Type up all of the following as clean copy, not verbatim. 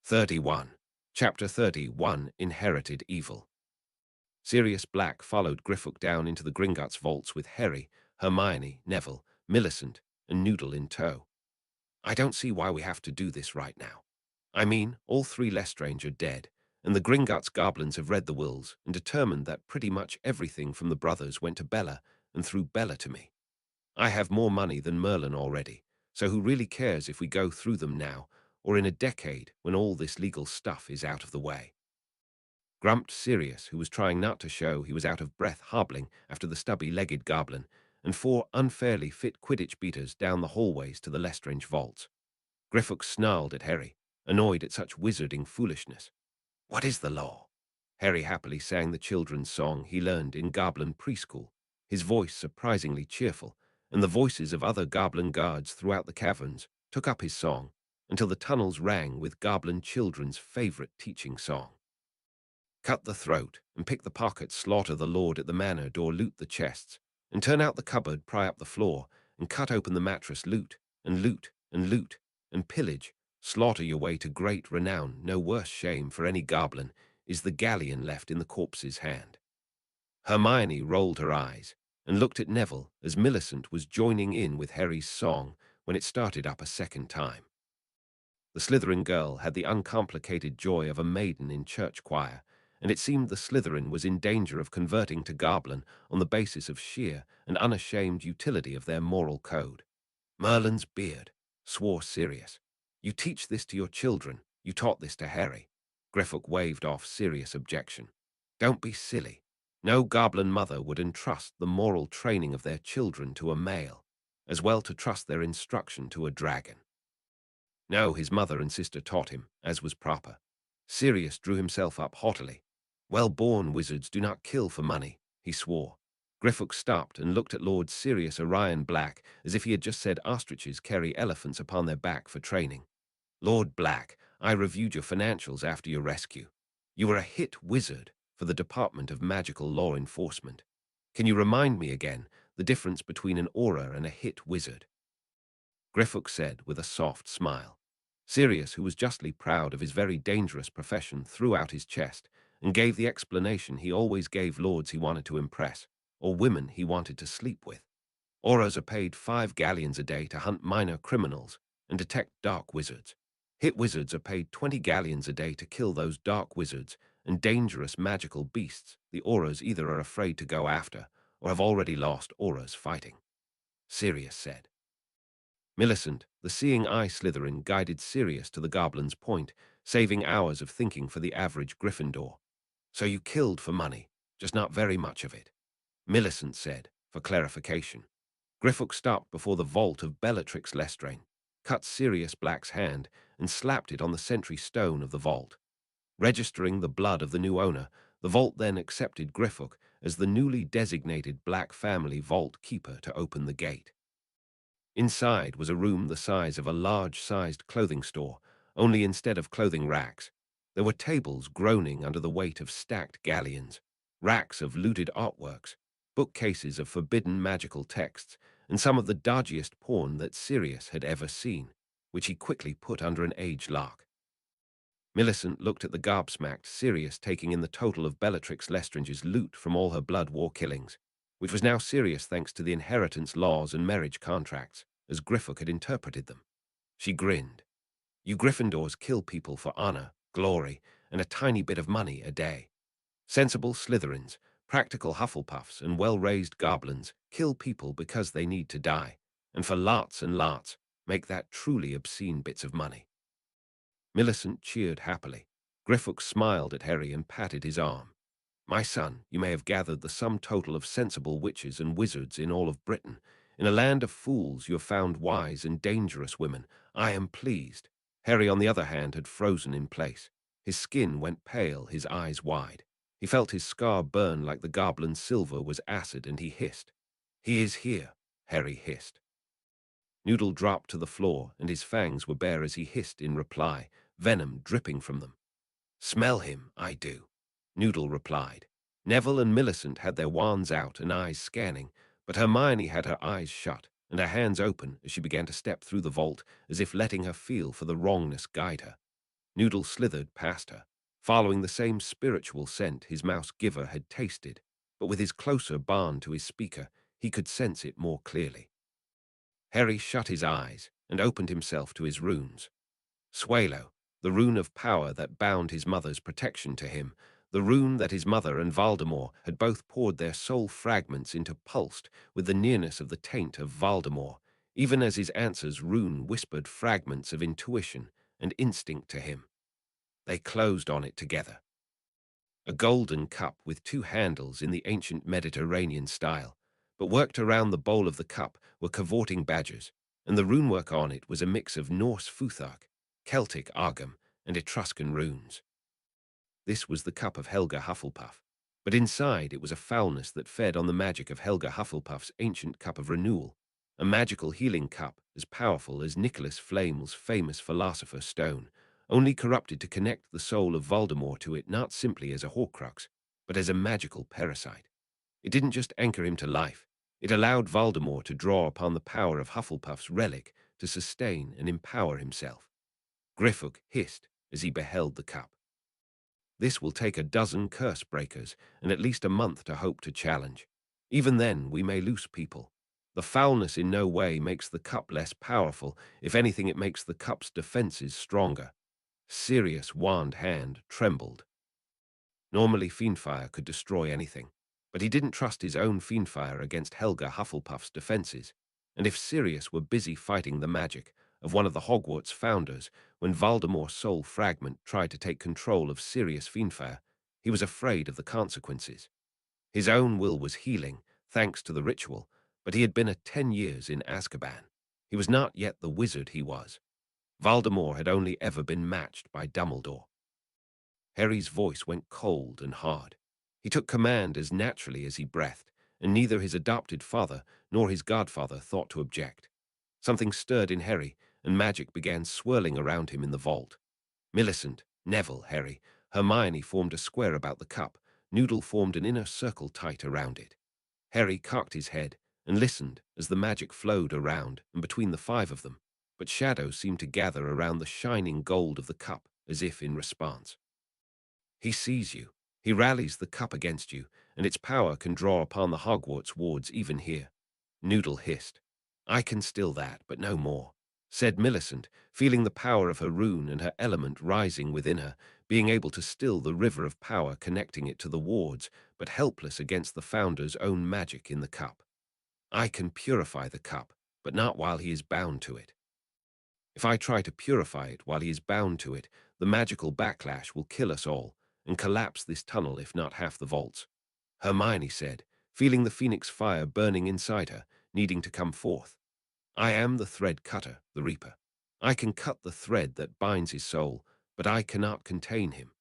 31. Chapter 31, Inherited Evil. Sirius Black followed Griphook down into the Gringotts vaults with Harry, Hermione, Neville, Millicent, and Noodle in tow. I don't see why we have to do this right now. I mean, all three Lestrange are dead, and the Gringotts goblins have read the wills and determined that pretty much everything from the brothers went to Bella and through Bella to me. I have more money than Merlin already, so who really cares if we go through them now or in a decade when all this legal stuff is out of the way? Grumped Sirius, who was trying not to show he was out of breath hobbling after the stubby-legged goblin, and four unfairly fit Quidditch beaters down the hallways to the Lestrange vaults. Griphook snarled at Harry, annoyed at such wizarding foolishness. What is the law? Harry happily sang the children's song he learned in Goblin preschool, his voice surprisingly cheerful, and the voices of other goblin guards throughout the caverns took up his song until the tunnels rang with goblin children's favorite teaching song. Cut the throat and pick the pockets, slaughter the lord at the manor door, loot the chests, and turn out the cupboard, pry up the floor, and cut open the mattress, loot, and loot, and loot, and pillage, slaughter your way to great renown. No worse shame for any goblin is the galleon left in the corpse's hand. Hermione rolled her eyes and looked at Neville as Millicent was joining in with Harry's song when it started up a second time. The Slytherin girl had the uncomplicated joy of a maiden in church choir, and it seemed the Slytherin was in danger of converting to goblin on the basis of sheer and unashamed utility of their moral code. Merlin's beard, swore Sirius. You teach this to your children. You taught this to Harry. Griphook waved off Sirius' objection. Don't be silly. No goblin mother would entrust the moral training of their children to a male, as well to trust their instruction to a dragon. No, his mother and sister taught him, as was proper. Sirius drew himself up haughtily. Well-born wizards do not kill for money, he swore. Griphook stopped and looked at Lord Sirius Orion Black as if he had just said ostriches carry elephants upon their back for training. Lord Black, I reviewed your financials after your rescue. You were a hit wizard for the Department of Magical Law Enforcement. Can you remind me again the difference between an aura and a hit wizard? Griphook said with a soft smile. Sirius, who was justly proud of his very dangerous profession, threw out his chest and gave the explanation he always gave lords he wanted to impress, or women he wanted to sleep with. Auras are paid 5 galleons a day to hunt minor criminals and detect dark wizards. Hit wizards are paid 20 galleons a day to kill those dark wizards and dangerous magical beasts the auras either are afraid to go after or have already lost auras fighting. Sirius said. Millicent, the seeing eye Slytherin, guided Sirius to the goblin's point, saving hours of thinking for the average Gryffindor. So you killed for money, just not very much of it, Millicent said, for clarification. Griphook stopped before the vault of Bellatrix Lestrange, cut Sirius Black's hand, and slapped it on the sentry stone of the vault. Registering the blood of the new owner, the vault then accepted Griphook as the newly designated Black family vault keeper to open the gate. Inside was a room the size of a large-sized clothing store, only instead of clothing racks, there were tables groaning under the weight of stacked galleons, racks of looted artworks, bookcases of forbidden magical texts, and some of the dodgiest porn that Sirius had ever seen, which he quickly put under an age lock. Millicent looked at the gobsmacked Sirius taking in the total of Bellatrix Lestrange's loot from all her blood war killings, which was now serious thanks to the inheritance laws and marriage contracts, as Griphook had interpreted them. She grinned. You Gryffindors kill people for honor, glory, and a tiny bit of money a day. Sensible Slytherins, practical Hufflepuffs, and well-raised goblins kill people because they need to die, and for lots and lots, make that truly obscene bits of money. Millicent cheered happily. Griphook smiled at Harry and patted his arm. My son, you may have gathered the sum total of sensible witches and wizards in all of Britain. In a land of fools you have found wise and dangerous women. I am pleased. Harry, on the other hand, had frozen in place. His skin went pale, his eyes wide. He felt his scar burn like the goblin's silver was acid, and he hissed. He is here, Harry hissed. Noodle dropped to the floor, and his fangs were bare as he hissed in reply, venom dripping from them. Smell him, I do, Noodle replied. Neville and Millicent had their wands out and eyes scanning, but Hermione had her eyes shut and her hands open as she began to step through the vault as if letting her feel for the wrongness guide her. Noodle slithered past her, following the same spiritual scent his mouse giver had tasted, but with his closer barn to his speaker, he could sense it more clearly. Harry shut his eyes and opened himself to his runes. Swalo, the rune of power that bound his mother's protection to him, the rune that his mother and Valdemar had both poured their soul fragments into, pulsed with the nearness of the taint of Valdemar, even as his answer's rune whispered fragments of intuition and instinct to him. They closed on it together. A golden cup with two handles in the ancient Mediterranean style, but worked around the bowl of the cup were cavorting badgers, and the runework on it was a mix of Norse Futhark, Celtic Argam, and Etruscan runes. This was the cup of Helga Hufflepuff, but inside it was a foulness that fed on the magic of Helga Hufflepuff's ancient cup of renewal, a magical healing cup as powerful as Nicholas Flamel's famous Philosopher's Stone, only corrupted to connect the soul of Voldemort to it not simply as a Horcrux, but as a magical parasite. It didn't just anchor him to life, it allowed Voldemort to draw upon the power of Hufflepuff's relic to sustain and empower himself. Griphook hissed as he beheld the cup. This will take a dozen curse breakers and at least a month to hope to challenge. Even then, we may lose people. The foulness in no way makes the cup less powerful. If anything, it makes the cup's defenses stronger. Sirius' wand hand trembled. Normally, Fiendfire could destroy anything, but he didn't trust his own Fiendfire against Helga Hufflepuff's defenses. And if Sirius were busy fighting the magic of one of the Hogwarts founders, when Voldemort's soul fragment tried to take control of Sirius Fiendfire, he was afraid of the consequences. His own will was healing, thanks to the ritual, but he had been 10 years in Azkaban. He was not yet the wizard he was. Voldemort had only ever been matched by Dumbledore. Harry's voice went cold and hard. He took command as naturally as he breathed, and neither his adopted father nor his godfather thought to object. Something stirred in Harry, and magic began swirling around him in the vault. Millicent, Neville, Harry, Hermione formed a square about the cup. Noodle formed an inner circle tight around it. Harry cocked his head and listened as the magic flowed around and between the five of them, but shadows seemed to gather around the shining gold of the cup as if in response. He sees you. He rallies the cup against you, and its power can draw upon the Hogwarts wards even here. Noodle hissed. I can still that, but no more, said Millicent, feeling the power of her rune and her element rising within her, being able to still the river of power connecting it to the wards, but helpless against the Founder's own magic in the cup. I can purify the cup, but not while he is bound to it. If I try to purify it while he is bound to it, the magical backlash will kill us all and collapse this tunnel if not half the vaults, Hermione said, feeling the phoenix fire burning inside her, needing to come forth. I am the thread cutter, the Reaper. I can cut the thread that binds his soul, but I cannot contain him,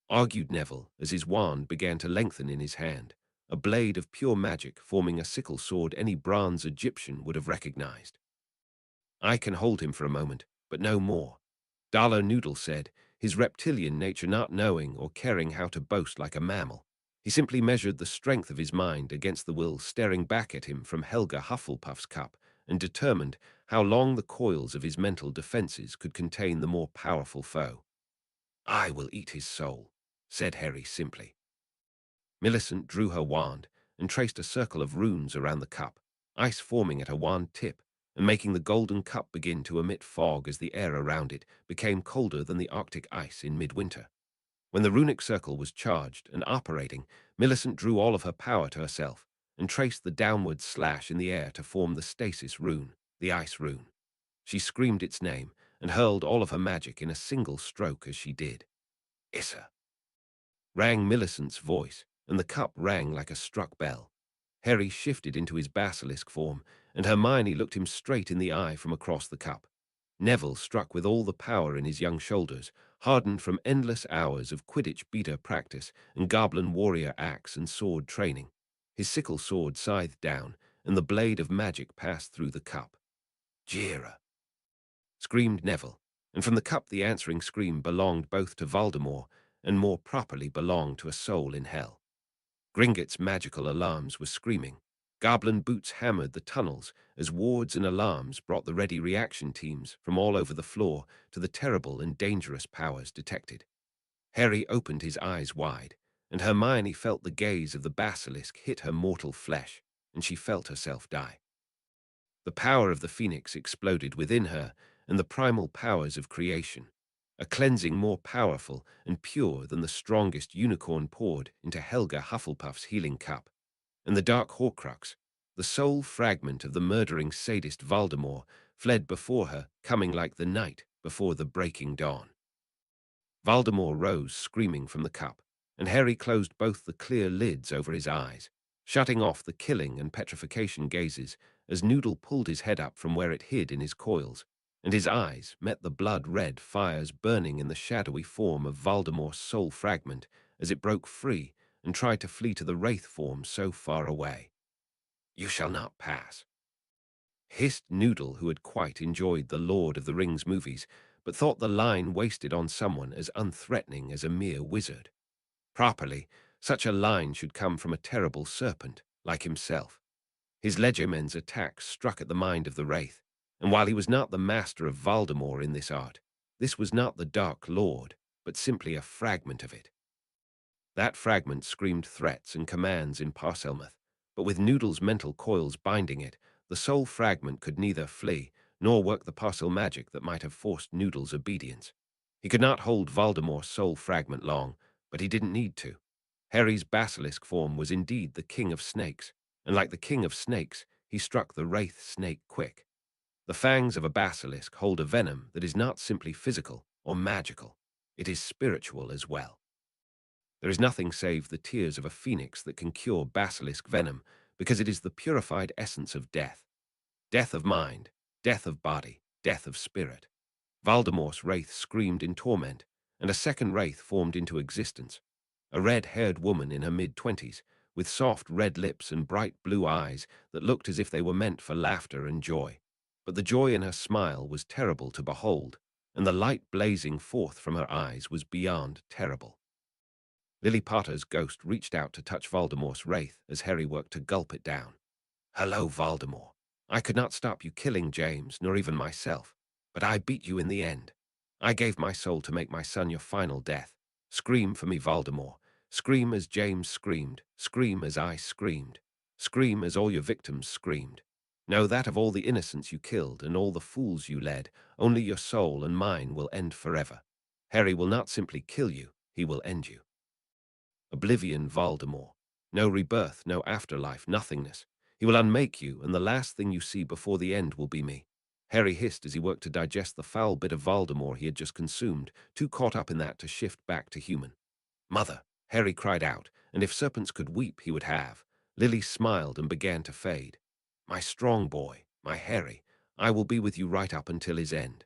argued Neville as his wand began to lengthen in his hand, a blade of pure magic forming a sickle sword any bronze Egyptian would have recognized. I can hold him for a moment, but no more, Darla Noodle said, his reptilian nature not knowing or caring how to boast like a mammal. He simply measured the strength of his mind against the will staring back at him from Helga Hufflepuff's cup and determined how long the coils of his mental defenses could contain the more powerful foe. I will eat his soul, said Harry simply. Millicent drew her wand and traced a circle of runes around the cup, ice forming at her wand tip and making the golden cup begin to emit fog as the air around it became colder than the Arctic ice in midwinter. When the runic circle was charged and operating, Millicent drew all of her power to herself and traced the downward slash in the air to form the stasis rune, the ice rune. She screamed its name and hurled all of her magic in a single stroke as she did. Issa! Rang Millicent's voice, and the cup rang like a struck bell. Harry shifted into his basilisk form, and Hermione looked him straight in the eye from across the cup. Neville struck with all the power in his young shoulders, hardened from endless hours of Quidditch beater practice and goblin warrior axe and sword training. His sickle sword scythed down, and the blade of magic passed through the cup. Jira! Screamed Neville, and from the cup the answering scream belonged both to Voldemort and more properly belonged to a soul in hell. Gringotts' magical alarms were screaming. Goblin boots hammered the tunnels as wards and alarms brought the ready reaction teams from all over the floor to the terrible and dangerous powers detected. Harry opened his eyes wide, and Hermione felt the gaze of the basilisk hit her mortal flesh, and she felt herself die. The power of the phoenix exploded within her, and the primal powers of creation, a cleansing more powerful and pure than the strongest unicorn poured into Helga Hufflepuff's healing cup. And the dark Horcrux, the soul fragment of the murdering sadist Voldemort, fled before her, coming like the night before the breaking dawn. Voldemort rose, screaming from the cup, and Harry closed both the clear lids over his eyes, shutting off the killing and petrification gazes as Noodle pulled his head up from where it hid in his coils, and his eyes met the blood-red fires burning in the shadowy form of Voldemort's soul fragment as it broke free and tried to flee to the wraith form so far away. "You shall not pass," hissed Noodle, who had quite enjoyed the Lord of the Rings movies, but thought the line wasted on someone as unthreatening as a mere wizard. Properly, such a line should come from a terrible serpent, like himself. His legermen's attacks struck at the mind of the wraith, and while he was not the master of Voldemort in this art, this was not the Dark Lord, but simply a fragment of it. That fragment screamed threats and commands in Parselmouth, but with Noodle's mental coils binding it, the soul fragment could neither flee nor work the parcel magic that might have forced Noodle's obedience. He could not hold Voldemort's soul fragment long, but he didn't need to. Harry's basilisk form was indeed the king of snakes, and like the king of snakes, he struck the wraith snake quick. The fangs of a basilisk hold a venom that is not simply physical or magical, it is spiritual as well. There is nothing save the tears of a phoenix that can cure basilisk venom, because it is the purified essence of death. Death of mind, death of body, death of spirit. Voldemort's wraith screamed in torment, and a second wraith formed into existence. A red-haired woman in her mid-20s, with soft red lips and bright blue eyes that looked as if they were meant for laughter and joy. But the joy in her smile was terrible to behold, and the light blazing forth from her eyes was beyond terrible. Lilly Potter's ghost reached out to touch Voldemort's wraith as Harry worked to gulp it down. "Hello, Voldemort. I could not stop you killing James, nor even myself, but I beat you in the end. I gave my soul to make my son your final death. Scream for me, Voldemort. Scream as James screamed. Scream as I screamed. Scream as all your victims screamed. Know that of all the innocents you killed and all the fools you led, only your soul and mine will end forever. Harry will not simply kill you, he will end you. Oblivion, Voldemort. No rebirth, no afterlife, nothingness. He will unmake you, and the last thing you see before the end will be me." Harry hissed as he worked to digest the foul bit of Voldemort he had just consumed, too caught up in that to shift back to human. "Mother," Harry cried out, and if serpents could weep, he would have. Lily smiled and began to fade. "My strong boy, my Harry, I will be with you right up until his end.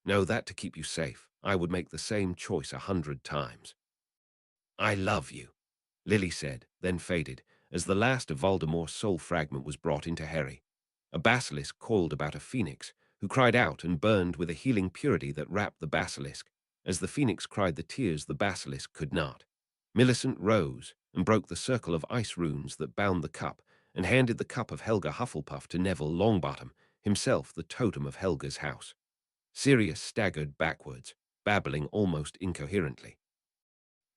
Know that to keep you safe, I would make the same choice 100 times." "I love you," Lily said, then faded, as the last of Voldemort's soul fragment was brought into Harry. A basilisk coiled about a phoenix, who cried out and burned with a healing purity that wrapped the basilisk. As the phoenix cried the tears the basilisk could not. Millicent rose and broke the circle of ice runes that bound the cup, and handed the cup of Helga Hufflepuff to Neville Longbottom, himself the totem of Helga's house. Sirius staggered backwards, babbling almost incoherently.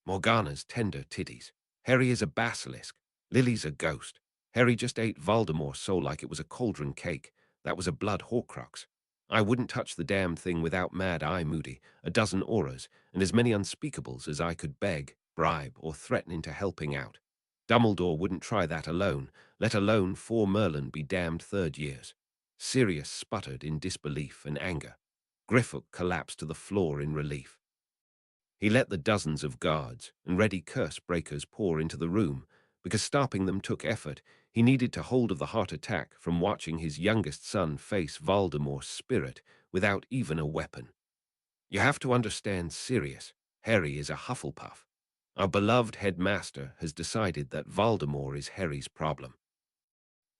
"Morgana's tender titties. Harry is a basilisk. Lily's a ghost. Harry just ate Voldemort's soul like it was a cauldron cake. That was a blood Horcrux. I wouldn't touch the damned thing without Mad Eye Moody, a dozen auras, and as many unspeakables as I could beg, bribe, or threaten into helping out. Dumbledore wouldn't try that alone, let alone 4 Merlin be damned third years." Sirius sputtered in disbelief and anger. Griphook collapsed to the floor in relief. He let the dozens of guards and ready curse breakers pour into the room, because stopping them took effort. He needed to hold of the heart attack from watching his youngest son face Voldemort's spirit without even a weapon. "You have to understand, Sirius. Harry is a Hufflepuff. Our beloved headmaster has decided that Voldemort is Harry's problem.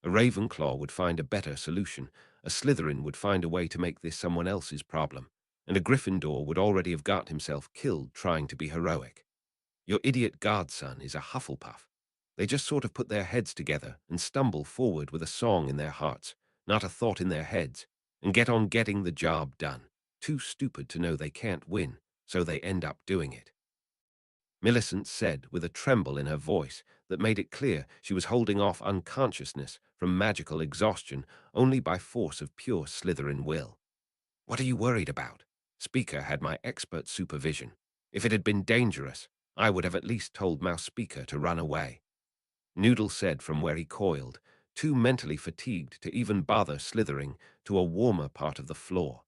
A Ravenclaw would find a better solution, a Slytherin would find a way to make this someone else's problem, and a Gryffindor would already have got himself killed trying to be heroic. Your idiot godson is a Hufflepuff. They just sort of put their heads together and stumble forward with a song in their hearts, not a thought in their heads, and get on getting the job done. Too stupid to know they can't win, so they end up doing it. Millicent said with a tremble in her voice that made it clear she was holding off unconsciousness from magical exhaustion only by force of pure Slytherin will. What are you worried about? Speaker had my expert supervision. If it had been dangerous, I would have at least told Mouse Speaker to run away. Noodle said from where he coiled, too mentally fatigued to even bother slithering to a warmer part of the floor.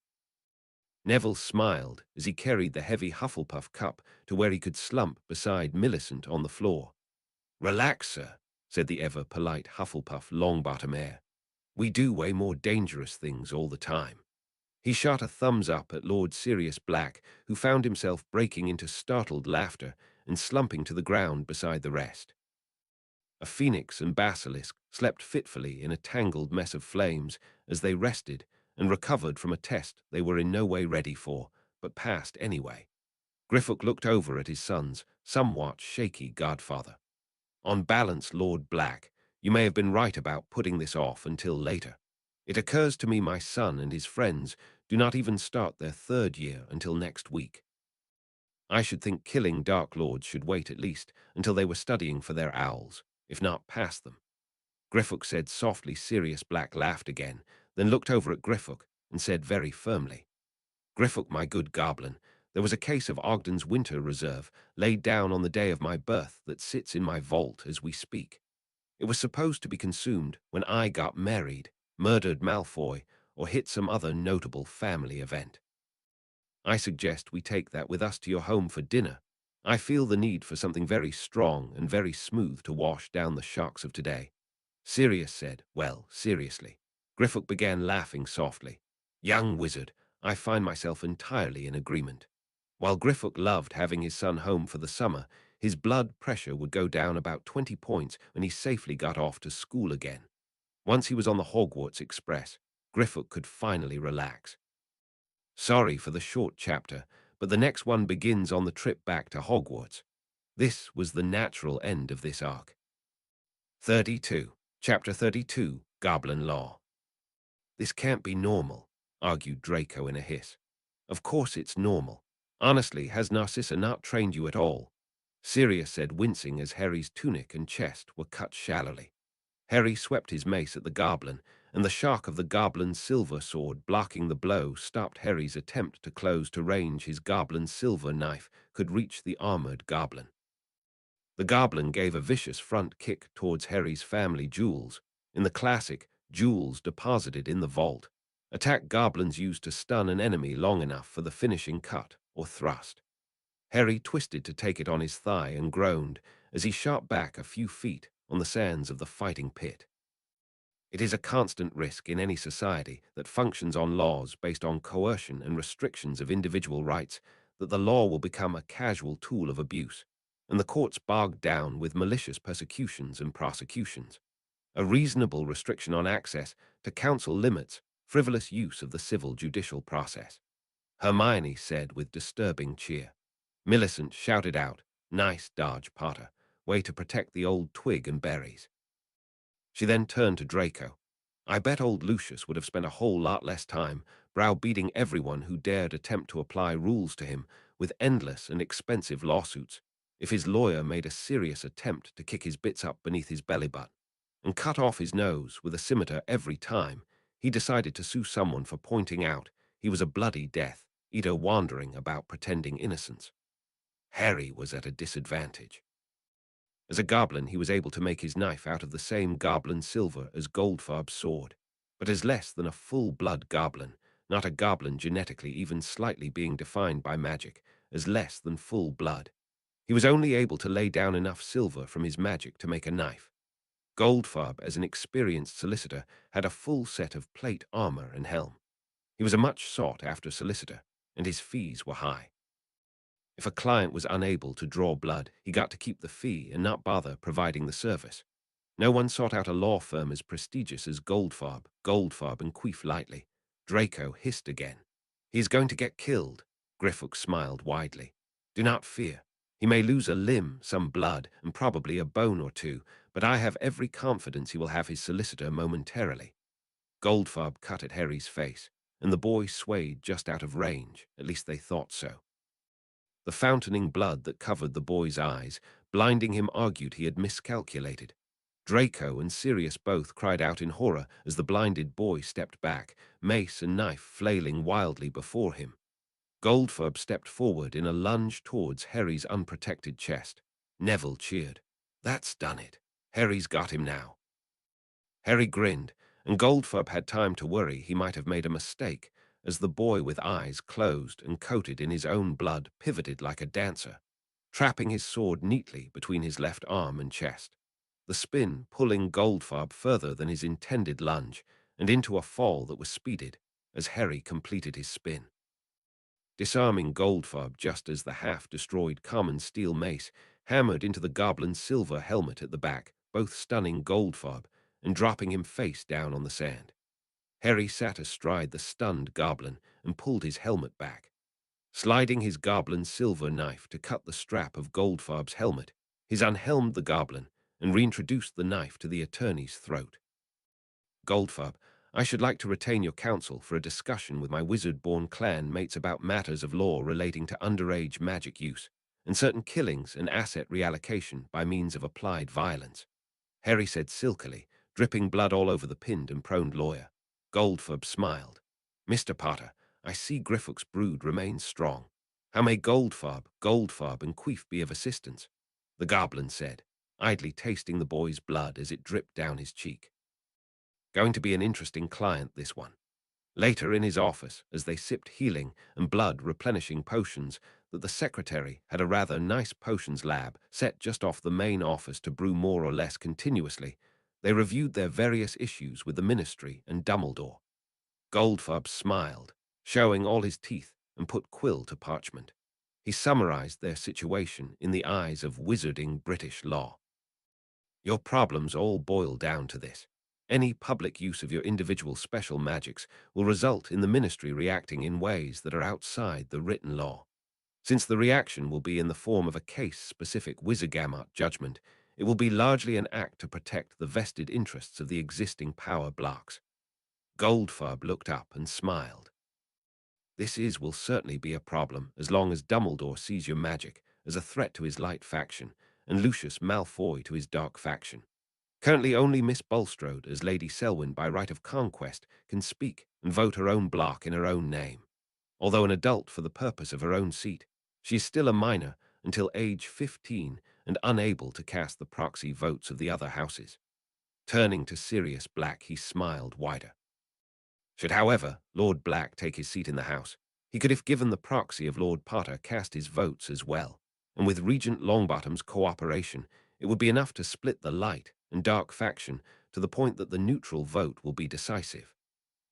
Neville smiled as he carried the heavy Hufflepuff cup to where he could slump beside Millicent on the floor. "Relax, sir," said the ever-polite Hufflepuff Longbottom heir. "We do way more dangerous things all the time." He shot a thumbs up at Lord Sirius Black, who found himself breaking into startled laughter and slumping to the ground beside the rest. A phoenix and basilisk slept fitfully in a tangled mess of flames as they rested and recovered from a test they were in no way ready for, but passed anyway. Griphook looked over at his son's somewhat shaky godfather. "On balance, Lord Black, you may have been right about putting this off until later. It occurs to me my son and his friends do not even start their third year until next week. I should think killing Dark Lords should wait at least until they were studying for their owls, if not past them." Griphook said softly. Sirius Black laughed again, then looked over at Griphook and said very firmly, "Griphook, my good goblin, there was a case of Ogden's Winter Reserve laid down on the day of my birth that sits in my vault as we speak. It was supposed to be consumed when I got married, murdered Malfoy, or hit some other notable family event. I suggest we take that with us to your home for dinner. I feel the need for something very strong and very smooth to wash down the shocks of today." Sirius said, "Well, seriously." Griphook began laughing softly. "Young wizard, I find myself entirely in agreement." While Griphook loved having his son home for the summer, his blood pressure would go down about 20 points when he safely got off to school again. Once he was on the Hogwarts Express, Griphook could finally relax. "Sorry for the short chapter, but the next one begins on the trip back to Hogwarts." This was the natural end of this arc. 32. Chapter 32, Goblin Law. "This can't be normal," argued Draco in a hiss. "Of course it's normal. Honestly, has Narcissa not trained you at all?" Sirius said, wincing as Harry's tunic and chest were cut shallowly. Harry swept his mace at the goblin, and the shock of the goblin's silver sword blocking the blow stopped Harry's attempt to close to range. His goblin's silver knife could reach the armored goblin. The goblin gave a vicious front kick towards Harry's family jewels, in the classic jewels deposited in the vault. Attack goblins used to stun an enemy long enough for the finishing cut or thrust. Harry twisted to take it on his thigh and groaned as he shot back a few feet on the sands of the fighting pit. It is a constant risk in any society that functions on laws based on coercion and restrictions of individual rights that the law will become a casual tool of abuse, and the courts bogged down with malicious persecutions and prosecutions. A reasonable restriction on access to counsel limits frivolous use of the civil judicial process," Hermione said with disturbing cheer. Millicent shouted out, "Nice dodge, Potter. Way to protect the old twig and berries." She then turned to Draco. "I bet old Lucius would have spent a whole lot less time browbeating everyone who dared attempt to apply rules to him with endless and expensive lawsuits if his lawyer made a serious attempt to kick his bits up beneath his belly button and cut off his nose with a scimitar every time he decided to sue someone for pointing out he was a bloody Death Eater wandering about pretending innocence. Harry was at a disadvantage. As a goblin, he was able to make his knife out of the same goblin silver as Goldfarb's sword, but as less than a full-blood goblin, not a goblin genetically even slightly being defined by magic, as less than full blood, he was only able to lay down enough silver from his magic to make a knife. Goldfarb, as an experienced solicitor, had a full set of plate armor and helm. He was a much sought-after solicitor, and his fees were high. If a client was unable to draw blood, he got to keep the fee and not bother providing the service. No one sought out a law firm as prestigious as Goldfarb and queef lightly. Draco hissed again. "He is going to get killed." Griphook smiled widely. "Do not fear. He may lose a limb, some blood, and probably a bone or two, but I have every confidence he will have his solicitor momentarily. Goldfarb cut at Harry's face, and the boy swayed just out of range, at least they thought so. The fountaining blood that covered the boy's eyes, blinding him, argued he had miscalculated. Draco and Sirius both cried out in horror as the blinded boy stepped back, mace and knife flailing wildly before him. Goldfarb stepped forward in a lunge towards Harry's unprotected chest. Neville cheered. "That's done it. Harry's got him now." Harry grinned, and Goldfarb had time to worry he might have made a mistake, as the boy with eyes closed and coated in his own blood pivoted like a dancer, trapping his sword neatly between his left arm and chest. The spin pulling Goldfarb further than his intended lunge, and into a fall that was speeded as Harry completed his spin. Disarming Goldfarb just as the half-destroyed common steel mace hammered into the goblin's silver helmet at the back, both stunning Goldfarb and dropping him face down on the sand. Harry sat astride the stunned goblin and pulled his helmet back. Sliding his goblin's silver knife to cut the strap of Goldfarb's helmet, he unhelmed the goblin and reintroduced the knife to the attorney's throat. "Goldfarb, I should like to retain your counsel for a discussion with my wizard-born clan mates about matters of law relating to underage magic use and certain killings and asset reallocation by means of applied violence," Harry said silkily, dripping blood all over the pinned and proned lawyer. Goldfarb smiled. "Mr. Potter, I see Griphook's brood remains strong. How may Goldfarb, and Queef be of assistance?" the goblin said, idly tasting the boy's blood as it dripped down his cheek. Going to be an interesting client, this one. Later in his office, as they sipped healing and blood-replenishing potions, that the secretary had a rather nice potions lab set just off the main office to brew more or less continuously, they reviewed their various issues with the Ministry and Dumbledore. Goldfarb smiled, showing all his teeth, and put quill to parchment. He summarized their situation in the eyes of wizarding British law. "Your problems all boil down to this. Any public use of your individual special magics will result in the Ministry reacting in ways that are outside the written law. Since the reaction will be in the form of a case-specific Wizargamot judgment, it will be largely an act to protect the vested interests of the existing power blocks." Goldfarb looked up and smiled. Will certainly be a problem as long as Dumbledore sees your magic as a threat to his light faction and Lucius Malfoy to his dark faction. Currently only Miss Bulstrode, as Lady Selwyn by right of conquest, can speak and vote her own block in her own name. Although an adult for the purpose of her own seat, she is still a minor until age 15 and unable to cast the proxy votes of the other houses. Turning to Sirius Black, he smiled wider. Should, however, Lord Black take his seat in the House, he could, if given the proxy of Lord Potter, cast his votes as well, and with Regent Longbottom's cooperation, it would be enough to split the light and dark faction to the point that the neutral vote will be decisive.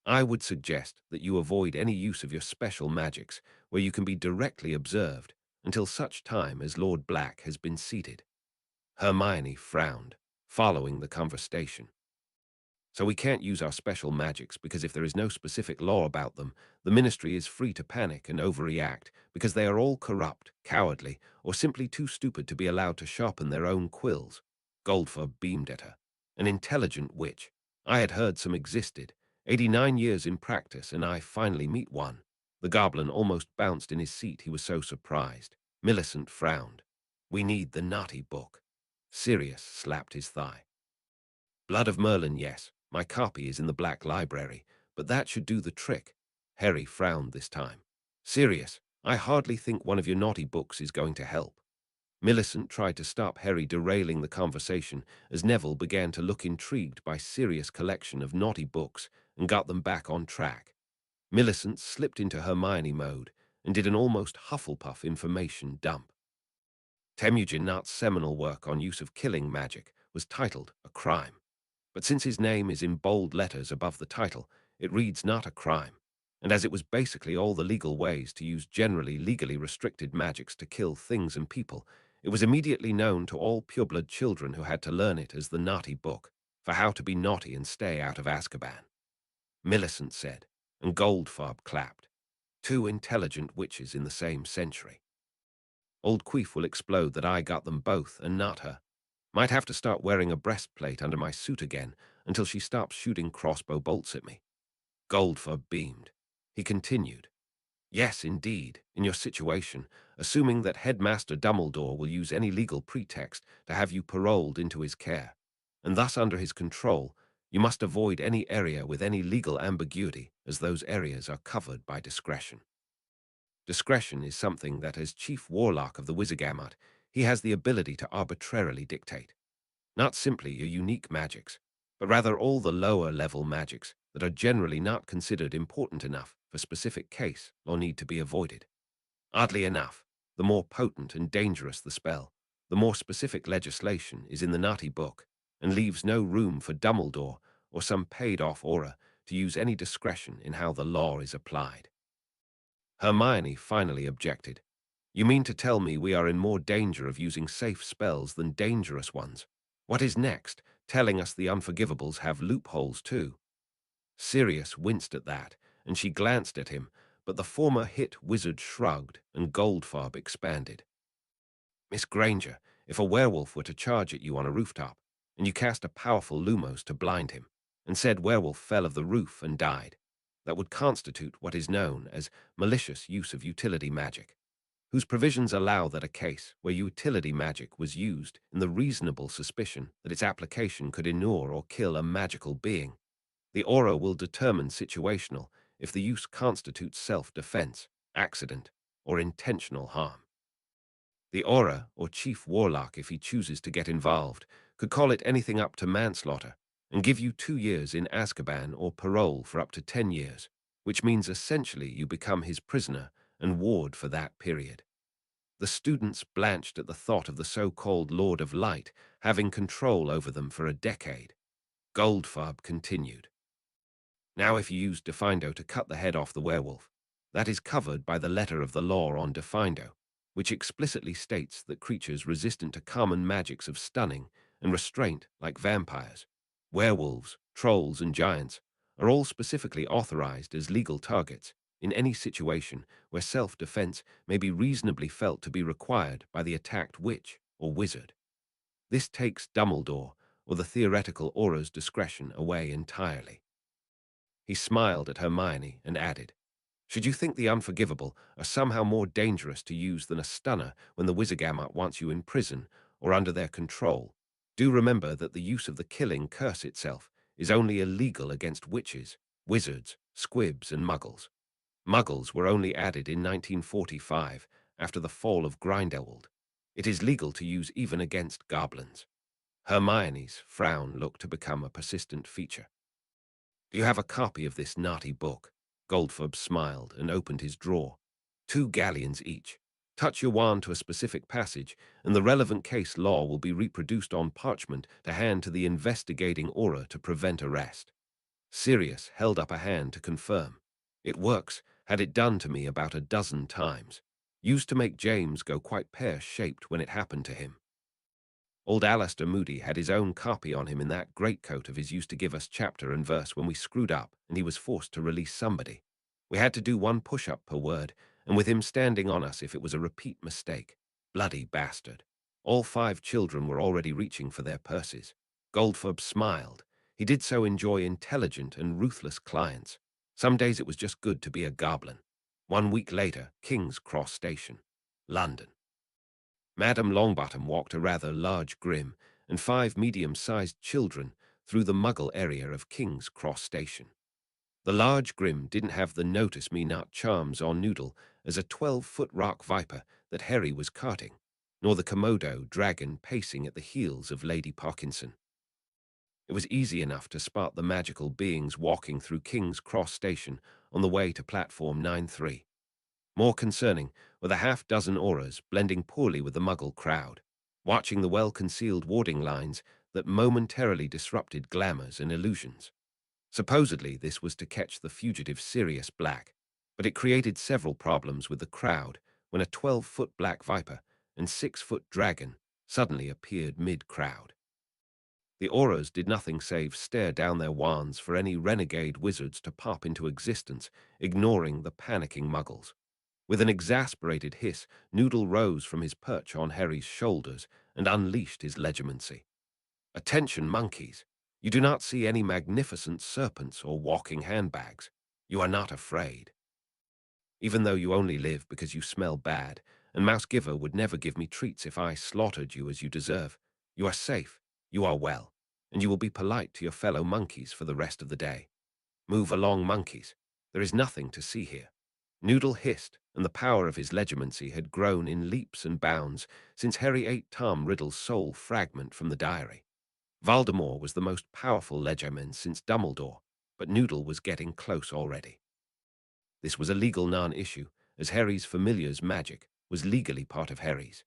I would suggest that you avoid any use of your special magics where you can be directly observed until such time as Lord Black has been seated. Hermione frowned, following the conversation. "So we can't use our special magics because if there is no specific law about them, the Ministry is free to panic and overreact because they are all corrupt, cowardly, or simply too stupid to be allowed to sharpen their own quills." Goldfarb beamed at her. "An intelligent witch. I had heard some existed. 89 years in practice, and I finally meet one." The goblin almost bounced in his seat, he was so surprised. Millicent frowned. "We need the naughty book." Sirius slapped his thigh. "Blood of Merlin, yes. My copy is in the Black Library, but that should do the trick." Harry frowned this time. "Sirius, I hardly think one of your naughty books is going to help." Millicent tried to stop Harry derailing the conversation as Neville began to look intrigued by Sirius' collection of naughty books and got them back on track. Millicent slipped into Hermione mode and did an almost Hufflepuff information dump. Temujin Nut's seminal work on use of killing magic was titled A Crime. But since his name is in bold letters above the title, it reads not a crime, and as it was basically all the legal ways to use generally legally restricted magics to kill things and people, it was immediately known to all pureblood children who had to learn it as the naughty book, for how to be naughty and stay out of Azkaban. Millicent said, and Goldfarb clapped. Two intelligent witches in the same century. Old Queef will explode that I got them both and not her. Might have to start wearing a breastplate under my suit again until she stops shooting crossbow bolts at me. Goldfob beamed. He continued, yes, indeed, in your situation, assuming that Headmaster Dumbledore will use any legal pretext to have you paroled into his care, and thus under his control, you must avoid any area with any legal ambiguity, as those areas are covered by discretion. Discretion is something that, as Chief Warlock of the Wizigamot, he has the ability to arbitrarily dictate. Not simply your unique magics, but rather all the lower-level magics that are generally not considered important enough for specific case or need to be avoided. Oddly enough, the more potent and dangerous the spell, the more specific legislation is in the naughty book and leaves no room for Dumbledore or some paid-off aura to use any discretion in how the law is applied. Hermione finally objected. You mean to tell me we are in more danger of using safe spells than dangerous ones? What is next, telling us the Unforgivables have loopholes too? Sirius winced at that, and she glanced at him, but the former hit wizard shrugged and Goldfob expanded. Miss Granger, if a werewolf were to charge at you on a rooftop, and you cast a powerful lumos to blind him, and said werewolf fell of the roof and died, that would constitute what is known as malicious use of utility magic, whose provisions allow that a case where utility magic was used in the reasonable suspicion that its application could inure or kill a magical being, the aura will determine situational if the use constitutes self-defense, accident, or intentional harm. The aura, or chief warlock if he chooses to get involved, could call it anything up to manslaughter and give you 2 years in Azkaban or parole for up to 10 years, which means essentially you become his prisoner and ward for that period. The students blanched at the thought of the so-called Lord of Light having control over them for a decade. Goldfob continued. Now if you use Defindo to cut the head off the werewolf, that is covered by the letter of the law on Defindo, which explicitly states that creatures resistant to common magics of stunning and restraint like vampires, werewolves, trolls, and giants are all specifically authorized as legal targets in any situation where self-defense may be reasonably felt to be required by the attacked witch or wizard. This takes Dumbledore or the theoretical aura's discretion away entirely. He smiled at Hermione and added, should you think the Unforgivable are somehow more dangerous to use than a stunner when the Wizigamot wants you in prison or under their control, do remember that the use of the killing curse itself is only illegal against witches, wizards, squibs, and muggles. Muggles were only added in 1945 after the fall of Grindelwald. It is legal to use even against goblins. Hermione's frown looked to become a persistent feature. Do you have a copy of this naughty book? Goldfob smiled and opened his drawer. 2 galleons each. Touch your wand to a specific passage, and the relevant case law will be reproduced on parchment to hand to the investigating aura to prevent arrest. Sirius held up a hand to confirm. It works, had it done to me about a dozen times. Used to make James go quite pear-shaped when it happened to him. Old Alistair Moody had his own copy on him in that greatcoat of his used to give us chapter and verse when we screwed up and he was forced to release somebody. We had to do 1 push-up per word, and with him standing on us if it was a repeat mistake. Bloody bastard. All 5 children were already reaching for their purses. Goldfob smiled. He did so enjoy intelligent and ruthless clients. Some days it was just good to be a goblin. 1 week later, King's Cross Station, London. Madame Longbottom walked a rather large Grim and 5 medium-sized children through the Muggle area of King's Cross Station. The large Grim didn't have the notice-me-not charms on Noodle as a 12-foot rock viper that Harry was carting, nor the Komodo dragon pacing at the heels of Lady Parkinson. It was easy enough to spot the magical beings walking through King's Cross Station on the way to Platform 9-3. More concerning were the half-dozen auras blending poorly with the Muggle crowd, watching the well-concealed warding lines that momentarily disrupted glamours and illusions. Supposedly, this was to catch the fugitive Sirius Black, but it created several problems with the crowd when a 12-foot black viper and 6-foot dragon suddenly appeared mid-crowd. The auras did nothing save stare down their wands for any renegade wizards to pop into existence, ignoring the panicking muggles. With an exasperated hiss, Noodle rose from his perch on Harry's shoulders and unleashed his legerdemacy. Attention, monkeys! You do not see any magnificent serpents or walking handbags. You are not afraid. Even though you only live because you smell bad, and Mouse Giver would never give me treats if I slaughtered you as you deserve, you are safe, you are well, and you will be polite to your fellow monkeys for the rest of the day. Move along, monkeys. There is nothing to see here. Noodle hissed, and the power of his legerdemacy had grown in leaps and bounds since Harry ate Tom Riddle's soul fragment from the diary. Voldemort was the most powerful legerman since Dumbledore, but Noodle was getting close already. This was a legal non-issue, as Harry's familiar's magic was legally part of Harry's.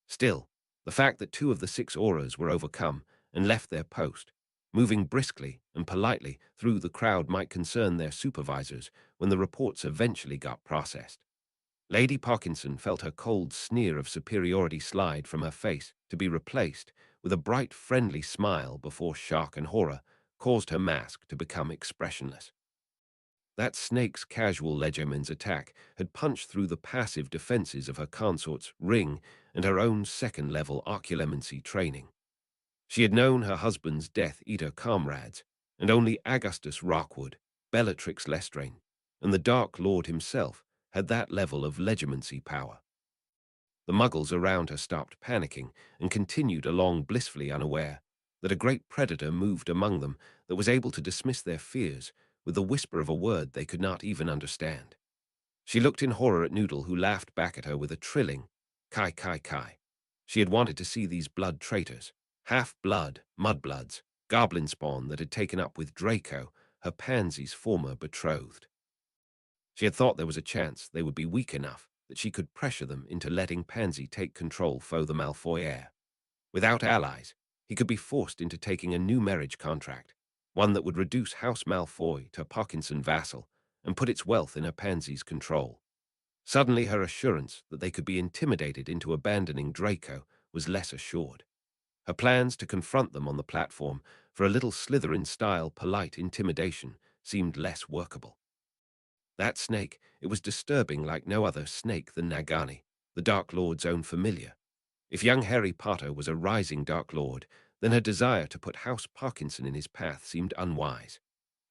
Still, the fact that 2 of the 6 auras were overcome and left their post, moving briskly and politely through the crowd, might concern their supervisors when the reports eventually got processed. Lady Parkinson felt her cold sneer of superiority slide from her face to be replaced with a bright, friendly smile before shock and horror caused her mask to become expressionless. That snake's casual legerman's attack had punched through the passive defenses of her consort's ring and her own second-level oculomancy training. She had known her husband's Death Eater comrades, and only Augustus Rockwood, Bellatrix Lestrange, and the Dark Lord himself had that level of legermancy power. The muggles around her stopped panicking and continued along blissfully unaware that a great predator moved among them that was able to dismiss their fears with the whisper of a word they could not even understand. She looked in horror at Noodle, who laughed back at her with a trilling, "Kai, kai, kai." She had wanted to see these blood traitors, half-blood, mudbloods, goblin spawn that had taken up with Draco, her pansy's former betrothed. She had thought there was a chance they would be weak enough that she could pressure them into letting Pansy take control for the Malfoy heir. Without allies, he could be forced into taking a new marriage contract, one that would reduce House Malfoy to Parkinson vassal and put its wealth in her Pansy's control. Suddenly her assurance that they could be intimidated into abandoning Draco was less assured. Her plans to confront them on the platform for a little Slytherin-style polite intimidation seemed less workable. That snake, it was disturbing like no other snake than Nagani, the Dark Lord's own familiar. If young Harry Potter was a rising Dark Lord, then her desire to put House Parkinson in his path seemed unwise.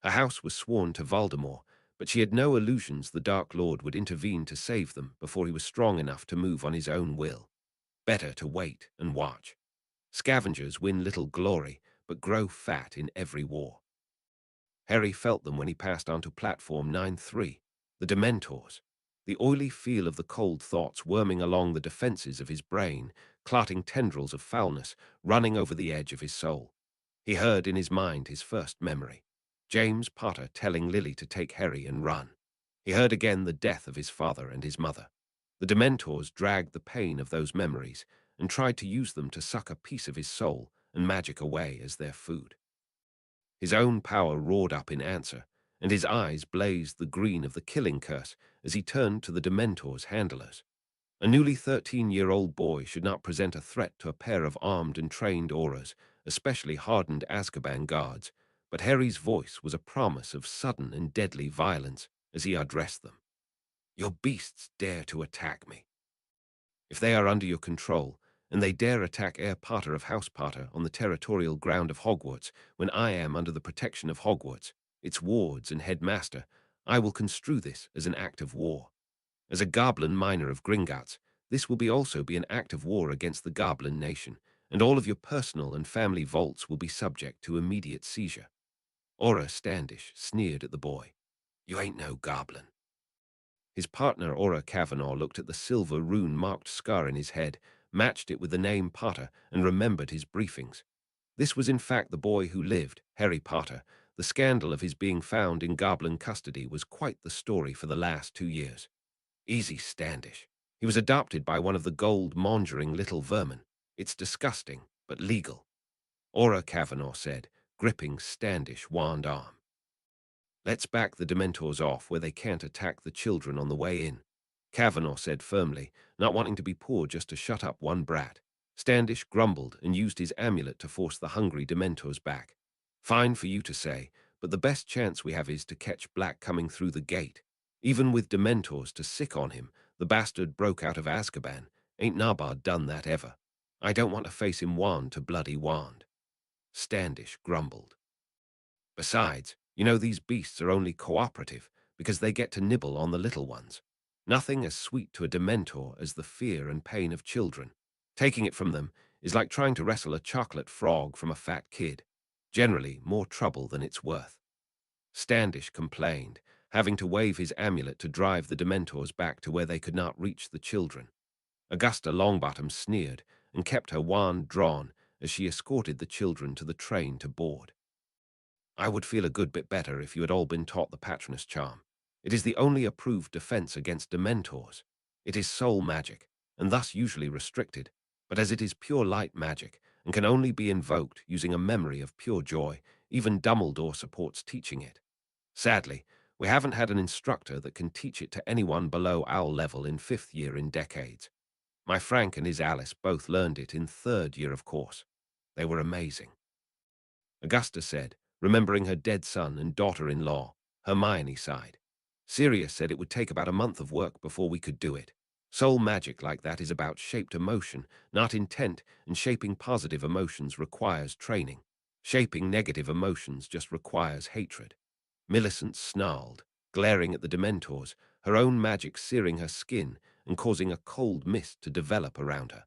Her house was sworn to Voldemort, but she had no illusions the Dark Lord would intervene to save them before he was strong enough to move on his own will. Better to wait and watch. Scavengers win little glory, but grow fat in every war. Harry felt them when he passed onto platform 9-3, the Dementors, the oily feel of the cold thoughts worming along the defenses of his brain, clotting tendrils of foulness running over the edge of his soul. He heard in his mind his first memory, James Potter telling Lily to take Harry and run. He heard again the death of his father and his mother. The Dementors dragged the pain of those memories and tried to use them to suck a piece of his soul and magic away as their food. His own power roared up in answer, and his eyes blazed the green of the killing curse as he turned to the Dementor's handlers. A newly 13-year-old boy should not present a threat to a pair of armed and trained auras, especially hardened Azkaban guards, but Harry's voice was a promise of sudden and deadly violence as he addressed them. "Your beasts dare to attack me. If they are under your control, and they dare attack Heir Potter of House Potter on the territorial ground of Hogwarts when I am under the protection of Hogwarts, its wards and headmaster, I will construe this as an act of war. As a goblin minor of Gringotts, this will also be an act of war against the goblin nation, and all of your personal and family vaults will be subject to immediate seizure." Aura Standish sneered at the boy. "You ain't no goblin." His partner Aura Kavanaugh looked at the silver rune-marked scar in his head, matched it with the name Potter, and remembered his briefings. This was in fact the boy who lived, Harry Potter. The scandal of his being found in goblin custody was quite the story for the last 2 years. Easy, Standish. He was adopted by one of the gold-mongering little vermin. It's disgusting, but legal. Aura Kavanaugh said, gripping Standish's wand arm. "Let's back the Dementors off where they can't attack the children on the way in," Kavanaugh said firmly, not wanting to be poor just to shut up one brat. Standish grumbled and used his amulet to force the hungry Dementors back. "Fine for you to say, but the best chance we have is to catch Black coming through the gate. Even with Dementors to sick on him, The bastard broke out of Azkaban. Ain't Narbad done that ever? I don't want to face him wand to bloody wand. Standish grumbled. Besides, you know these beasts are only cooperative because they get to nibble on the little ones. Nothing as sweet to a Dementor as the fear and pain of children. Taking it from them is like trying to wrestle a chocolate frog from a fat kid. Generally, more trouble than it's worth. Standish complained, having to wave his amulet to drive the Dementors back to where they could not reach the children. Augusta Longbottom sneered and kept her wand drawn as she escorted the children to the train to board. I would feel a good bit better if you had all been taught the Patronus charm. It is the only approved defense against Dementors. It is soul magic, and thus usually restricted, but as it is pure light magic and can only be invoked using a memory of pure joy, even Dumbledore supports teaching it. Sadly, we haven't had an instructor that can teach it to anyone below our level in 5th year in decades. My Frank and his Alice both learned it in 3rd year of course. They were amazing. Augusta said, remembering her dead son and daughter-in-law. Hermione sighed. Sirius said it would take about a month of work before we could do it. Soul magic like that is about shaped emotion, not intent, and shaping positive emotions requires training. Shaping negative emotions just requires hatred. Millicent snarled, glaring at the Dementors, her own magic searing her skin and causing a cold mist to develop around her.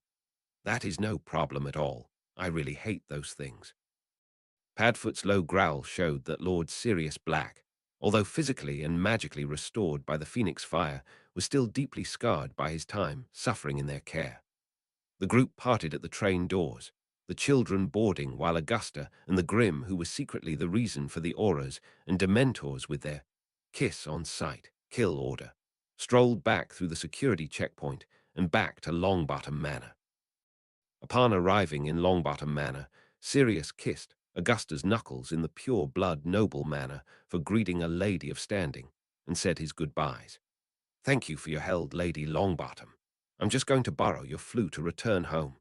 That is no problem at all. I really hate those things. Padfoot's low growl showed that Lord Sirius Black, although physically and magically restored by the Phoenix Fire, was still deeply scarred by his time suffering in their care. The group parted at the train doors, the children boarding while Augusta and the Grim, who was secretly the reason for the auras and Dementors with their kiss on sight, kill order, strolled back through the security checkpoint and back to Longbottom Manor. Upon arriving in Longbottom Manor, Sirius kissed Augusta's knuckles in the pure blood noble manner for greeting a lady of standing, and said his goodbyes. Thank you for your help, Lady Longbottom. I'm just going to borrow your flute to return home.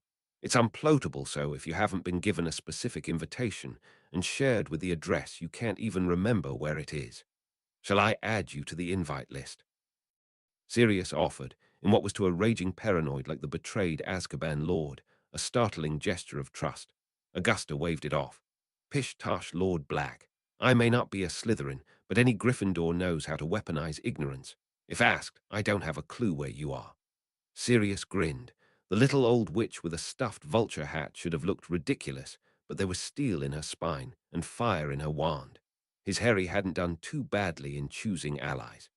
It's unploatable, so if you haven't been given a specific invitation and shared with the address, you can't even remember where it is. Shall I add you to the invite list? Sirius offered, in what was to a raging paranoid like the betrayed Azkaban Lord, a startling gesture of trust. Augusta waved it off. Pish-tosh, Lord Black. I may not be a Slytherin, but any Gryffindor knows how to weaponize ignorance. If asked, I don't have a clue where you are. Sirius grinned. The little old witch with a stuffed vulture hat should have looked ridiculous, but there was steel in her spine and fire in her wand. His Harry hadn't done too badly in choosing allies.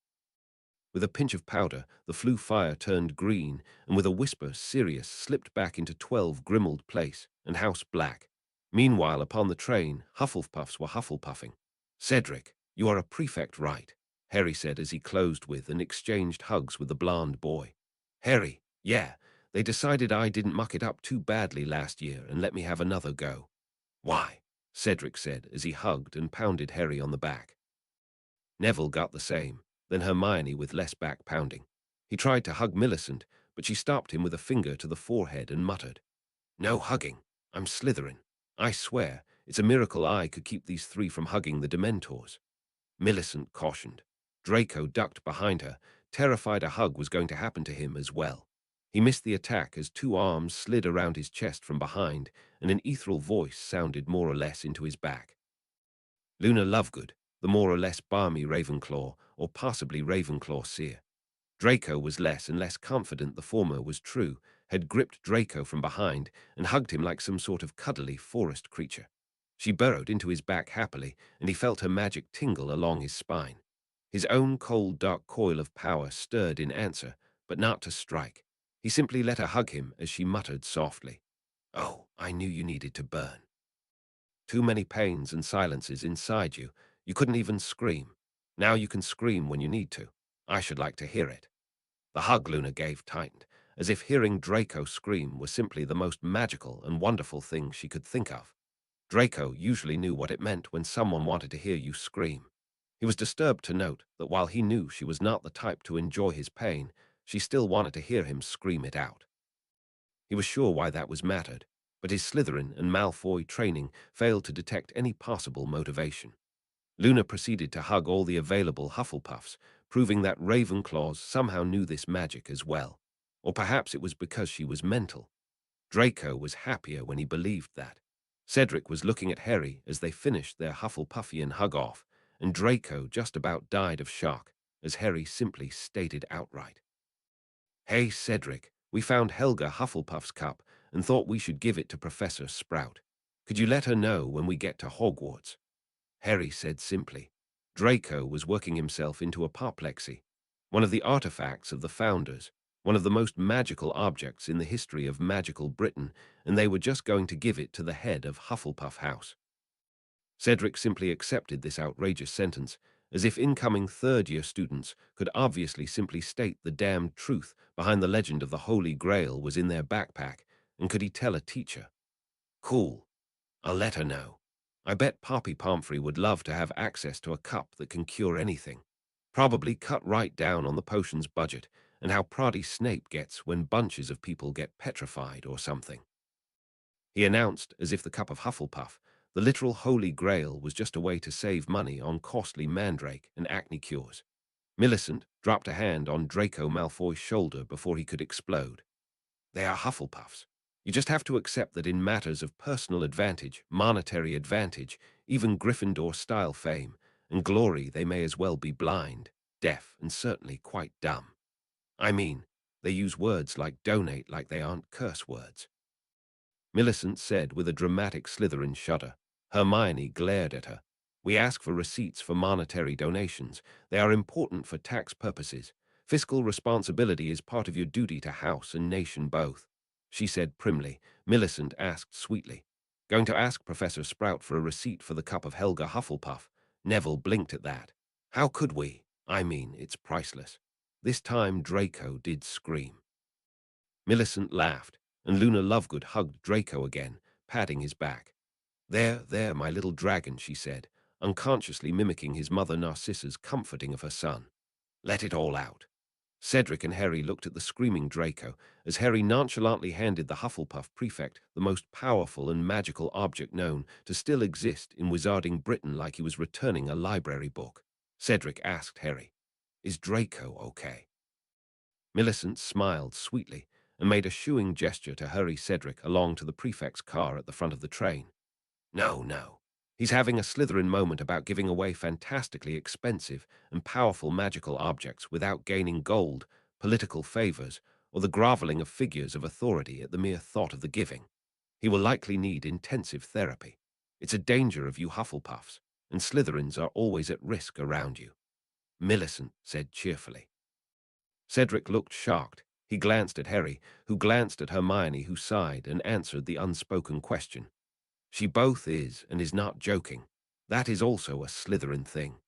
With a pinch of powder, the flue fire turned green, and with a whisper, Sirius slipped back into 12 Grimmauld Place and House Black. Meanwhile, upon the train, Hufflepuffs were Hufflepuffing. Cedric, you are a prefect, right? Harry said as he closed with and exchanged hugs with the blonde boy. Harry, yeah, they decided I didn't muck it up too badly last year and let me have another go. Why? Cedric said as he hugged and pounded Harry on the back. Neville got the same, then Hermione with less back pounding. He tried to hug Millicent, but she stopped him with a finger to the forehead and muttered, No hugging. I'm Slytherin. I swear, it's a miracle I could keep these 3 from hugging the Dementors. Millicent cautioned. Draco ducked behind her, terrified a hug was going to happen to him as well. He missed the attack as 2 arms slid around his chest from behind, and an ethereal voice sounded more or less into his back. Luna Lovegood, the more or less balmy Ravenclaw, or possibly Ravenclaw seer. Draco was less and less confident the former was true, had gripped Draco from behind and hugged him like some sort of cuddly forest creature. She burrowed into his back happily, and he felt her magic tingle along his spine. His own cold, dark coil of power stirred in answer, but not to strike. He simply let her hug him as she muttered softly, Oh, I knew you needed to burn. Too many pains and silences inside you. You couldn't even scream. Now you can scream when you need to. I should like to hear it. The hug Luna gave tightened, as if hearing Draco scream was simply the most magical and wonderful thing she could think of. Draco usually knew what it meant when someone wanted to hear you scream. He was disturbed to note that while he knew she was not the type to enjoy his pain, she still wanted to hear him scream it out. He was sure why that was mattered, but his Slytherin and Malfoy training failed to detect any possible motivation. Luna proceeded to hug all the available Hufflepuffs, proving that Ravenclaws somehow knew this magic as well. Or perhaps it was because she was mental. Draco was happier when he believed that. Cedric was looking at Harry as they finished their Hufflepuffian hug-off, and Draco just about died of shock, as Harry simply stated outright. "Hey, Cedric, we found Helga Hufflepuff's cup and thought we should give it to Professor Sprout. Could you let her know when we get to Hogwarts?" Harry said simply. Draco was working himself into apoplexy. One of the artifacts of the Founders, one of the most magical objects in the history of magical Britain, and they were just going to give it to the head of Hufflepuff House. Cedric simply accepted this outrageous sentence, as if incoming third-year students could obviously simply state the damned truth behind the legend of the Holy Grail was in their backpack, and could he tell a teacher? Cool. I'll let her know. I bet Poppy Pomfrey would love to have access to a cup that can cure anything. Probably cut right down on the potions budget and how proddy Snape gets when bunches of people get petrified or something. He announced, as if the cup of Hufflepuff, the literal Holy Grail, was just a way to save money on costly mandrake and acne cures. Millicent dropped a hand on Draco Malfoy's shoulder before he could explode. They are Hufflepuffs. You just have to accept that in matters of personal advantage, monetary advantage, even Gryffindor-style fame and glory, they may as well be blind, deaf, and certainly quite dumb. I mean, they use words like donate like they aren't curse words. Millicent said with a dramatic Slytherin shudder. Hermione glared at her. "We ask for receipts for monetary donations. They are important for tax purposes. Fiscal responsibility is part of your duty to house and nation both," she said primly. Millicent asked sweetly, "Going to ask Professor Sprout for a receipt for the cup of Helga Hufflepuff?" Neville blinked at that. "How could we? I mean, it's priceless." This time Draco did scream. Millicent laughed, and Luna Lovegood hugged Draco again, patting his back. There, my little dragon," she said, unconsciously mimicking his mother Narcissa's comforting of her son. "Let it all out." Cedric and Harry looked at the screaming Draco as Harry nonchalantly handed the Hufflepuff prefect the most powerful and magical object known to still exist in wizarding Britain like he was returning a library book. Cedric asked Harry, "Is Draco okay?" Millicent smiled sweetly and made a shooing gesture to hurry Cedric along to the prefect's car at the front of the train. No. He's having a Slytherin moment about giving away fantastically expensive and powerful magical objects without gaining gold, political favors, or the groveling of figures of authority at the mere thought of the giving. He will likely need intensive therapy. It's a danger of you Hufflepuffs, and Slytherins are always at risk around you," Millicent said cheerfully. Cedric looked shocked. He glanced at Harry, who glanced at Hermione, who sighed and answered the unspoken question. "She both is and is not joking. That is also a Slytherin thing.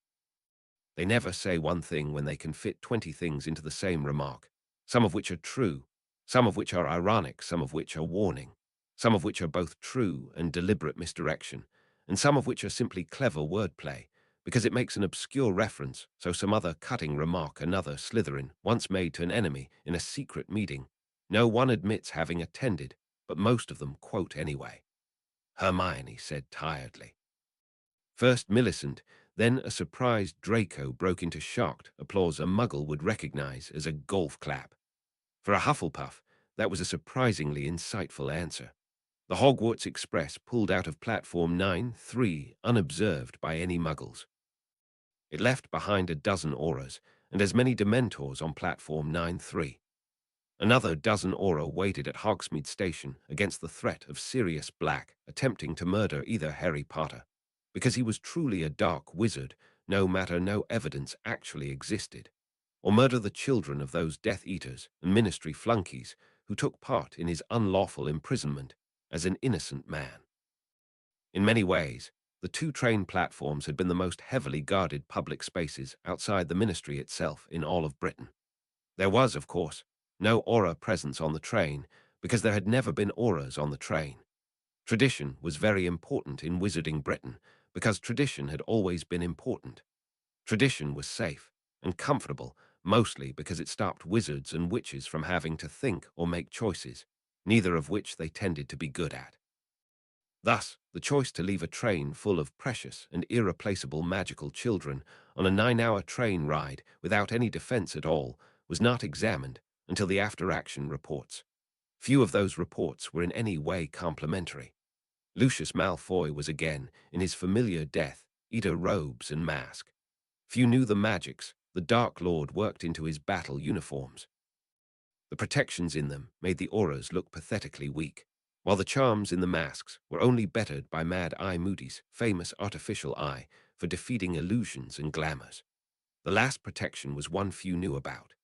They never say one thing when they can fit 20 things into the same remark, some of which are true, some of which are ironic, some of which are warning, some of which are both true and deliberate misdirection, and some of which are simply clever wordplay, because it makes an obscure reference, so some other cutting remark another Slytherin once made to an enemy in a secret meeting. No one admits having attended, but most of them quote anyway," Hermione said tiredly. First Millicent, then a surprised Draco broke into shocked applause a Muggle would recognize as a golf clap. For a Hufflepuff, that was a surprisingly insightful answer. The Hogwarts Express pulled out of platform 9-3 unobserved by any Muggles. It left behind a dozen auras and as many Dementors on platform 9-3. Another dozen aura waited at Hogsmeade Station against the threat of Sirius Black attempting to murder either Harry Potter. Because he was truly a dark wizard, no evidence actually existed, or murder the children of those Death Eaters and Ministry flunkies who took part in his unlawful imprisonment as an innocent man. In many ways, the two train platforms had been the most heavily guarded public spaces outside the Ministry itself in all of Britain. There was, of course, no aura presence on the train because there had never been auras on the train. Tradition was very important in Wizarding Britain because tradition had always been important. Tradition was safe and comfortable, mostly because it stopped wizards and witches from having to think or make choices, neither of which they tended to be good at. Thus, the choice to leave a train full of precious and irreplaceable magical children on a 9-hour train ride without any defense at all was not examined until the after-action reports. Few of those reports were in any way complimentary. Lucius Malfoy was again in his familiar Death Eater robes and mask. Few knew the magics the Dark Lord worked into his battle uniforms. The protections in them made the auras look pathetically weak, while the charms in the masks were only bettered by Mad Eye Moody's famous artificial eye for defeating illusions and glamours. The last protection was one few knew about.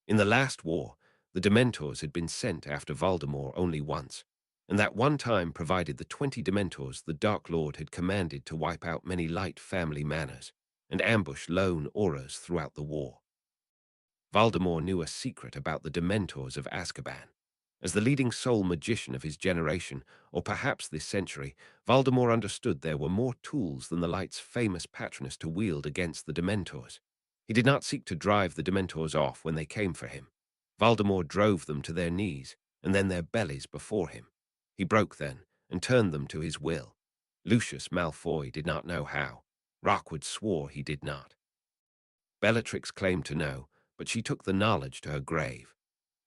In the last war, the Dementors had been sent after Voldemort only once, and that one time provided the 20 Dementors the Dark Lord had commanded to wipe out many light family manors and ambush lone auras throughout the war. Voldemort knew a secret about the Dementors of Azkaban. As the leading soul magician of his generation, or perhaps this century, Voldemort understood there were more tools than the Light's famous patroness to wield against the Dementors. He did not seek to drive the Dementors off when they came for him. Voldemort drove them to their knees, and then their bellies before him. He broke then, and turned them to his will. Lucius Malfoy did not know how. Rockwood swore he did not. Bellatrix claimed to know, but she took the knowledge to her grave.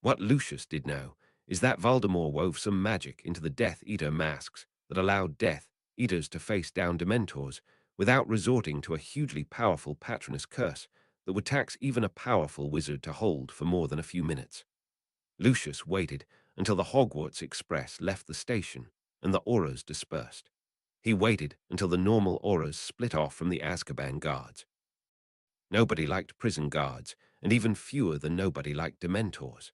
What Lucius did know is that Voldemort wove some magic into the Death Eater masks that allowed Death Eaters to face down Dementors without resorting to a hugely powerful patroness curse that would tax even a powerful wizard to hold for more than a few minutes. Lucius waited until the Hogwarts Express left the station and the auras dispersed. He waited until the normal auras split off from the Azkaban guards. Nobody liked prison guards, and even fewer than nobody liked Dementors.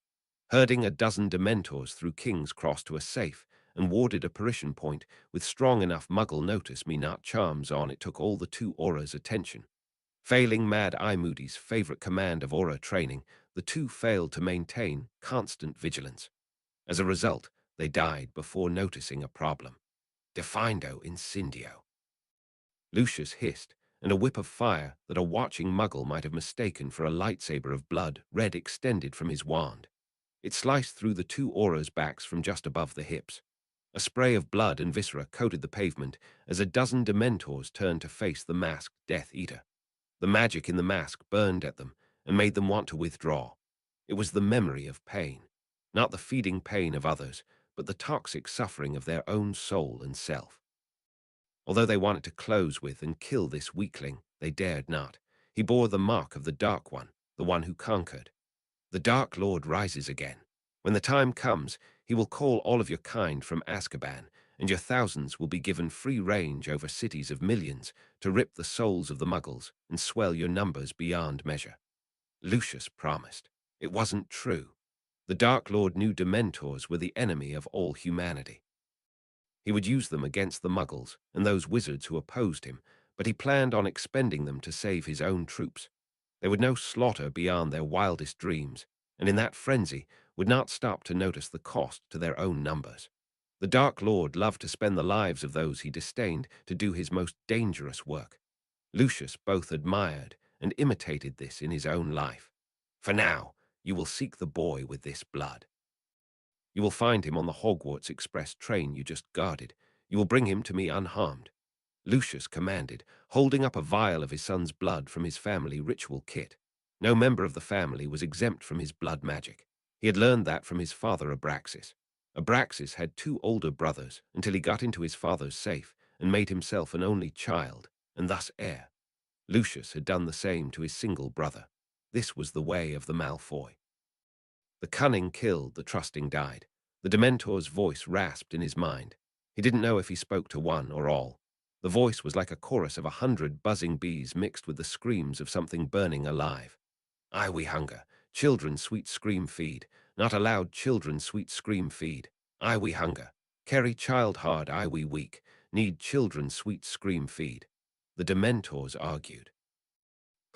Herding a dozen Dementors through King's Cross to a safe and warded apparition point with strong enough Muggle notice me not charms on it took all the two auras' attention. Failing Mad Eye Moody's favorite command of aura training, the two failed to maintain constant vigilance. As a result, they died before noticing a problem. Defindo incendio. Lucius hissed, and a whip of fire that a watching Muggle might have mistaken for a lightsaber of blood red extended from his wand. It sliced through the two auras' backs from just above the hips. A spray of blood and viscera coated the pavement as a dozen Dementors turned to face the masked Death Eater. The magic in the mask burned at them and made them want to withdraw. It was the memory of pain, not the feeding pain of others, but the toxic suffering of their own soul and self. Although they wanted to close with and kill this weakling, they dared not. He bore the mark of the Dark One, the one who conquered. The Dark Lord rises again. When the time comes, he will call all of your kind from Azkaban, and your thousands will be given free range over cities of millions to rip the souls of the Muggles and swell your numbers beyond measure. Lucius promised. It wasn't true. The Dark Lord knew Dementors were the enemy of all humanity. He would use them against the Muggles and those wizards who opposed him, but he planned on expending them to save his own troops. They would know slaughter beyond their wildest dreams, and in that frenzy would not stop to notice the cost to their own numbers. The Dark Lord loved to spend the lives of those he disdained to do his most dangerous work. Lucius both admired and imitated this in his own life. For now, you will seek the boy with this blood. You will find him on the Hogwarts Express train you just guarded. You will bring him to me unharmed. Lucius commanded, holding up a vial of his son's blood from his family ritual kit. No member of the family was exempt from his blood magic. He had learned that from his father Abraxas. Abraxas had two older brothers until he got into his father's safe and made himself an only child, and thus heir. Lucius had done the same to his single brother. This was the way of the Malfoy. The cunning killed, the trusting died. The Dementor's voice rasped in his mind. He didn't know if he spoke to one or all. The voice was like a chorus of 100 buzzing bees mixed with the screams of something burning alive. Aye, we hunger. Children sweet scream feed. Not allowed children sweet scream feed. Aye, we hunger. Carry child hard, aye, we weak. Need children sweet scream feed. The Dementors argued.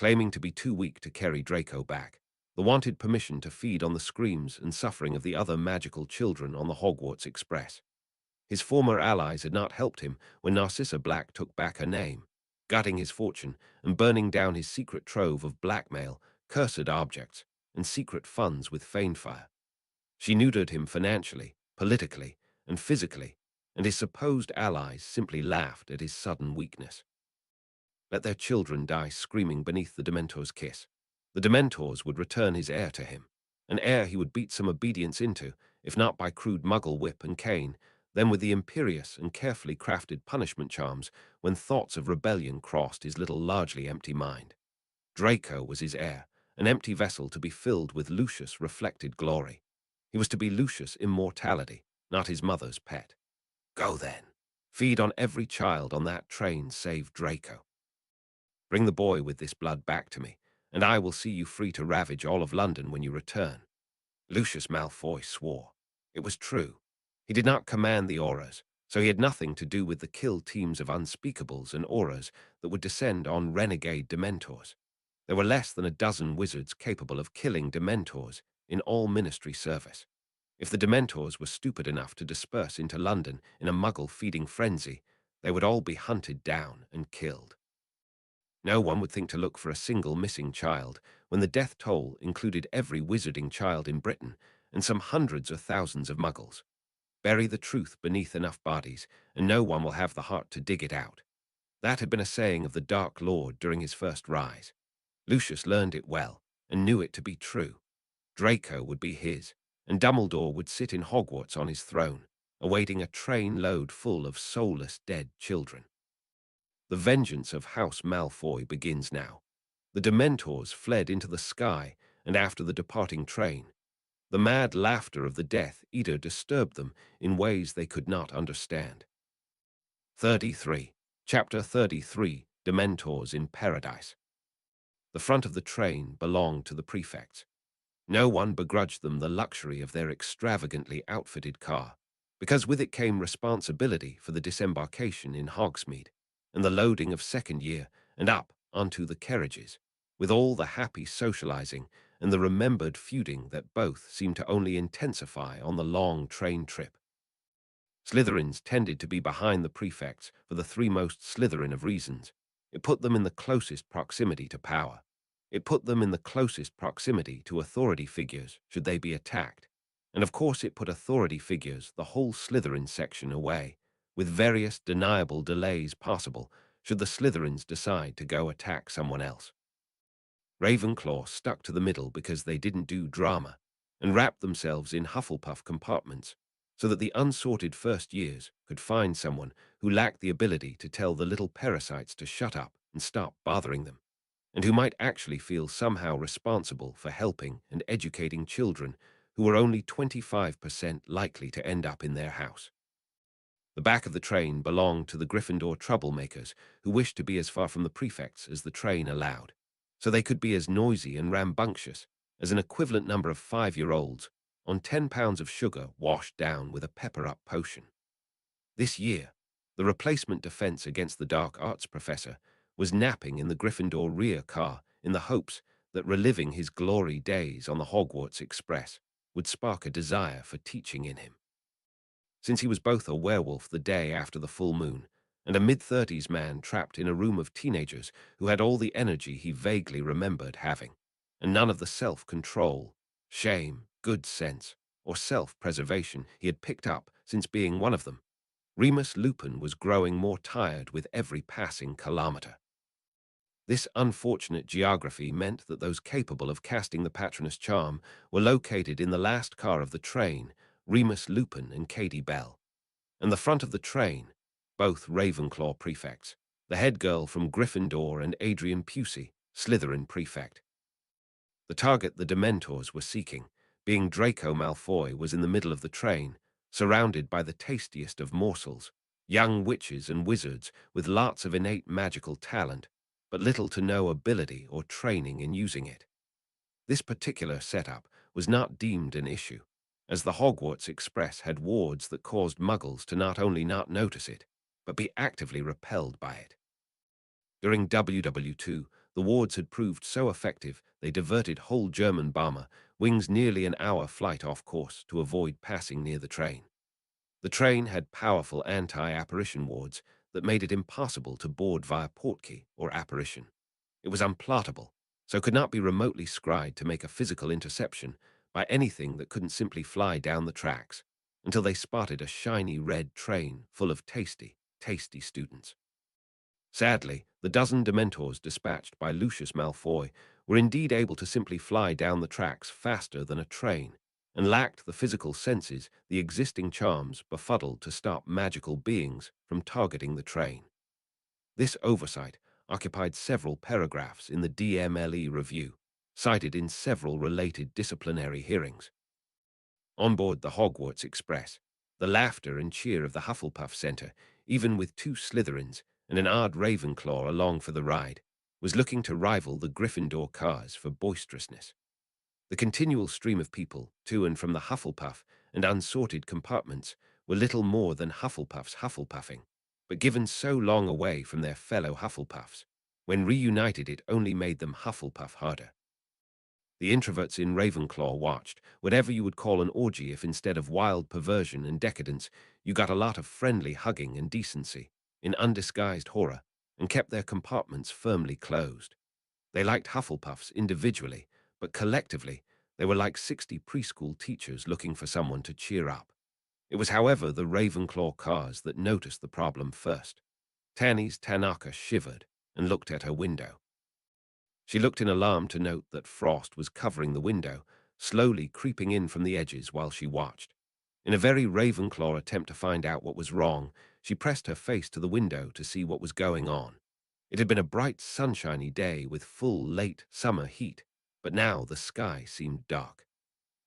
Claiming to be too weak to carry Draco back, the wanted permission to feed on the screams and suffering of the other magical children on the Hogwarts Express. His former allies had not helped him when Narcissa Black took back her name, gutting his fortune and burning down his secret trove of blackmail, cursed objects, and secret funds with Fanefire. She neutered him financially, politically, and physically, and his supposed allies simply laughed at his sudden weakness. Let their children die screaming beneath the Dementor's kiss. The Dementors would return his heir to him, an heir he would beat some obedience into, if not by crude muggle whip and cane, then with the imperious and carefully crafted punishment charms when thoughts of rebellion crossed his little largely empty mind. Draco was his heir, an empty vessel to be filled with Lucius' reflected glory. He was to be Lucius' immortality, not his mother's pet. Go then. Feed on every child on that train save Draco. Bring the boy with this blood back to me, and I will see you free to ravage all of London when you return. Lucius Malfoy swore. It was true. He did not command the auras, so he had nothing to do with the kill teams of unspeakables and auras that would descend on renegade Dementors. There were less than a dozen wizards capable of killing Dementors in all ministry service. If the Dementors were stupid enough to disperse into London in a muggle-feeding frenzy, they would all be hunted down and killed. No one would think to look for a single missing child when the death toll included every wizarding child in Britain and some hundreds of thousands of muggles. Bury the truth beneath enough bodies, and no one will have the heart to dig it out. That had been a saying of the Dark Lord during his first rise. Lucius learned it well, and knew it to be true. Draco would be his, and Dumbledore would sit in Hogwarts on his throne, awaiting a train load full of soulless dead children. The vengeance of House Malfoy begins now. The Dementors fled into the sky, and after the departing train, the mad laughter of the Death Eater disturbed them in ways they could not understand. 33. Chapter 33, Dementors in Paradise. The front of the train belonged to the prefects. No one begrudged them the luxury of their extravagantly outfitted car, because with it came responsibility for the disembarkation in Hogsmeade, and the loading of second year and up onto the carriages, with all the happy socializing and the remembered feuding that both seemed to only intensify on the long train trip. Slytherins tended to be behind the prefects for the three most Slytherin of reasons. It put them in the closest proximity to power. It put them in the closest proximity to authority figures should they be attacked. And of course it put authority figures, the whole Slytherin section, away, with various deniable delays possible should the Slytherins decide to go attack someone else. Ravenclaw stuck to the middle because they didn't do drama, and wrapped themselves in Hufflepuff compartments, so that the unsorted first years could find someone who lacked the ability to tell the little parasites to shut up and stop bothering them, and who might actually feel somehow responsible for helping and educating children who were only 25% likely to end up in their house. The back of the train belonged to the Gryffindor troublemakers who wished to be as far from the prefects as the train allowed, so they could be as noisy and rambunctious as an equivalent number of 5-year-olds on 10 pounds of sugar washed down with a pepper-up potion. This year, the replacement defense against the dark arts professor was napping in the Gryffindor rear car in the hopes that reliving his glory days on the Hogwarts Express would spark a desire for teaching in him. Since he was both a werewolf the day after the full moon and a mid-30s man trapped in a room of teenagers who had all the energy he vaguely remembered having, and none of the self-control, shame, good sense, or self-preservation he had picked up since being one of them, Remus Lupin was growing more tired with every passing kilometre. This unfortunate geography meant that those capable of casting the Patronus charm were located in the last car of the train, Remus Lupin and Katie Bell, and the front of the train, both Ravenclaw prefects, the head girl from Gryffindor and Adrian Pusey, Slytherin prefect. The target the Dementors were seeking, being Draco Malfoy, was in the middle of the train, surrounded by the tastiest of morsels, young witches and wizards with lots of innate magical talent, but little to no ability or training in using it. This particular setup was not deemed an issue, as the Hogwarts Express had wards that caused muggles to not only not notice it, but be actively repelled by it. During WW2, the wards had proved so effective they diverted whole German bomber wings nearly an hour flight off course to avoid passing near the train. The train had powerful anti-apparition wards that made it impossible to board via portkey or apparition. It was unplottable, so could not be remotely scryed to make a physical interception by anything that couldn't simply fly down the tracks. until they spotted a shiny red train full of tasty, tasty students. Sadly, the dozen Dementors dispatched by Lucius Malfoy were indeed able to simply fly down the tracks faster than a train, and lacked the physical senses the existing charms befuddled to stop magical beings from targeting the train. This oversight occupied several paragraphs in the DMLE review, cited in several related disciplinary hearings. On board the Hogwarts Express, the laughter and cheer of the Hufflepuff Center, even with two Slytherins and an odd Ravenclaw along for the ride, was looking to rival the Gryffindor cars for boisterousness. The continual stream of people to and from the Hufflepuff and unsorted compartments were little more than Hufflepuff's Hufflepuffing, but given so long away from their fellow Hufflepuffs, when reunited it only made them Hufflepuff harder. The introverts in Ravenclaw watched whatever you would call an orgy if instead of wild perversion and decadence, you got a lot of friendly hugging and decency, in undisguised horror, and kept their compartments firmly closed. They liked Hufflepuffs individually, but collectively, they were like 60 preschool teachers looking for someone to cheer up. It was, however, the Ravenclaw cars that noticed the problem first. Tanny's Tanaka shivered and looked at her window. She looked in alarm to note that frost was covering the window, slowly creeping in from the edges while she watched. In a very Ravenclaw attempt to find out what was wrong, she pressed her face to the window to see what was going on. It had been a bright, sunshiny day with full, late summer heat, but now the sky seemed dark.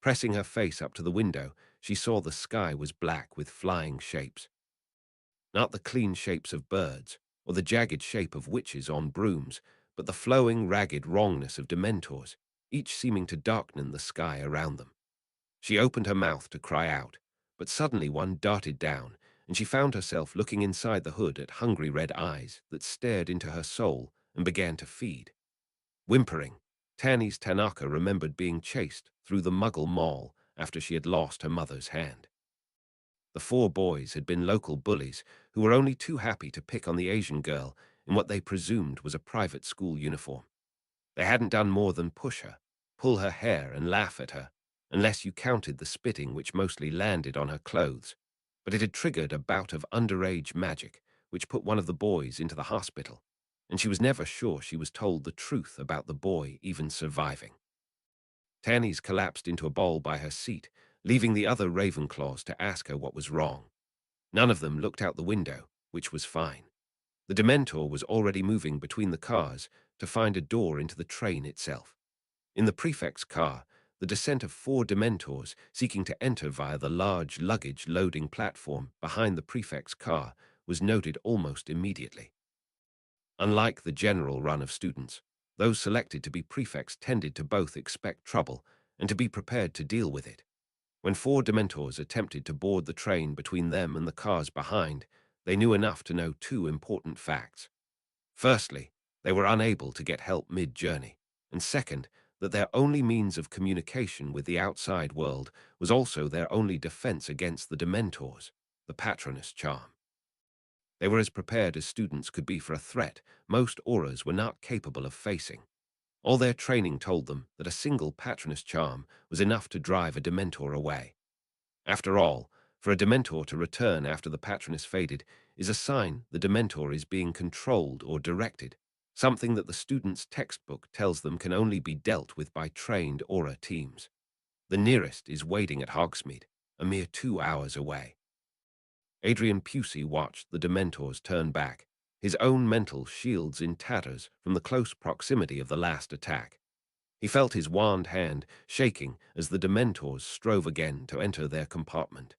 Pressing her face up to the window, she saw the sky was black with flying shapes. Not the clean shapes of birds, or the jagged shape of witches on brooms, but the flowing, ragged wrongness of Dementors, each seeming to darken the sky around them. She opened her mouth to cry out, but suddenly one darted down, and she found herself looking inside the hood at hungry red eyes that stared into her soul and began to feed. Whimpering, Tanny's Tanaka remembered being chased through the Muggle Mall after she had lost her mother's hand. The four boys had been local bullies who were only too happy to pick on the Asian girl in what they presumed was a private school uniform. They hadn't done more than push her, pull her hair and laugh at her, unless you counted the spitting which mostly landed on her clothes. But it had triggered a bout of underage magic, which put one of the boys into the hospital, and she was never sure she was told the truth about the boy even surviving. Tanny's collapsed into a ball by her seat, leaving the other Ravenclaws to ask her what was wrong. None of them looked out the window, which was fine. The Dementor was already moving between the cars to find a door into the train itself. In the prefect's car, the descent of four Dementors seeking to enter via the large luggage loading platform behind the prefect's car was noted almost immediately. Unlike the general run of students, those selected to be prefects tended to both expect trouble and to be prepared to deal with it. When four Dementors attempted to board the train between them and the cars behind, they knew enough to know two important facts. Firstly, they were unable to get help mid-journey, and second, that their only means of communication with the outside world was also their only defense against the Dementors, the Patronus charm. They were as prepared as students could be for a threat most auras were not capable of facing. All their training told them that a single Patronus charm was enough to drive a Dementor away. After all, for a Dementor to return after the Patronus faded is a sign the Dementor is being controlled or directed, something that the student's textbook tells them can only be dealt with by trained aura teams. The nearest is waiting at Hogsmeade, a mere 2 hours away. Adrian Pusey watched the Dementors turn back, his own mental shields in tatters from the close proximity of the last attack. He felt his wand hand shaking as the Dementors strove again to enter their compartment.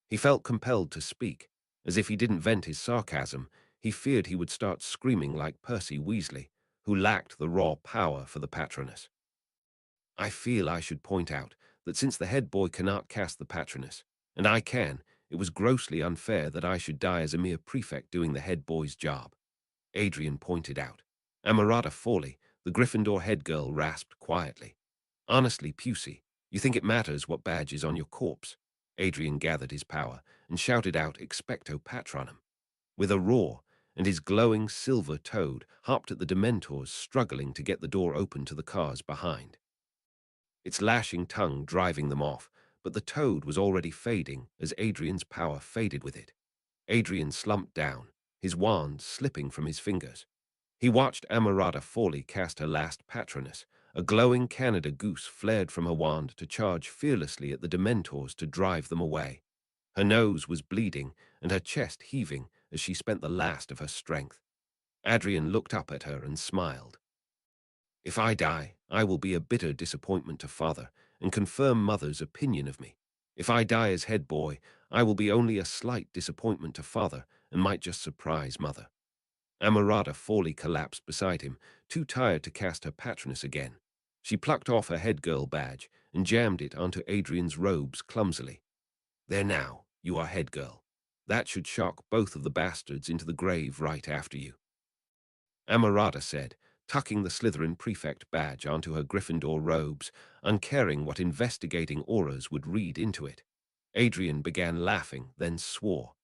He felt compelled to speak. As if he didn't vent his sarcasm, he feared he would start screaming like Percy Weasley, who lacked the raw power for the Patronus. I feel I should point out that since the head boy cannot cast the Patronus, and I can, it was grossly unfair that I should die as a mere prefect doing the head boy's job, Adrian pointed out. Amarada Fawley, the Gryffindor head girl, rasped quietly. Honestly, Pusey, you think it matters what badge is on your corpse? Adrian gathered his power and shouted out Expecto Patronum. With a roar, and his glowing silver toad hopped at the Dementors struggling to get the door open to the cars behind. Its lashing tongue driving them off, but the toad was already fading as Adrian's power faded with it. Adrian slumped down, his wand slipping from his fingers. He watched Amarada Fawley cast her last Patronus. A glowing Canada goose flared from her wand to charge fearlessly at the Dementors to drive them away. Her nose was bleeding and her chest heaving as she spent the last of her strength. Adrian looked up at her and smiled. If I die, I will be a bitter disappointment to Father and confirm Mother's opinion of me. If I die as head boy, I will be only a slight disappointment to Father and might just surprise Mother. Amarada Fawley collapsed beside him, too tired to cast her Patronus again. She plucked off her head girl badge and jammed it onto Adrian's robes clumsily. There now, you are head girl. That should shock both of the bastards into the grave right after you. Amarada said, tucking the Slytherin prefect badge onto her Gryffindor robes, uncaring what investigating auras would read into it. Adrian began laughing, then swore.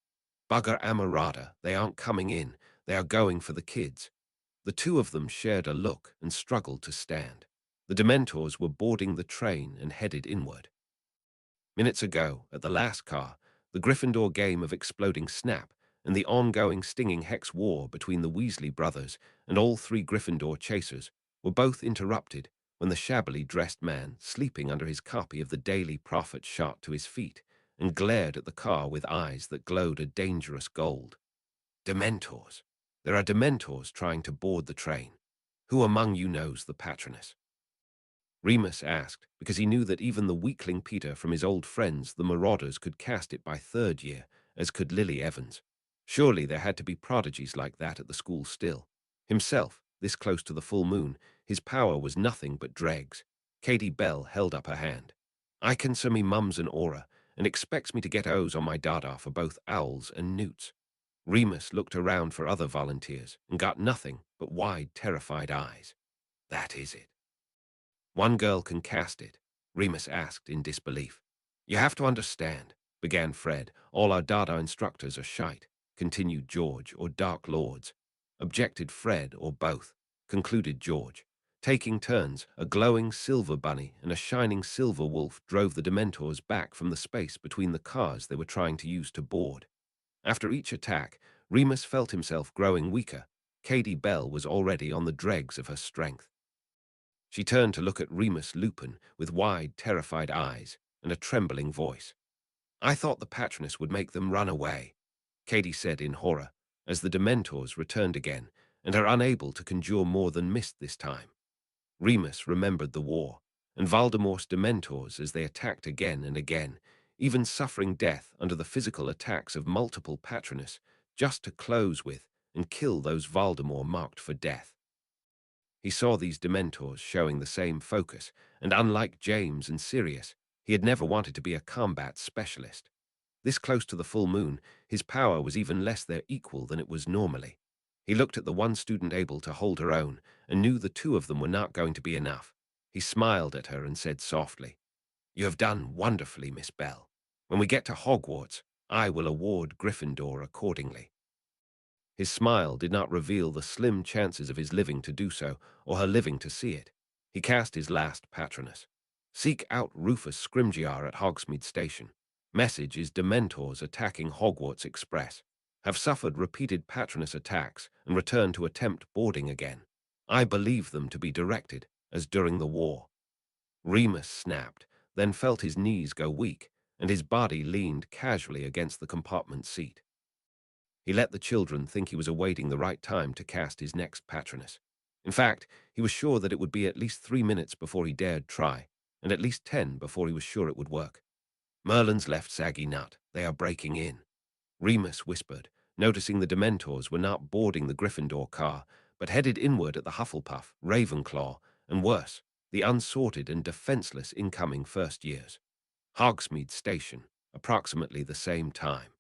Bugger Amarada, they aren't coming in. They are going for the kids. The two of them shared a look and struggled to stand. The Dementors were boarding the train and headed inward. Minutes ago, at the last car, the Gryffindor game of Exploding Snap and the ongoing stinging hex war between the Weasley brothers and all three Gryffindor chasers were both interrupted when the shabbily dressed man, sleeping under his copy of the Daily Prophet, shot to his feet and glared at the car with eyes that glowed a dangerous gold. Dementors. There are Dementors trying to board the train. Who among you knows the Patronus? Remus asked, because he knew that even the weakling Peter from his old friends, the Marauders, could cast it by third year, as could Lily Evans. Surely there had to be prodigies like that at the school still. Himself, this close to the full moon, his power was nothing but dregs. Katie Bell held up her hand. I can me mums an aura, and expects me to get O's on my dada for both owls and newts. Remus looked around for other volunteers and got nothing but wide, terrified eyes. That is it. One girl can cast it, Remus asked in disbelief. You have to understand, began Fred. All our Dada instructors are shite, continued George, or Dark Lords. Objected Fred, or both, concluded George. Taking turns, a glowing silver bunny and a shining silver wolf drove the Dementors back from the space between the cars they were trying to use to board. After each attack, Remus felt himself growing weaker. Katie Bell was already on the dregs of her strength. She turned to look at Remus Lupin with wide, terrified eyes and a trembling voice. I thought the Patronus would make them run away, Katie said in horror, as the Dementors returned again and are unable to conjure more than mist this time. Remus remembered the war and Voldemort's Dementors as they attacked again and again, even suffering death under the physical attacks of multiple Patronus, just to close with and kill those Voldemort marked for death. He saw these Dementors showing the same focus, and unlike James and Sirius, he had never wanted to be a combat specialist. This close to the full moon, his power was even less their equal than it was normally. He looked at the one student able to hold her own, and knew the two of them were not going to be enough. He smiled at her and said softly, You have done wonderfully, Miss Bell. When we get to Hogwarts, I will award Gryffindor accordingly. His smile did not reveal the slim chances of his living to do so, or her living to see it. He cast his last Patronus. Seek out Rufus Scrimgeour at Hogsmeade Station. Message is Dementors attacking Hogwarts Express. Have suffered repeated Patronus attacks and return to attempt boarding again. I believe them to be directed, as during the war. Remus snapped, then felt his knees go weak, and his body leaned casually against the compartment seat. He let the children think he was awaiting the right time to cast his next Patronus. In fact, he was sure that it would be at least 3 minutes before he dared try, and at least 10 before he was sure it would work. Merlin's left saggy nut. They are breaking in. Remus whispered, noticing the Dementors were not boarding the Gryffindor car, but headed inward at the Hufflepuff, Ravenclaw, and worse, the unsorted and defenseless incoming first years. Hogsmeade Station, approximately the same time.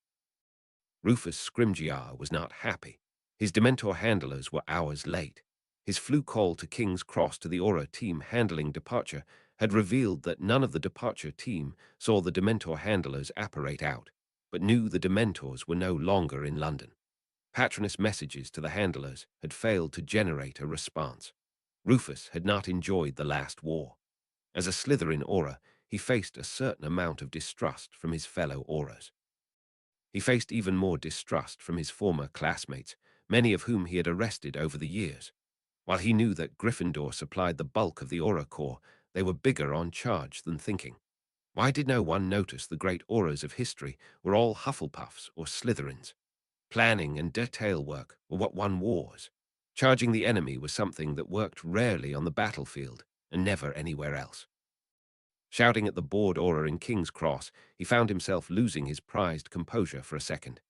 Rufus Scrimgeour was not happy. His Dementor handlers were hours late. His flu call to King's Cross to the Aura team handling departure had revealed that none of the departure team saw the Dementor handlers apparate out, but knew the Dementors were no longer in London. Patronus messages to the handlers had failed to generate a response. Rufus had not enjoyed the last war. As a Slytherin Aura, he faced a certain amount of distrust from his fellow Auras. He faced even more distrust from his former classmates, many of whom he had arrested over the years. While he knew that Gryffindor supplied the bulk of the Aura Corps, they were bigger on charge than thinking. Why did no one notice the great Auras of history were all Hufflepuffs or Slytherins? Planning and detail work were what won wars. Charging the enemy was something that worked rarely on the battlefield and never anywhere else. Shouting at the bored Aura in King's Cross, he found himself losing his prized composure for a second.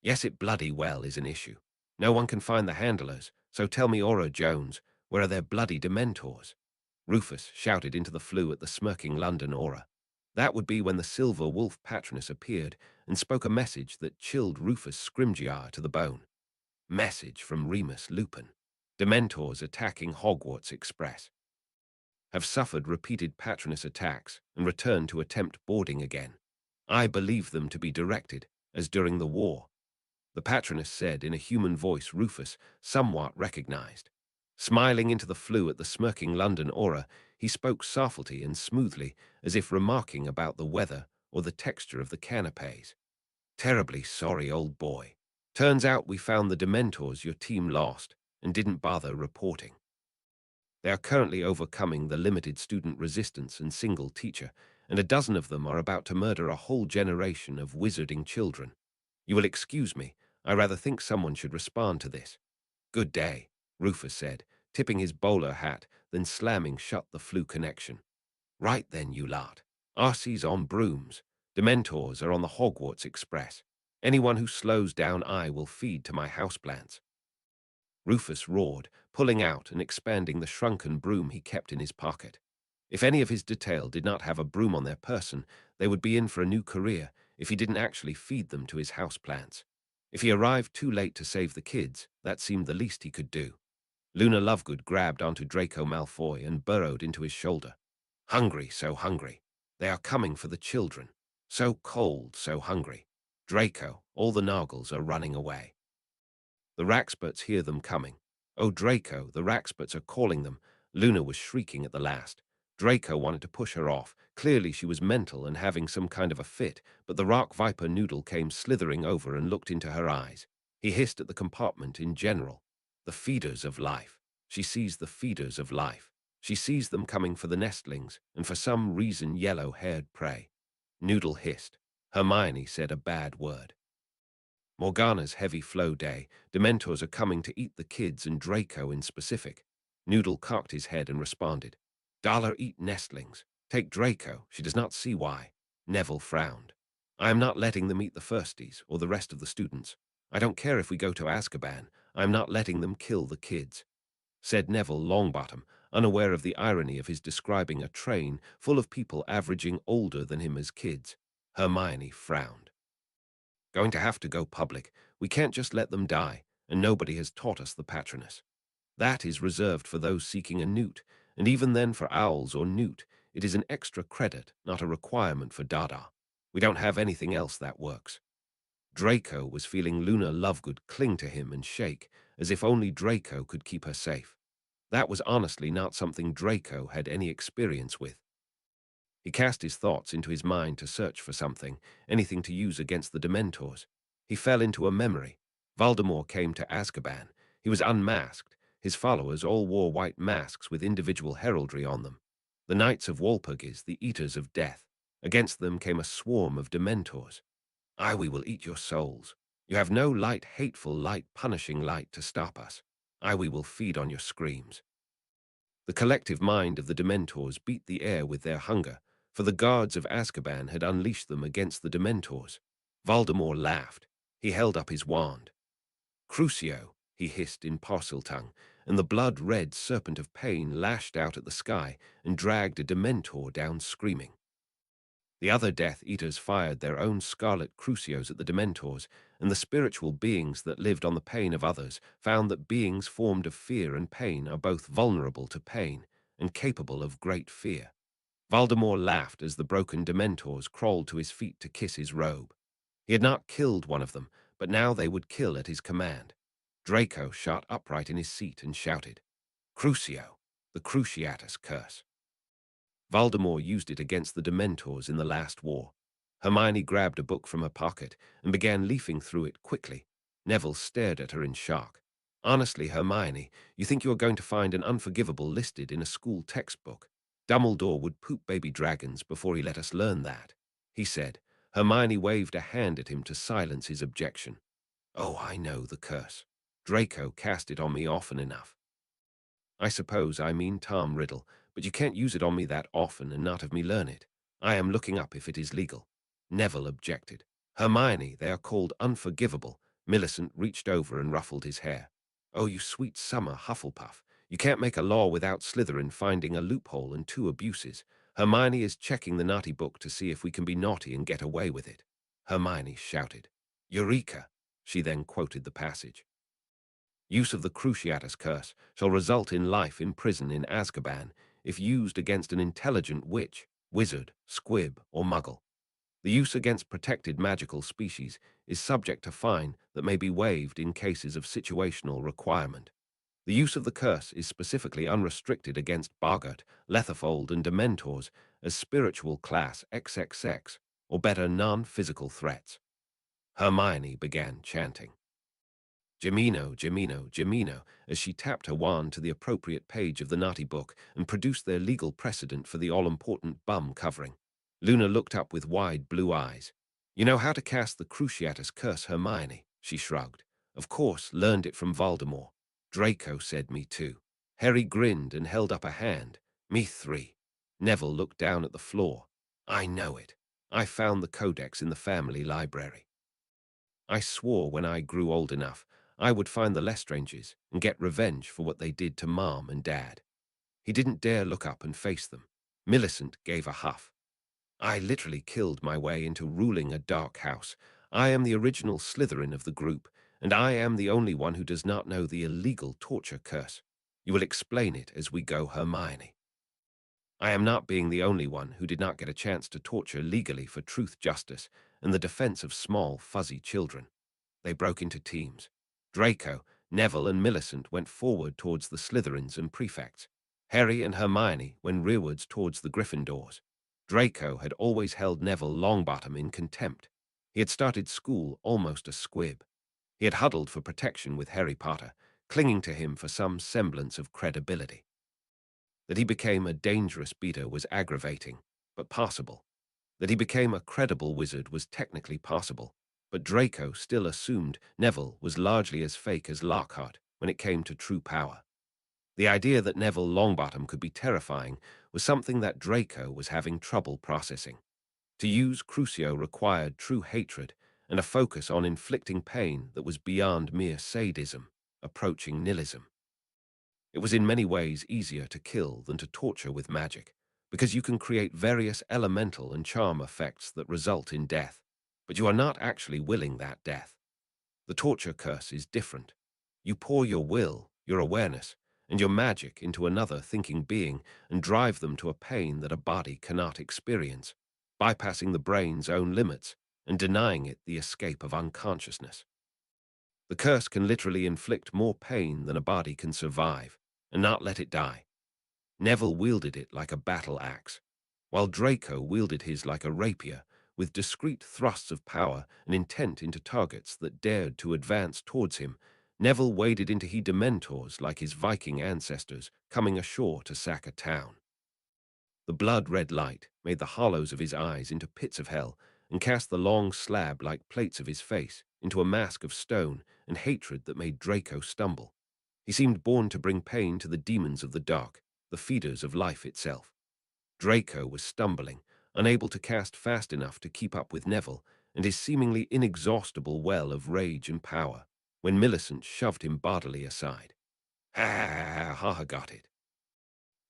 Yes, it bloody well is an issue. No one can find the handlers, so tell me, Aura Jones, where are their bloody Dementors? Rufus shouted into the flue at the smirking London Aura. That would be when the Silver Wolf Patroness appeared and spoke a message that chilled Rufus Scrimgeour to the bone. Message from Remus Lupin. Dementors attacking Hogwarts Express. Have suffered repeated Patroness attacks and returned to attempt boarding again. I believe them to be directed, as during the war. The Patroness said in a human voice Rufus somewhat recognized. Smiling into the flue at the smirking London Aura, he spoke softly and smoothly, as if remarking about the weather or the texture of the canapes. Terribly sorry, old boy. Turns out we found the Dementors your team lost and didn't bother reporting. They are currently overcoming the limited student resistance and single teacher, and a dozen of them are about to murder a whole generation of wizarding children. You will excuse me, I rather think someone should respond to this. Good day, Rufus said, tipping his bowler hat, then slamming shut the flue connection. Right then, you lot. RC's on brooms. Dementors are on the Hogwarts Express. Anyone who slows down I will feed to my houseplants. Rufus roared, pulling out and expanding the shrunken broom he kept in his pocket. If any of his detail did not have a broom on their person, they would be in for a new career if he didn't actually feed them to his houseplants. If he arrived too late to save the kids, that seemed the least he could do. Luna Lovegood grabbed onto Draco Malfoy and burrowed into his shoulder. Hungry, so hungry. They are coming for the children. So cold, so hungry. Draco, all the Noggles are running away. The Raxburts hear them coming. Oh, Draco, the Raxburts are calling them. Luna was shrieking at the last. Draco wanted to push her off. Clearly she was mental and having some kind of a fit, but the rock viper Noodle came slithering over and looked into her eyes. He hissed at the compartment in general. The feeders of life. She sees the feeders of life. She sees them coming for the nestlings, and for some reason yellow-haired prey. Noodle hissed. Hermione said a bad word. Morgana's heavy flow day. Dementors are coming to eat the kids and Draco in specific. Noodle cocked his head and responded. Dollar eat nestlings. Take Draco. She does not see why. Neville frowned. I am not letting them eat the firsties or the rest of the students. I don't care if we go to Azkaban. I am not letting them kill the kids, said Neville Longbottom, unaware of the irony of his describing a train full of people averaging older than him as kids. Hermione frowned. Going to have to go public. We can't just let them die, and nobody has taught us the Patroness. That is reserved for those seeking a newt, and even then for owls or newt, it is an extra credit, not a requirement for Dada. We don't have anything else that works. Draco was feeling Luna Lovegood cling to him and shake, as if only Draco could keep her safe. That was honestly not something Draco had any experience with. He cast his thoughts into his mind to search for something, anything to use against the Dementors. He fell into a memory. Voldemort came to Azkaban. He was unmasked. His followers all wore white masks with individual heraldry on them. The Knights of Walpurgis, the Eaters of Death. Against them came a swarm of Dementors. We will eat your souls. You have no light, hateful light, punishing light to stop us. We will feed on your screams. The collective mind of the Dementors beat the air with their hunger, for the guards of Azkaban had unleashed them against the Dementors. Voldemort laughed. He held up his wand. Crucio, he hissed in Parseltongue, and the blood-red serpent of pain lashed out at the sky and dragged a Dementor down screaming. The other Death Eaters fired their own scarlet crucios at the Dementors, and the spiritual beings that lived on the pain of others found that beings formed of fear and pain are both vulnerable to pain and capable of great fear. Voldemort laughed as the broken Dementors crawled to his feet to kiss his robe. He had not killed one of them, but now they would kill at his command. Draco shot upright in his seat and shouted, Crucio, the Cruciatus curse. Voldemort used it against the Dementors in the last war. Hermione grabbed a book from her pocket and began leafing through it quickly. Neville stared at her in shock. Honestly, Hermione, you think you are going to find an unforgivable listed in a school textbook? Dumbledore would poop baby dragons before he let us learn that, he said. Hermione waved a hand at him to silence his objection. Oh, I know the curse. Draco cast it on me often enough. I suppose I mean Tom Riddle, but you can't use it on me that often and not have me learn it. I am looking up if it is legal. Neville objected. Hermione, they are called unforgivable. Millicent reached over and ruffled his hair. Oh, you sweet summer Hufflepuff. You can't make a law without Slytherin finding a loophole and two abuses. Hermione is checking the naughty book to see if we can be naughty and get away with it. Hermione shouted. Eureka! She then quoted the passage. Use of the Cruciatus Curse shall result in life in prison in Azkaban if used against an intelligent witch, wizard, squib, or muggle. The use against protected magical species is subject to fine that may be waived in cases of situational requirement. The use of the curse is specifically unrestricted against Boggart, Letherfold, and Dementors as spiritual class XXX, or better, non-physical threats. Hermione began chanting. Gemino, Gemino, Gemino, as she tapped her wand to the appropriate page of the naughty book and produced their legal precedent for the all-important bum covering. Luna looked up with wide blue eyes. You know how to cast the Cruciatus Curse, Hermione, she shrugged. Of course, learned it from Voldemort. Draco said me too. Harry grinned and held up a hand. Me three. Neville looked down at the floor. I know it. I found the codex in the family library. I swore when I grew old enough, I would find the Lestranges and get revenge for what they did to Mom and Dad. He didn't dare look up and face them. Millicent gave a huff. I literally killed my way into ruling a dark house. I am the original Slytherin of the group, and I am the only one who does not know the illegal torture curse. You will explain it as we go, Hermione. I am not being the only one who did not get a chance to torture legally for truth, justice, and the defense of small, fuzzy children. They broke into teams. Draco, Neville, and Millicent went forward towards the Slytherins and prefects. Harry and Hermione went rearwards towards the Gryffindors. Draco had always held Neville Longbottom in contempt. He had started school almost a squib. He had huddled for protection with Harry Potter, clinging to him for some semblance of credibility. That he became a dangerous beater was aggravating, but possible. That he became a credible wizard was technically possible, but Draco still assumed Neville was largely as fake as Lockhart when it came to true power. The idea that Neville Longbottom could be terrifying was something that Draco was having trouble processing. To use Crucio required true hatred and a focus on inflicting pain that was beyond mere sadism, approaching nihilism. It was in many ways easier to kill than to torture with magic, because you can create various elemental and charm effects that result in death, but you are not actually willing that death. The torture curse is different. You pour your will, your awareness, and your magic into another thinking being and drive them to a pain that a body cannot experience, bypassing the brain's own limits and denying it the escape of unconsciousness. The curse can literally inflict more pain than a body can survive, and not let it die. Neville wielded it like a battle axe, while Draco wielded his like a rapier, with discreet thrusts of power and intent into targets that dared to advance towards him. Neville waded into Dementors like his Viking ancestors, coming ashore to sack a town. The blood-red light made the hollows of his eyes into pits of hell and cast the long slab-like plates of his face into a mask of stone and hatred that made Draco stumble. He seemed born to bring pain to the demons of the dark, the feeders of life itself. Draco was stumbling, unable to cast fast enough to keep up with Neville and his seemingly inexhaustible well of rage and power, when Millicent shoved him bodily aside. Ha, got it.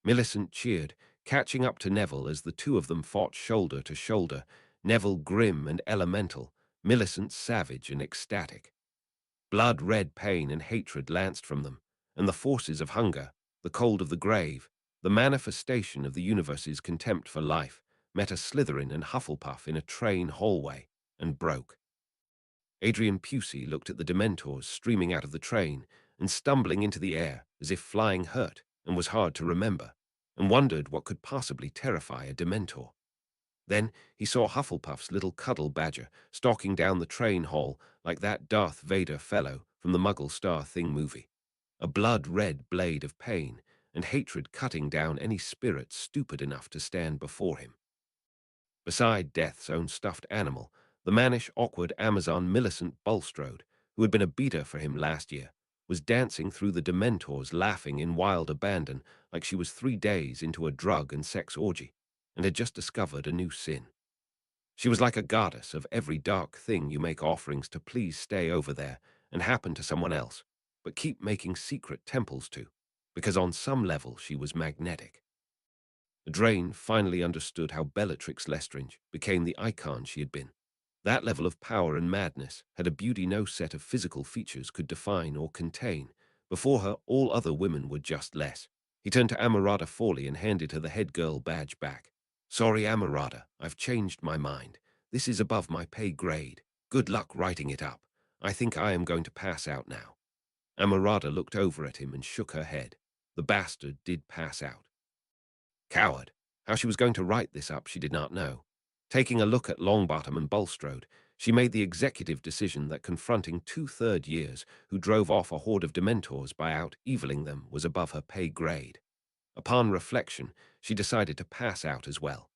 Millicent cheered, catching up to Neville as the two of them fought shoulder to shoulder, Neville grim and elemental, Millicent savage and ecstatic. Blood-red pain and hatred lanced from them, and the forces of hunger, the cold of the grave, the manifestation of the universe's contempt for life, met a Slytherin and Hufflepuff in a train hallway, and broke. Adrian Pusey looked at the Dementors streaming out of the train and stumbling into the air as if flying hurt and was hard to remember. and wondered what could possibly terrify a Dementor. Then he saw Hufflepuff's little cuddle badger stalking down the train hall like that Darth Vader fellow from the Muggle Star Thing movie, a blood-red blade of pain and hatred cutting down any spirit stupid enough to stand before him. Beside Death's own stuffed animal, the mannish, awkward Amazon Millicent Bulstrode, who had been a beater for him last year, was dancing through the Dementors laughing in wild abandon like she was 3 days into a drug and sex orgy and had just discovered a new sin. She was like a goddess of every dark thing you make offerings to please stay over there and happen to someone else, but keep making secret temples to, because on some level she was magnetic. Drain finally understood how Bellatrix Lestrange became the icon she had been. That level of power and madness had a beauty no set of physical features could define or contain. Before her, all other women were just less. He turned to Amarada Fawley and handed her the head girl badge back. Sorry, Amarada, I've changed my mind. This is above my pay grade. Good luck writing it up. I think I am going to pass out now. Amarada looked over at him and shook her head. The bastard did pass out. Coward. How she was going to write this up she did not know. Taking a look at Longbottom and Bulstrode, she made the executive decision that confronting 2 third-years who drove off a horde of Dementors by out-eviling them was above her pay grade. Upon reflection, she decided to pass out as well.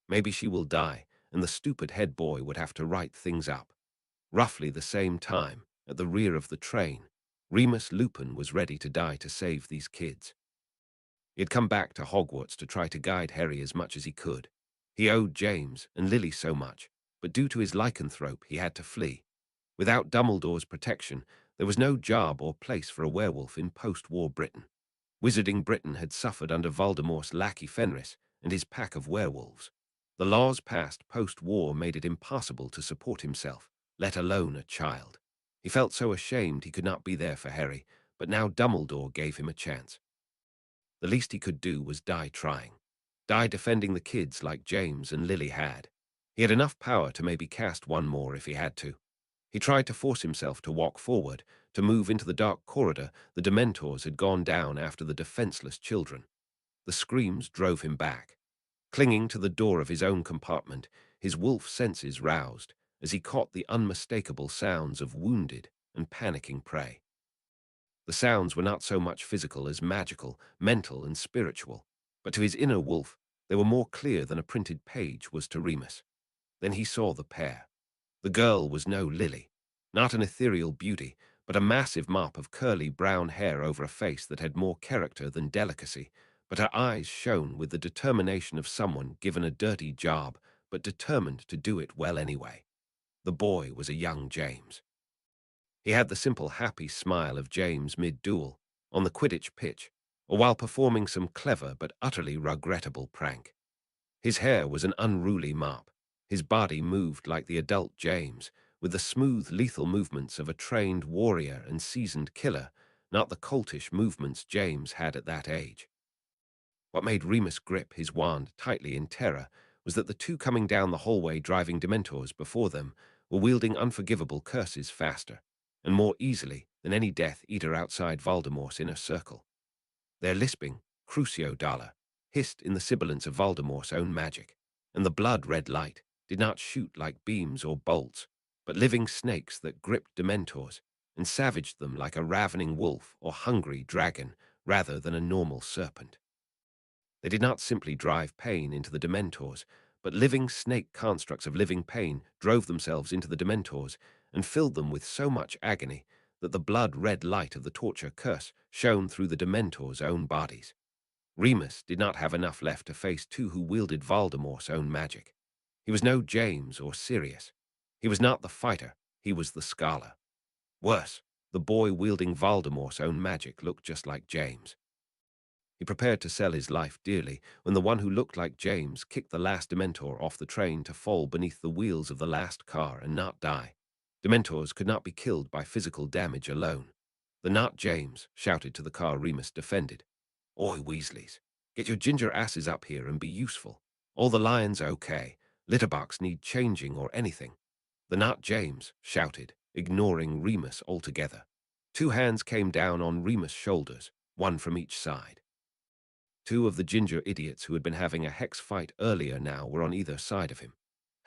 Maybe she will die, and the stupid head boy would have to write things up. Roughly the same time, at the rear of the train, Remus Lupin was ready to die to save these kids. He had come back to Hogwarts to try to guide Harry as much as he could. He owed James and Lily so much, but due to his lycanthrope, he had to flee. Without Dumbledore's protection, there was no job or place for a werewolf in post-war Britain. Wizarding Britain had suffered under Voldemort's lackey Fenris and his pack of werewolves. The laws passed post-war made it impossible to support himself, let alone a child. He felt so ashamed he could not be there for Harry, but now Dumbledore gave him a chance. The least he could do was die trying. Die defending the kids like James and Lily had. He had enough power to maybe cast one more if he had to. He tried to force himself to walk forward, to move into the dark corridor the Dementors had gone down after the defenseless children. The screams drove him back. Clinging to the door of his own compartment, his wolf senses roused as he caught the unmistakable sounds of wounded and panicking prey. The sounds were not so much physical as magical, mental, and spiritual, but to his inner wolf, they were more clear than a printed page was to Remus. Then he saw the pair. The girl was no Lily, not an ethereal beauty, but a massive mop of curly brown hair over a face that had more character than delicacy, but her eyes shone with the determination of someone given a dirty job, but determined to do it well anyway. The boy was a young James. He had the simple, happy smile of James mid-duel, on the Quidditch pitch, or while performing some clever but utterly regrettable prank. His hair was an unruly mop. His body moved like the adult James, with the smooth, lethal movements of a trained warrior and seasoned killer, not the coltish movements James had at that age. What made Remus grip his wand tightly in terror was that the two coming down the hallway driving Dementors before them were wielding unforgivable curses faster, and more easily than any Death Eater outside Voldemort's inner circle. Their lisping, Crucio Dollar, hissed in the sibilance of Voldemort's own magic, and the blood-red light did not shoot like beams or bolts, but living snakes that gripped Dementors and savaged them like a ravening wolf or hungry dragon rather than a normal serpent. They did not simply drive pain into the Dementors, but living snake constructs of living pain drove themselves into the Dementors and filled them with so much agony that the blood-red light of the torture curse shone through the Dementors' own bodies. Remus did not have enough left to face two who wielded Voldemort's own magic. He was no James or Sirius. He was not the fighter, he was the scholar. Worse, the boy wielding Voldemort's own magic looked just like James. He prepared to sell his life dearly when the one who looked like James kicked the last Dementor off the train to fall beneath the wheels of the last car and not die. Dementors could not be killed by physical damage alone. The not James shouted to the car Remus defended. Oi, Weasleys, get your ginger asses up here and be useful. All the lions okay. Litterbucks need changing or anything. The not James shouted, ignoring Remus altogether. 2 hands came down on Remus' shoulders, one from each side. Two of the ginger idiots who had been having a hex fight earlier now were on either side of him.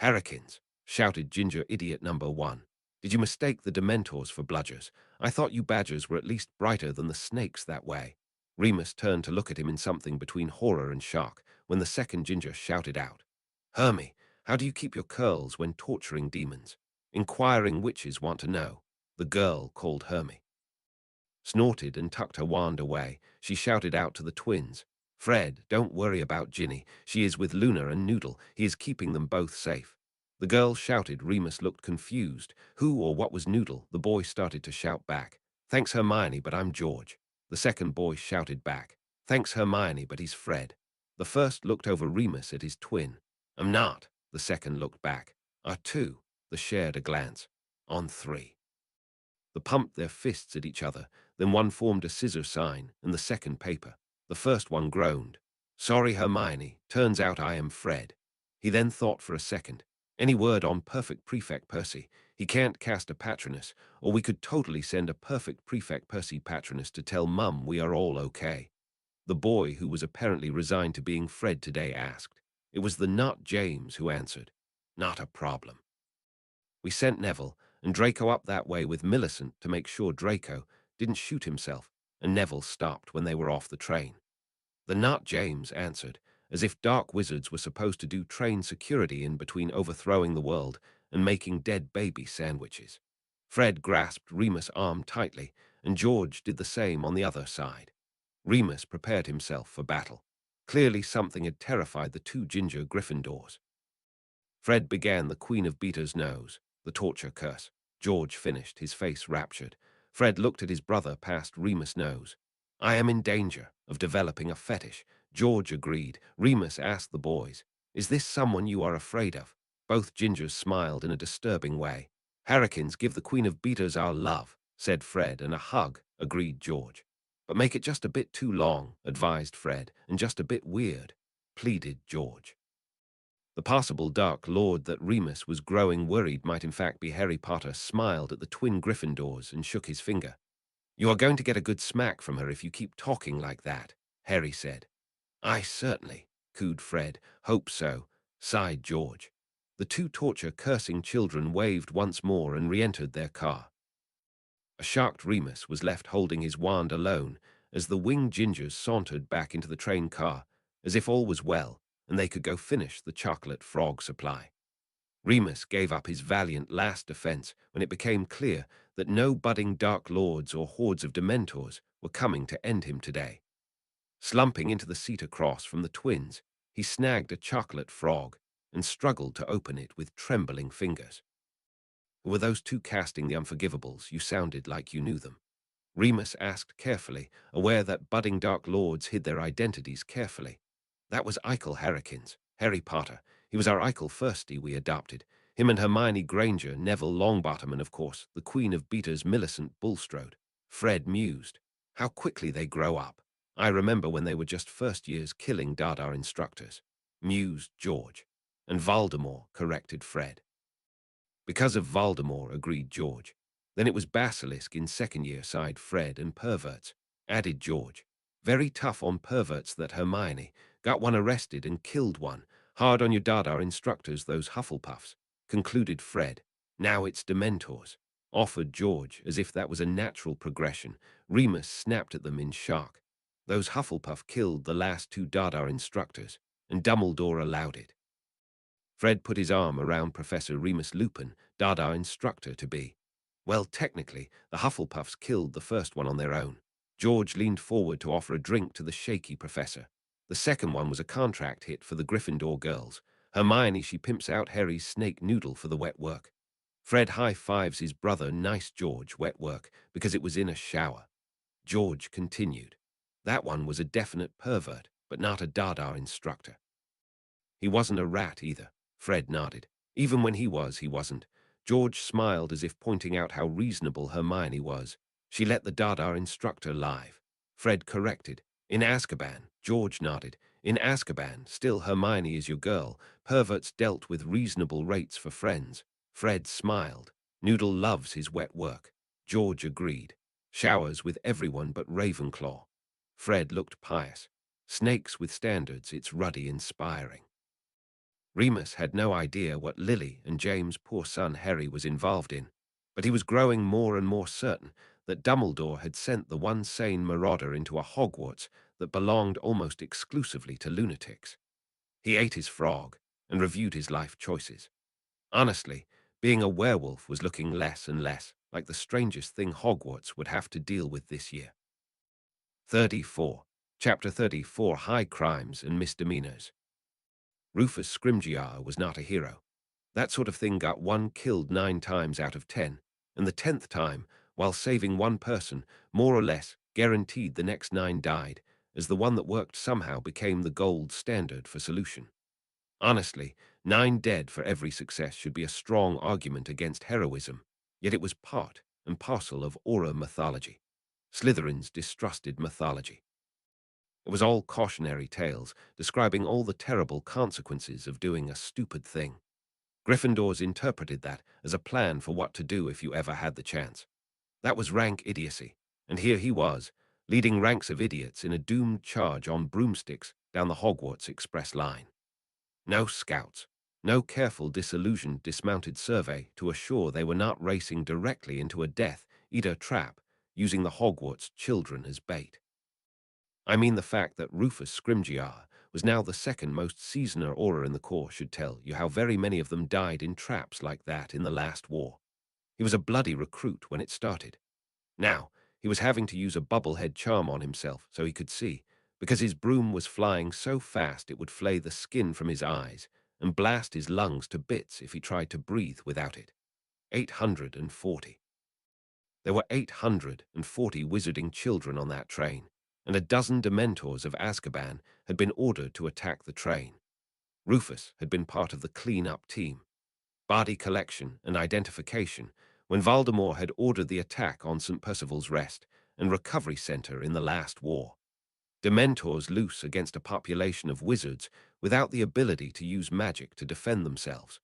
"Harrikins!" shouted ginger idiot number 1. "Did you mistake the Dementors for bludgers? I thought you badgers were at least brighter than the snakes that way." Remus turned to look at him in something between horror and shock when the second ginger shouted out, "Hermie, how do you keep your curls when torturing demons? Inquiring witches want to know." The girl called Hermie snorted and tucked her wand away. She shouted out to the twins, "Fred, don't worry about Ginny. She is with Luna and Noodle. He is keeping them both safe." The girl shouted. Remus looked confused. Who or what was Noodle? The boy started to shout back, "Thanks, Hermione, but I'm George." The second boy shouted back, "Thanks, Hermione, but he's Fred." The first looked over Remus at his twin. "I'm not." The second looked back. "Are two?" They shared a glance. "On three." They pumped their fists at each other. Then one formed a scissor sign, and the second paper. The first one groaned. "Sorry, Hermione. Turns out I am Fred." He then thought for a second. "Any word on Perfect Prefect Percy? He can't cast a Patronus, or we could totally send a Perfect Prefect Percy Patronus to tell Mum we are all okay." The boy, who was apparently resigned to being Fred today, asked. It was the not James who answered, "Not a problem. We sent Neville and Draco up that way with Millicent to make sure Draco didn't shoot himself, and Neville stopped when they were off the train." The not James answered, as if dark wizards were supposed to do train security in between overthrowing the world and making dead baby sandwiches. Fred grasped Remus' arm tightly, and George did the same on the other side. Remus prepared himself for battle. Clearly something had terrified the two ginger Gryffindors. Fred began the Queen of Beater's nose, the torture curse. George finished, his face raptured. Fred looked at his brother past Remus' nose. "I am in danger of developing a fetish." George agreed. Remus asked the boys, "Is this someone you are afraid of?" Both gingers smiled in a disturbing way. "Harrikins, give the Queen of Beaters our love," said Fred, "and a hug," agreed George. "But make it just a bit too long," advised Fred, "and just a bit weird," pleaded George. The possible Dark Lord that Remus was growing worried might in fact be Harry Potter smiled at the twin Gryffindors and shook his finger. "You are going to get a good smack from her if you keep talking like that," Harry said. "I certainly," cooed Fred. "Hope so," sighed George. The two torture-cursing children waved once more and re-entered their car. A shocked Remus was left holding his wand alone as the winged gingers sauntered back into the train car, as if all was well and they could go finish the chocolate frog supply. Remus gave up his valiant last defense when it became clear that no budding Dark Lords or hordes of Dementors were coming to end him today. Slumping into the seat across from the twins, he snagged a chocolate frog and struggled to open it with trembling fingers. "Were those two casting the Unforgivables? You sounded like you knew them." Remus asked carefully, aware that budding Dark Lords hid their identities carefully. "That was Eichel Harrikins, Harry Potter. He was our Eichel Firstie we adopted. Him and Hermione Granger, Neville Longbottom, and of course, the Queen of Beaters, Millicent Bulstrode." Fred mused. "How quickly they grow up. I remember when they were just first years killing Dada instructors," mused George. "And Voldemort," corrected Fred. "Because of Voldemort," agreed George. "Then it was Basilisk in second year," sighed Fred, "and perverts," added George. "Very tough on perverts that Hermione. Got one arrested and killed one. Hard on your Dada instructors, those Hufflepuffs," concluded Fred. "Now it's Dementors," offered George, as if that was a natural progression. Remus snapped at them in shock. "Those Hufflepuff killed the last two Dada instructors, and Dumbledore allowed it." Fred put his arm around Professor Remus Lupin, Dada instructor to be. "Well, technically, the Hufflepuffs killed the first one on their own." George leaned forward to offer a drink to the shaky professor. "The second one was a contract hit for the Gryffindor girls. Hermione, she pimps out Harry's snake Noodle for the wet work." Fred high-fives his brother. "Nice, George, wet work, because it was in a shower." George continued. "That one was a definite pervert, but not a Dada instructor." "He wasn't a rat either." Fred nodded. "Even when he wasn't." George smiled as if pointing out how reasonable Hermione was. "She let the Dada instructor live." Fred corrected. "In Azkaban." George nodded. "In Azkaban. Still, Hermione is your girl. Perverts dealt with reasonable rates for friends." Fred smiled. "Noodle loves his wet work." George agreed. "Showers with everyone but Ravenclaw." Fred looked pious. Snakes with standards, it's ruddy inspiring. Remus had no idea what Lily and James' poor son Harry was involved in, but he was growing more and more certain that Dumbledore had sent the one sane marauder into a Hogwarts that belonged almost exclusively to lunatics. He ate his frog and reviewed his life choices. Honestly, being a werewolf was looking less and less like the strangest thing Hogwarts would have to deal with this year. 34. Chapter 34, High Crimes and Misdemeanors. Rufus Scrimgeour was not a hero. That sort of thing got one killed 9 times out of 10, and the 10th time, while saving one person, more or less guaranteed the next 9 died, as the one that worked somehow became the gold standard for solution. Honestly, 9 dead for every success should be a strong argument against heroism, yet it was part and parcel of Auror mythology. Slytherins distrusted mythology. It was all cautionary tales, describing all the terrible consequences of doing a stupid thing. Gryffindors interpreted that as a plan for what to do if you ever had the chance. That was rank idiocy, and here he was, leading ranks of idiots in a doomed charge on broomsticks down the Hogwarts Express line. No scouts, no careful disillusioned dismounted survey to assure they were not racing directly into a Death Eater trap, using the Hogwarts children as bait. I mean the fact that Rufus Scrimgeour was now the second most seasoned Auror in the Corps should tell you how very many of them died in traps like that in the last war. He was a bloody recruit when it started. Now, he was having to use a bubblehead charm on himself so he could see, because his broom was flying so fast it would flay the skin from his eyes and blast his lungs to bits if he tried to breathe without it. 840. There were 840 wizarding children on that train, and a dozen Dementors of Azkaban had been ordered to attack the train. Rufus had been part of the clean-up team, body collection and identification, when Voldemort had ordered the attack on St. Percival's Rest and Recovery Center in the last war. Dementors loose against a population of wizards without the ability to use magic to defend themselves.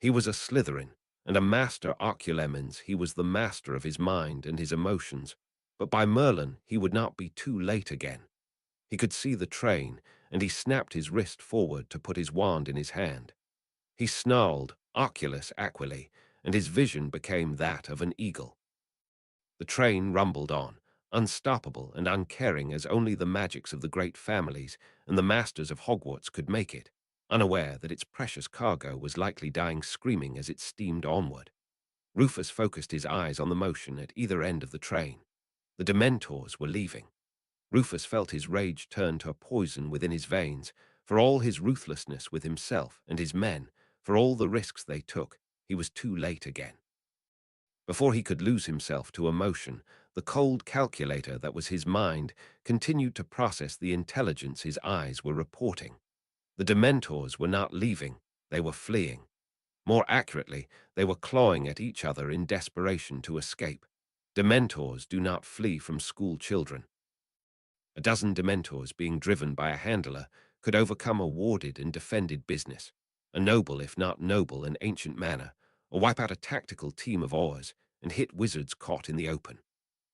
He was a Slytherin, and a master Occlulemens. He was the master of his mind and his emotions, but by Merlin he would not be too late again. He could see the train, and he snapped his wrist forward to put his wand in his hand. He snarled, Oculus Aquili, and his vision became that of an eagle. The train rumbled on, unstoppable and uncaring as only the magics of the great families and the masters of Hogwarts could make it, unaware that its precious cargo was likely dying screaming as it steamed onward. Rufus focused his eyes on the motion at either end of the train. The Dementors were leaving. Rufus felt his rage turn to a poison within his veins. For all his ruthlessness with himself and his men, for all the risks they took, he was too late again. Before he could lose himself to emotion, the cold calculator that was his mind continued to process the intelligence his eyes were reporting. The Dementors were not leaving, they were fleeing. More accurately, they were clawing at each other in desperation to escape. Dementors do not flee from school children. A dozen Dementors being driven by a handler could overcome a warded and defended business, a noble if not noble and ancient manor, or wipe out a tactical team of Aurors and hit wizards caught in the open.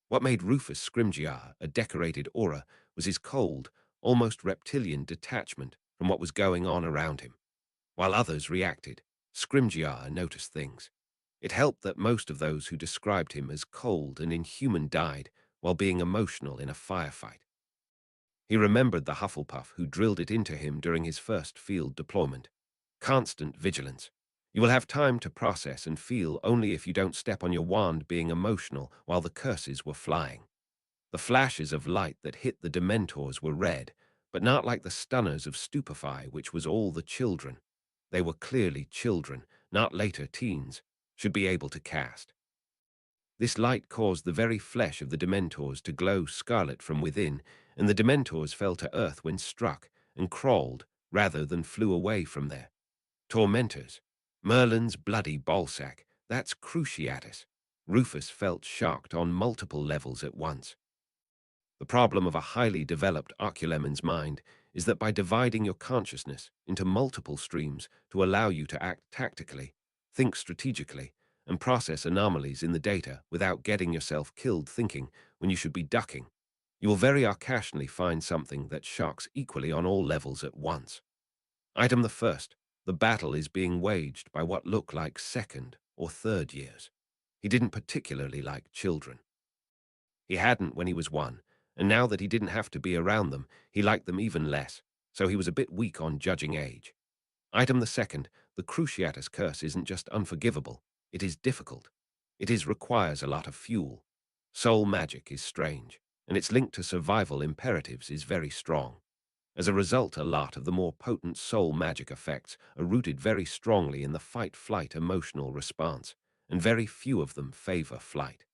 What made Rufus Scrimgeour a decorated Auror was his cold, almost reptilian detachment from what was going on around him. While others reacted, Scrimgeour noticed things. It helped that most of those who described him as cold and inhuman died while being emotional in a firefight. He remembered the Hufflepuff who drilled it into him during his first field deployment. Constant vigilance. You will have time to process and feel only if you don't step on your wand being emotional while the curses were flying. The flashes of light that hit the Dementors were red, but not like the stunners of Stupefy, which was all the children. They were clearly children, not later teens, should be able to cast. This light caused the very flesh of the Dementors to glow scarlet from within, and the Dementors fell to earth when struck, and crawled, rather than flew away from there. Tormentors. Merlin's bloody ballsack. That's Cruciatus. Rufus felt shocked on multiple levels at once. The problem of a highly developed Occlumen's mind is that by dividing your consciousness into multiple streams to allow you to act tactically, think strategically, and process anomalies in the data without getting yourself killed thinking when you should be ducking, You will very occasionally find something that shocks equally on all levels at once. Item the first, the battle is being waged by what look like second or third years. He didn't particularly like children. He hadn't when he was one, and now that he didn't have to be around them, he liked them even less, so he was a bit weak on judging age. Item the second, the Cruciatus curse isn't just unforgivable, it is difficult. Requires a lot of fuel. Soul magic is strange, and its link to survival imperatives is very strong. As a result, a lot of the more potent soul magic effects are rooted very strongly in the fight-flight emotional response, and very few of them favor flight.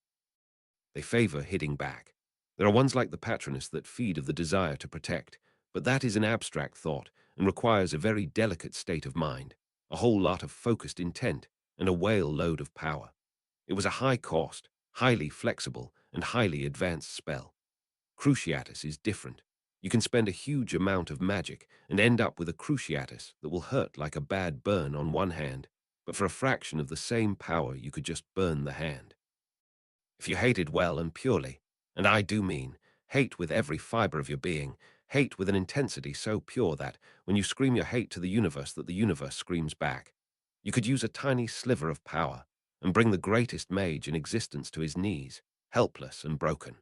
They favor hitting back. There are ones like the Patronus that feed of the desire to protect, but that is an abstract thought and requires a very delicate state of mind, a whole lot of focused intent, and a whale load of power. It was a high cost, highly flexible, and highly advanced spell. Cruciatus is different. You can spend a huge amount of magic and end up with a Cruciatus that will hurt like a bad burn on one hand, but for a fraction of the same power you could just burn the hand. If you hated well and purely, and I do mean hate with every fiber of your being, hate with an intensity so pure that when you scream your hate to the universe that the universe screams back, you could use a tiny sliver of power and bring the greatest mage in existence to his knees, helpless and broken.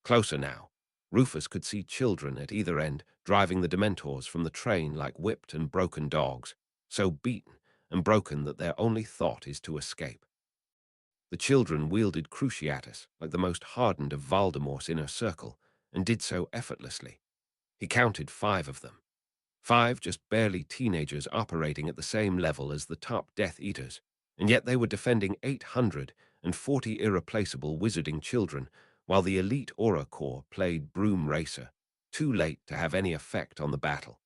Closer now, Rufus could see children at either end driving the Dementors from the train like whipped and broken dogs, so beaten and broken that their only thought is to escape. The children wielded Cruciatus like the most hardened of Voldemort's inner circle, and did so effortlessly. He counted 5 of them. 5 just barely teenagers operating at the same level as the top Death Eaters, and yet they were defending 840 irreplaceable wizarding children, while the elite Aura Corps played broom racer, too late to have any effect on the battle.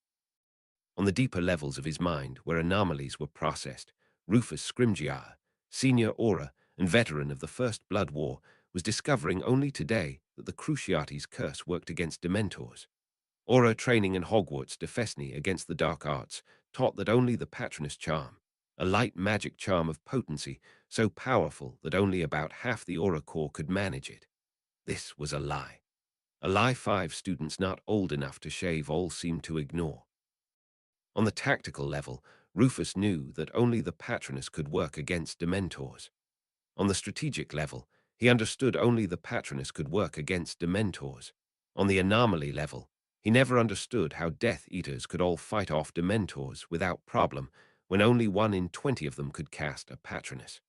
On the deeper levels of his mind, where anomalies were processed, Rufus Scrimgeour, senior Aura and veteran of the First Blood War, was discovering only today that the Cruciatus curse worked against Dementors. Aura training in Hogwarts Defesne against the dark arts taught that only the Patronus charm, a light magic charm of potency so powerful that only about half the Aura Corps could manage it. This was a lie. A lie 5 students not old enough to shave all seemed to ignore. On the tactical level, Rufus knew that only the Patronus could work against Dementors. On the strategic level, he understood only the Patronus could work against Dementors. On the anomaly level, he never understood how Death Eaters could all fight off Dementors without problem when only 1 in 20 of them could cast a Patronus.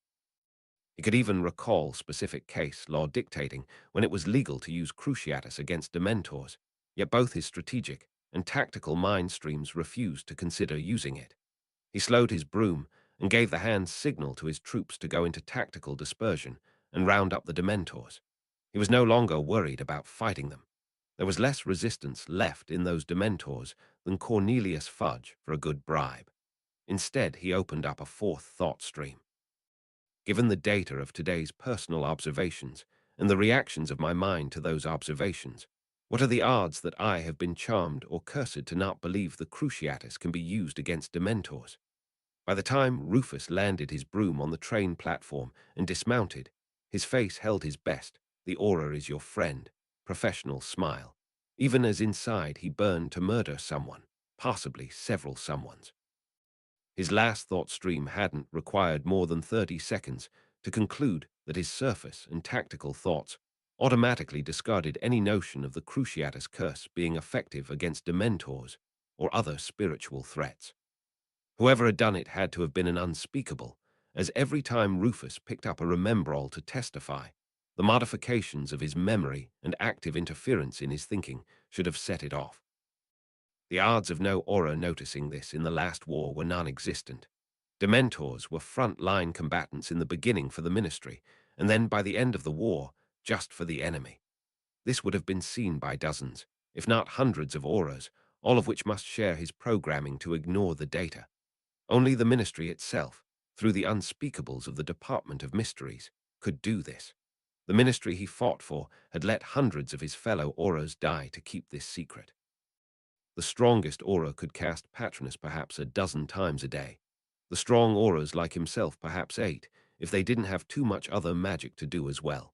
He could even recall specific case law dictating when it was legal to use Cruciatus against Dementors, yet both his strategic and tactical mind streams refused to consider using it. He slowed his broom and gave the hand signal to his troops to go into tactical dispersion and round up the Dementors. He was no longer worried about fighting them. There was less resistance left in those Dementors than Cornelius Fudge for a good bribe. Instead, he opened up a 4th thought stream. Given the data of today's personal observations and the reactions of my mind to those observations, what are the odds that I have been charmed or cursed to not believe the Cruciatus can be used against Dementors? By the time Rufus landed his broom on the train platform and dismounted, his face held his best, the aura is your friend, professional smile, even as inside he burned to murder someone, possibly several someones. His last thought stream hadn't required more than 30 seconds to conclude that his surface and tactical thoughts automatically discarded any notion of the Cruciatus curse being effective against Dementors or other spiritual threats. Whoever had done it had to have been an unspeakable, as every time Rufus picked up a remembrall to testify, the modifications of his memory and active interference in his thinking should have set it off. The odds of no Aura noticing this in the last war were non-existent. Dementors were front-line combatants in the beginning for the Ministry, and then by the end of the war, just for the enemy. This would have been seen by dozens, if not hundreds of Auras, all of which must share his programming to ignore the data. Only the Ministry itself, through the unspeakables of the Department of Mysteries, could do this. The Ministry he fought for had let hundreds of his fellow Auras die to keep this secret. The strongest Aura could cast Patronus perhaps a dozen times a day. The strong Auras like himself perhaps 8, if they didn't have too much other magic to do as well.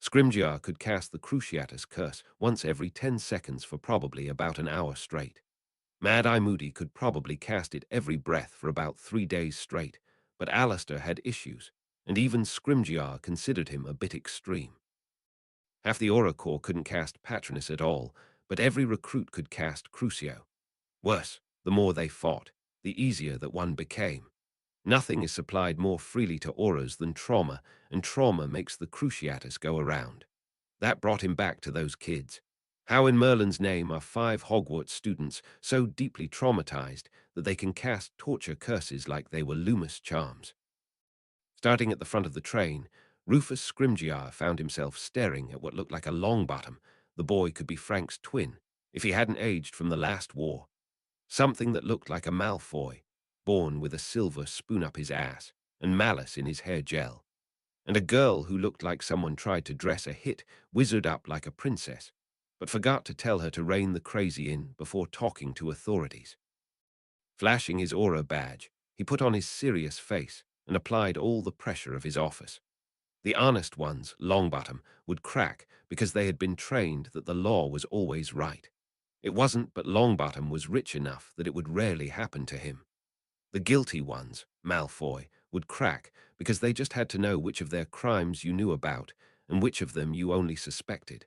Scrimgeour could cast the Cruciatus curse once every 10 seconds for probably about an hour straight. Mad-Eye Moody could probably cast it every breath for about 3 days straight, but Alistair had issues, and even Scrimgeour considered him a bit extreme. Half the Aura Corps couldn't cast Patronus at all, but every recruit could cast Crucio. Worse, the more they fought, the easier that one became. Nothing is supplied more freely to auras than trauma, and trauma makes the Cruciatus go around. That brought him back to those kids. How in Merlin's name are 5 Hogwarts students so deeply traumatized that they can cast torture curses like they were Loomis charms? Starting at the front of the train, Rufus Scrimgeour found himself staring at what looked like a Longbottom. The boy could be Frank's twin, if he hadn't aged from the last war. Something that looked like a Malfoy, born with a silver spoon up his ass and malice in his hair gel. And a girl who looked like someone tried to dress a hit wizard up like a princess, but forgot to tell her to rein the crazy in before talking to authorities. Flashing his aura badge, he put on his serious face and applied all the pressure of his office. The honest ones, Longbottom, would crack because they had been trained that the law was always right. It wasn't, but Longbottom was rich enough that it would rarely happen to him. The guilty ones, Malfoy, would crack because they just had to know which of their crimes you knew about and which of them you only suspected.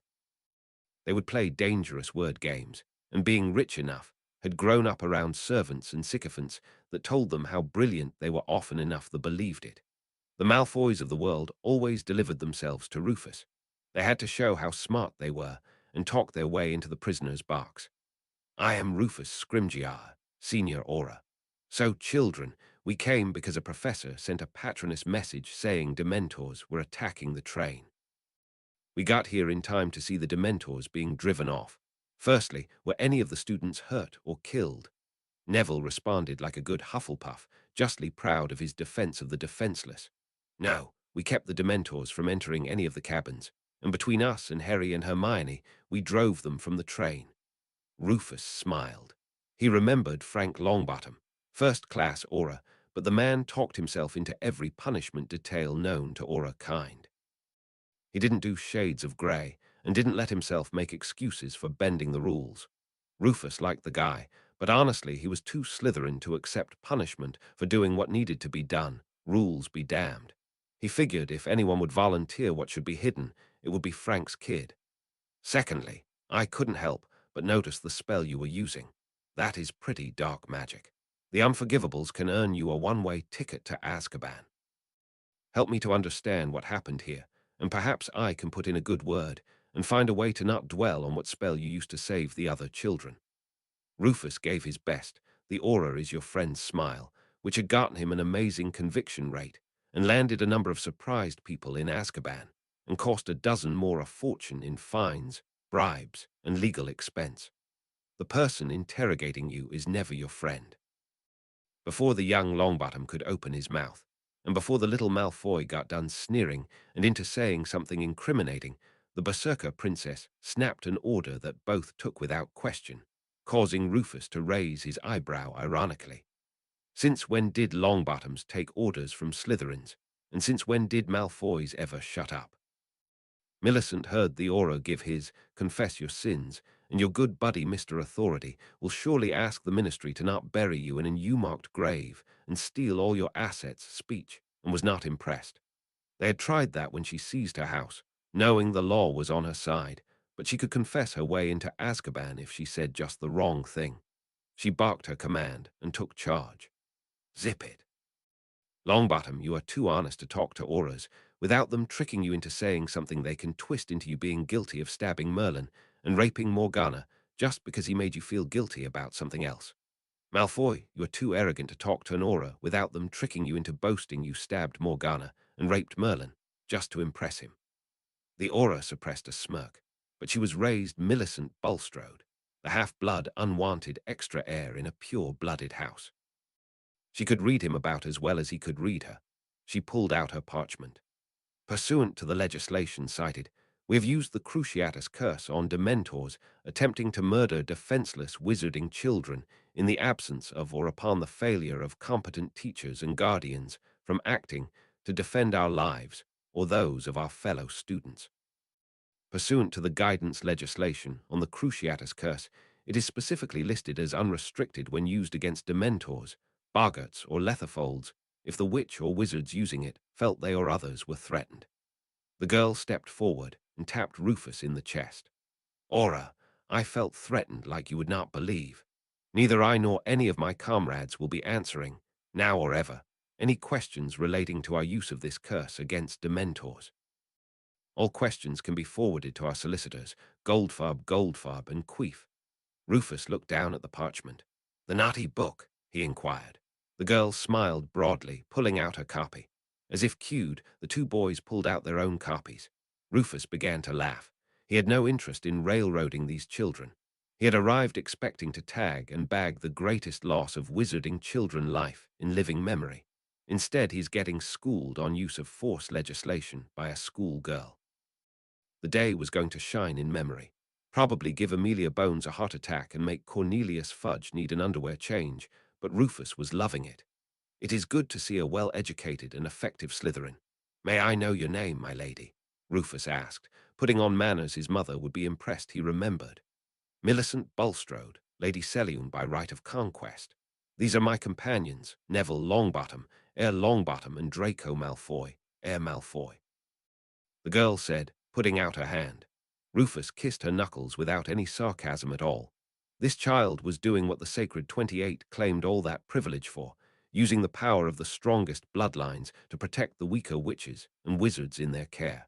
They would play dangerous word games, and being rich enough, had grown up around servants and sycophants that told them how brilliant they were often enough that believed it. The Malfoys of the world always delivered themselves to Rufus. They had to show how smart they were and talk their way into the prisoner's box. I am Rufus Scrimgeour, Senior Aura. So, children, we came because a professor sent a Patronus message saying Dementors were attacking the train. We got here in time to see the Dementors being driven off. Firstly, were any of the students hurt or killed? Neville responded like a good Hufflepuff, justly proud of his defense of the defenseless. No, we kept the Dementors from entering any of the cabins, and between us and Harry and Hermione, we drove them from the train. Rufus smiled. He remembered Frank Longbottom, first-class Aura, but the man talked himself into every punishment detail known to Aura kind. He didn't do shades of grey, and didn't let himself make excuses for bending the rules. Rufus liked the guy, but honestly he was too Slytherin to accept punishment for doing what needed to be done, rules be damned. He figured if anyone would volunteer what should be hidden, it would be Frank's kid. Secondly, I couldn't help but notice the spell you were using. That is pretty dark magic. The Unforgivables can earn you a one-way ticket to Azkaban. Help me to understand what happened here, and perhaps I can put in a good word and find a way to not dwell on what spell you used to save the other children. Rufus gave his best. The aura is your friend's smile, which had gotten him an amazing conviction rate and landed a number of surprised people in Azkaban and cost a dozen more a fortune in fines, bribes, and legal expense. The person interrogating you is never your friend. Before the young Longbottom could open his mouth, and before the little Malfoy got done sneering and into saying something incriminating, the Berserker princess snapped an order that both took without question, causing Rufus to raise his eyebrow ironically. Since when did Longbottoms take orders from Slytherins, and since when did Malfoys ever shut up? Millicent heard the aura give his, confess your sins, and your good buddy Mr. Authority will surely ask the ministry to not bury you in an U-marked grave and steal all your assets speech, and was not impressed. They had tried that when she seized her house, knowing the law was on her side, but she could confess her way into Azkaban if she said just the wrong thing. She barked her command and took charge. Zip it. Longbottom, you are too honest to talk to auras without them tricking you into saying something they can twist into you being guilty of stabbing Merlin and raping Morgana just because he made you feel guilty about something else. Malfoy, you are too arrogant to talk to an aura without them tricking you into boasting you stabbed Morgana and raped Merlin just to impress him. The aura suppressed a smirk, but she was raised Millicent Bulstrode, the half-blood, unwanted extra heir in a pure-blooded house. She could read him about as well as he could read her. She pulled out her parchment. Pursuant to the legislation cited, we have used the Cruciatus curse on Dementors attempting to murder defenseless wizarding children in the absence of or upon the failure of competent teachers and guardians from acting to defend our lives or those of our fellow students. Pursuant to the guidance legislation on the Cruciatus Curse, it is specifically listed as unrestricted when used against Dementors, Bargarts, or Letherfolds, if the witch or wizards using it felt they or others were threatened. The girl stepped forward and tapped Rufus in the chest. Aura, I felt threatened like you would not believe. Neither I nor any of my comrades will be answering, now or ever, any questions relating to our use of this curse against Dementors. All questions can be forwarded to our solicitors, Goldfarb, and Queef. Rufus looked down at the parchment. The naughty book, he inquired. The girl smiled broadly, pulling out her copy. As if cued, the two boys pulled out their own copies. Rufus began to laugh. He had no interest in railroading these children. He had arrived expecting to tag and bag the greatest loss of wizarding children life in living memory. Instead, he's getting schooled on use of force legislation by a schoolgirl. The day was going to shine in memory, probably give Amelia Bones a heart attack and make Cornelius Fudge need an underwear change, but Rufus was loving it. It is good to see a well-educated and effective Slytherin. May I know your name, my lady? Rufus asked, putting on manners his mother would be impressed he remembered. Millicent Bulstrode, Lady Selune by right of conquest. These are my companions, Neville Longbottom, Heir Longbottom, and Draco Malfoy, Heir Malfoy. The girl said, putting out her hand. Rufus kissed her knuckles without any sarcasm at all. This child was doing what the Sacred 28 claimed all that privilege for, using the power of the strongest bloodlines to protect the weaker witches and wizards in their care.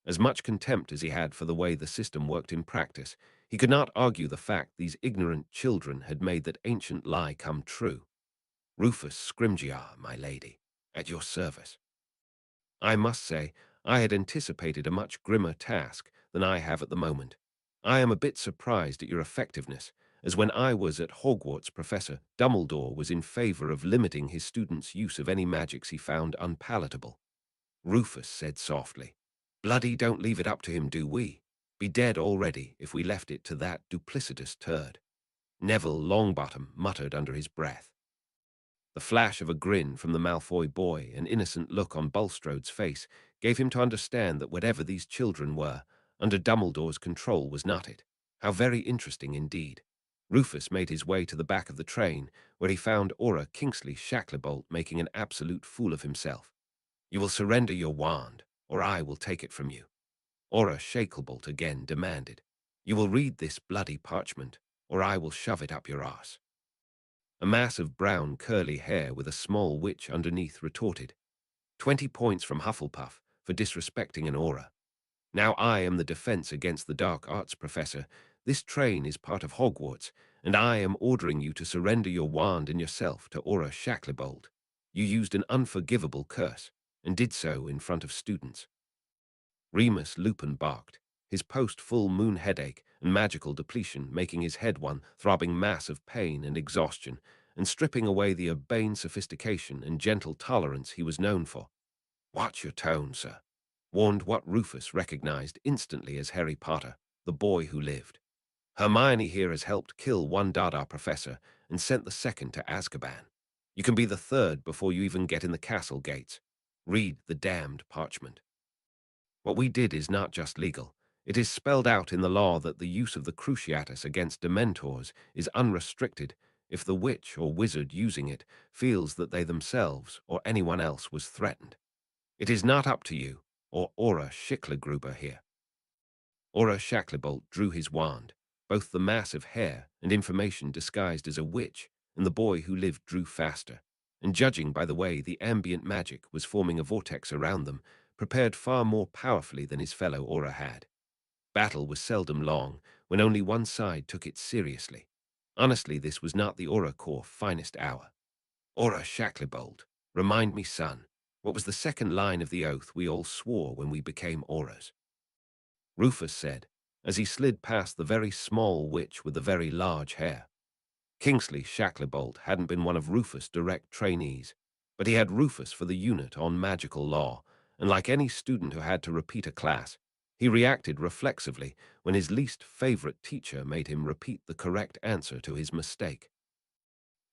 As much contempt as he had for the way the system worked in practice, he could not argue the fact these ignorant children had made that ancient lie come true. Rufus Scrimgeour, my lady, at your service. I must say, I had anticipated a much grimmer task than I have at the moment. I am a bit surprised at your effectiveness, as when I was at Hogwarts, Professor Dumbledore was in favor of limiting his students' use of any magics he found unpalatable. Rufus said softly, Bloody don't leave it up to him, do we? Be dead already if we left it to that duplicitous turd. Neville Longbottom muttered under his breath. The flash of a grin from the Malfoy boy, an innocent look on Bulstrode's face, gave him to understand that whatever these children were, under Dumbledore's control was not it. How very interesting indeed. Rufus made his way to the back of the train, where he found Aura Kingsley Shacklebolt making an absolute fool of himself. You will surrender your wand, or I will take it from you. Aura Shacklebolt again demanded. You will read this bloody parchment, or I will shove it up your arse. A mass of brown curly hair with a small witch underneath retorted. 20 points from Hufflepuff for disrespecting an aura. Now I am the defense against the dark arts, Professor. This train is part of Hogwarts, and I am ordering you to surrender your wand and yourself to Aura Shacklebolt. You used an unforgivable curse, and did so in front of students. Remus Lupin barked, his post-full moon headache and magical depletion making his head one throbbing mass of pain and exhaustion, and stripping away the urbane sophistication and gentle tolerance he was known for. Watch your tone, sir, warned what Rufus recognized instantly as Harry Potter, the boy who lived. Hermione here has helped kill one Dada professor and sent the second to Azkaban. You can be the third before you even get in the castle gates. Read the damned parchment. What we did is not just legal. It is spelled out in the law that the use of the Cruciatus against Dementors is unrestricted if the witch or wizard using it feels that they themselves or anyone else was threatened. It is not up to you, or Aura Shicklagruber here. Aura Shacklebolt drew his wand. Both the mass of hair and information disguised as a witch and the boy who lived drew faster, and judging by the way the ambient magic was forming a vortex around them, prepared far more powerfully than his fellow Aura had. Battle was seldom long, when only one side took it seriously. Honestly, this was not the Aura Corps' finest hour. Aura Shacklebolt, remind me, son, what was the second line of the oath we all swore when we became Auras? Rufus said, as he slid past the very small witch with the very large hair. Kingsley Shacklebolt hadn't been one of Rufus' direct trainees, but he had Rufus for the unit on magical law, and like any student who had to repeat a class, he reacted reflexively when his least favorite teacher made him repeat the correct answer to his mistake.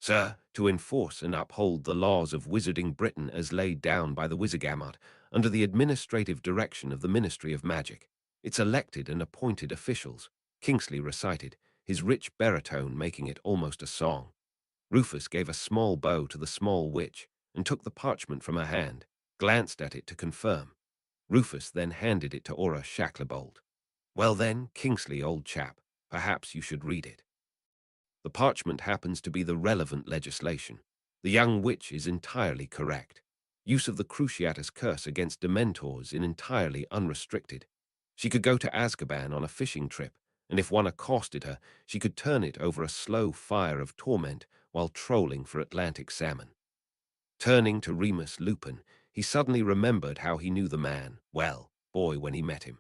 Sir, to enforce and uphold the laws of Wizarding Britain as laid down by the Wizigamot under the administrative direction of the Ministry of Magic. It's elected and appointed officials, Kingsley recited, his rich baritone making it almost a song. Rufus gave a small bow to the small witch and took the parchment from her hand, glanced at it to confirm. Rufus then handed it to Aura Shacklebolt. Well then, Kingsley, old chap, perhaps you should read it. The parchment happens to be the relevant legislation. The young witch is entirely correct. Use of the Cruciatus curse against Dementors in entirely unrestricted. She could go to Azkaban on a fishing trip, and if one accosted her, she could turn it over a slow fire of torment while trolling for Atlantic salmon. Turning to Remus Lupin, he suddenly remembered how he knew the man, well, boy, when he met him.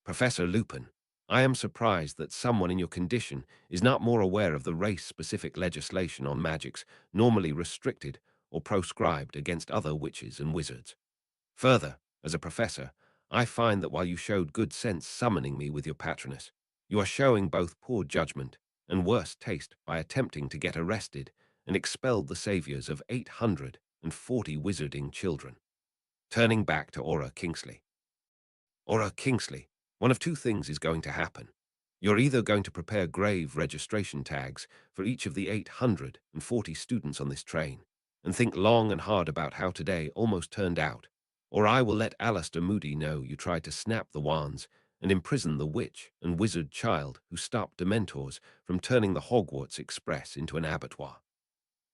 Professor Lupin, I am surprised that someone in your condition is not more aware of the race-specific legislation on magics normally restricted or proscribed against other witches and wizards. Further, as a professor, I find that while you showed good sense summoning me with your patroness, you are showing both poor judgment and worse taste by attempting to get arrested and expelled the saviors of 840 wizarding children. Turning back to Aura Kingsley. Aura Kingsley, one of two things is going to happen. You're either going to prepare grave registration tags for each of the 840 students on this train, and think long and hard about how today almost turned out, or I will let Alistair Moody know you tried to snap the wands and imprison the witch and wizard child who stopped Dementors from turning the Hogwarts Express into an abattoir.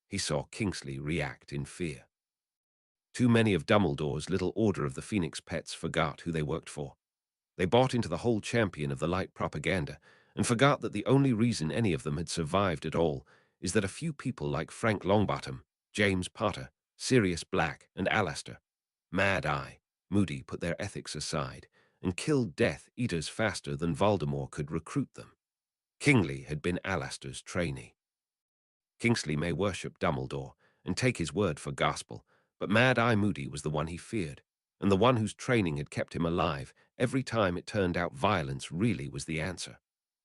He saw Kingsley react in fear. Too many of Dumbledore's little Order of the Phoenix pets forgot who they worked for. They bought into the whole champion of the light propaganda and forgot that the only reason any of them had survived at all is that a few people like Frank Longbottom, James Potter, Sirius Black, and Alastair, Mad Eye, Moody put their ethics aside and killed Death Eaters faster than Voldemort could recruit them. Kingsley had been Alastair's trainee. Kingsley may worship Dumbledore and take his word for gospel, but Mad Eye Moody was the one he feared, and the one whose training had kept him alive every time it turned out violence really was the answer.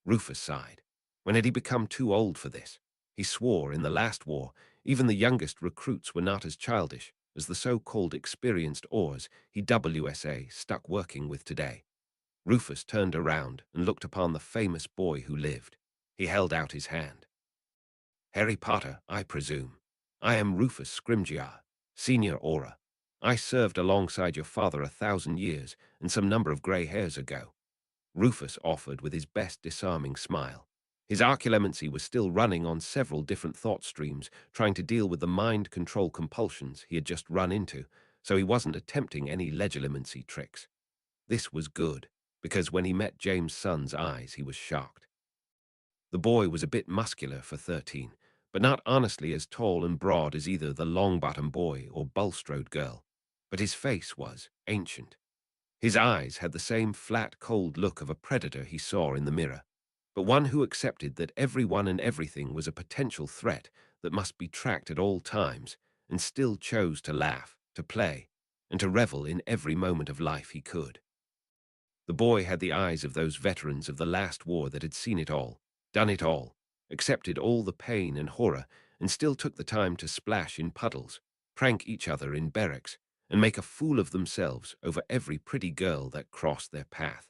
Rufus sighed. When had he become too old for this? He swore in the last war even the youngest recruits were not as childish as the so-called experienced Aurs he WSA stuck working with today. Rufus turned around and looked upon the famous boy who lived. He held out his hand. Harry Potter, I presume. I am Rufus Scrimgeour, Senior Aura. I served alongside your father 1,000 years and some number of grey hairs ago. Rufus offered with his best disarming smile. His archaeomancy was still running on several different thought streams, trying to deal with the mind control compulsions he had just run into, so he wasn't attempting any legilimency tricks. This was good, because when he met James' son's eyes, he was shocked. The boy was a bit muscular for 13, but not honestly as tall and broad as either the Longbottom boy or Bulstrode girl. But his face was ancient. His eyes had the same flat, cold look of a predator he saw in the mirror, but one who accepted that everyone and everything was a potential threat that must be tracked at all times, and still chose to laugh, to play, and to revel in every moment of life he could. The boy had the eyes of those veterans of the last war that had seen it all, done it all, accepted all the pain and horror, and still took the time to splash in puddles, prank each other in barracks, and make a fool of themselves over every pretty girl that crossed their path.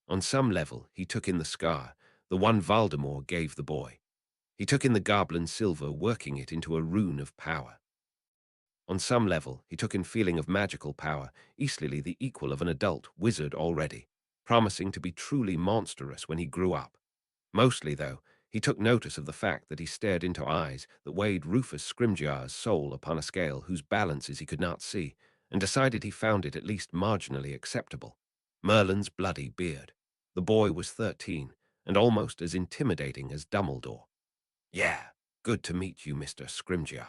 On some level, he took in the scar, the one Voldemort gave the boy. He took in the goblin silver, working it into a rune of power. On some level, he took in feeling of magical power, easily the equal of an adult wizard already, promising to be truly monstrous when he grew up. Mostly, though, he took notice of the fact that he stared into eyes that weighed Rufus Scrimgeour's soul upon a scale whose balances he could not see, and decided he found it at least marginally acceptable. Merlin's bloody beard. The boy was 13, and almost as intimidating as Dumbledore. Yeah, good to meet you, Mr. Scrimgeour.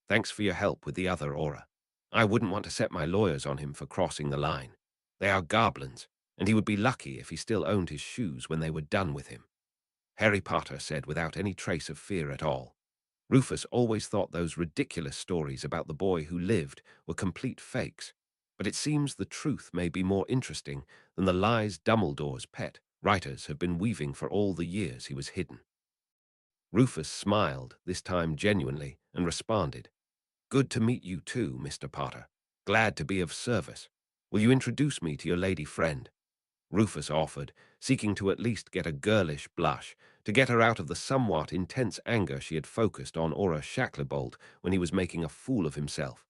Thanks for your help with the other Aura. I wouldn't want to set my lawyers on him for crossing the line. They are goblins, and he would be lucky if he still owned his shoes when they were done with him. Harry Potter said without any trace of fear at all. Rufus always thought those ridiculous stories about the boy who lived were complete fakes, but it seems the truth may be more interesting than the lies Dumbledore's pet writers have been weaving for all the years he was hidden. Rufus smiled, this time genuinely, and responded, Good to meet you too, Mr. Potter. Glad to be of service. Will you introduce me to your lady friend? Rufus offered, seeking to at least get a girlish blush, to get her out of the somewhat intense anger she had focused on Aura Shacklebolt when he was making a fool of himself.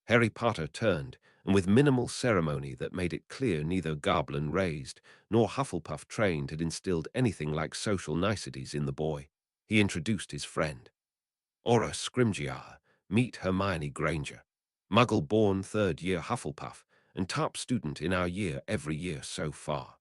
Harry Potter turned, and with minimal ceremony that made it clear neither Goblin raised nor Hufflepuff trained had instilled anything like social niceties in the boy, he introduced his friend. Aura Scrimgeour, meet Hermione Granger, Muggle-born third-year Hufflepuff, and top student in our year every year so far.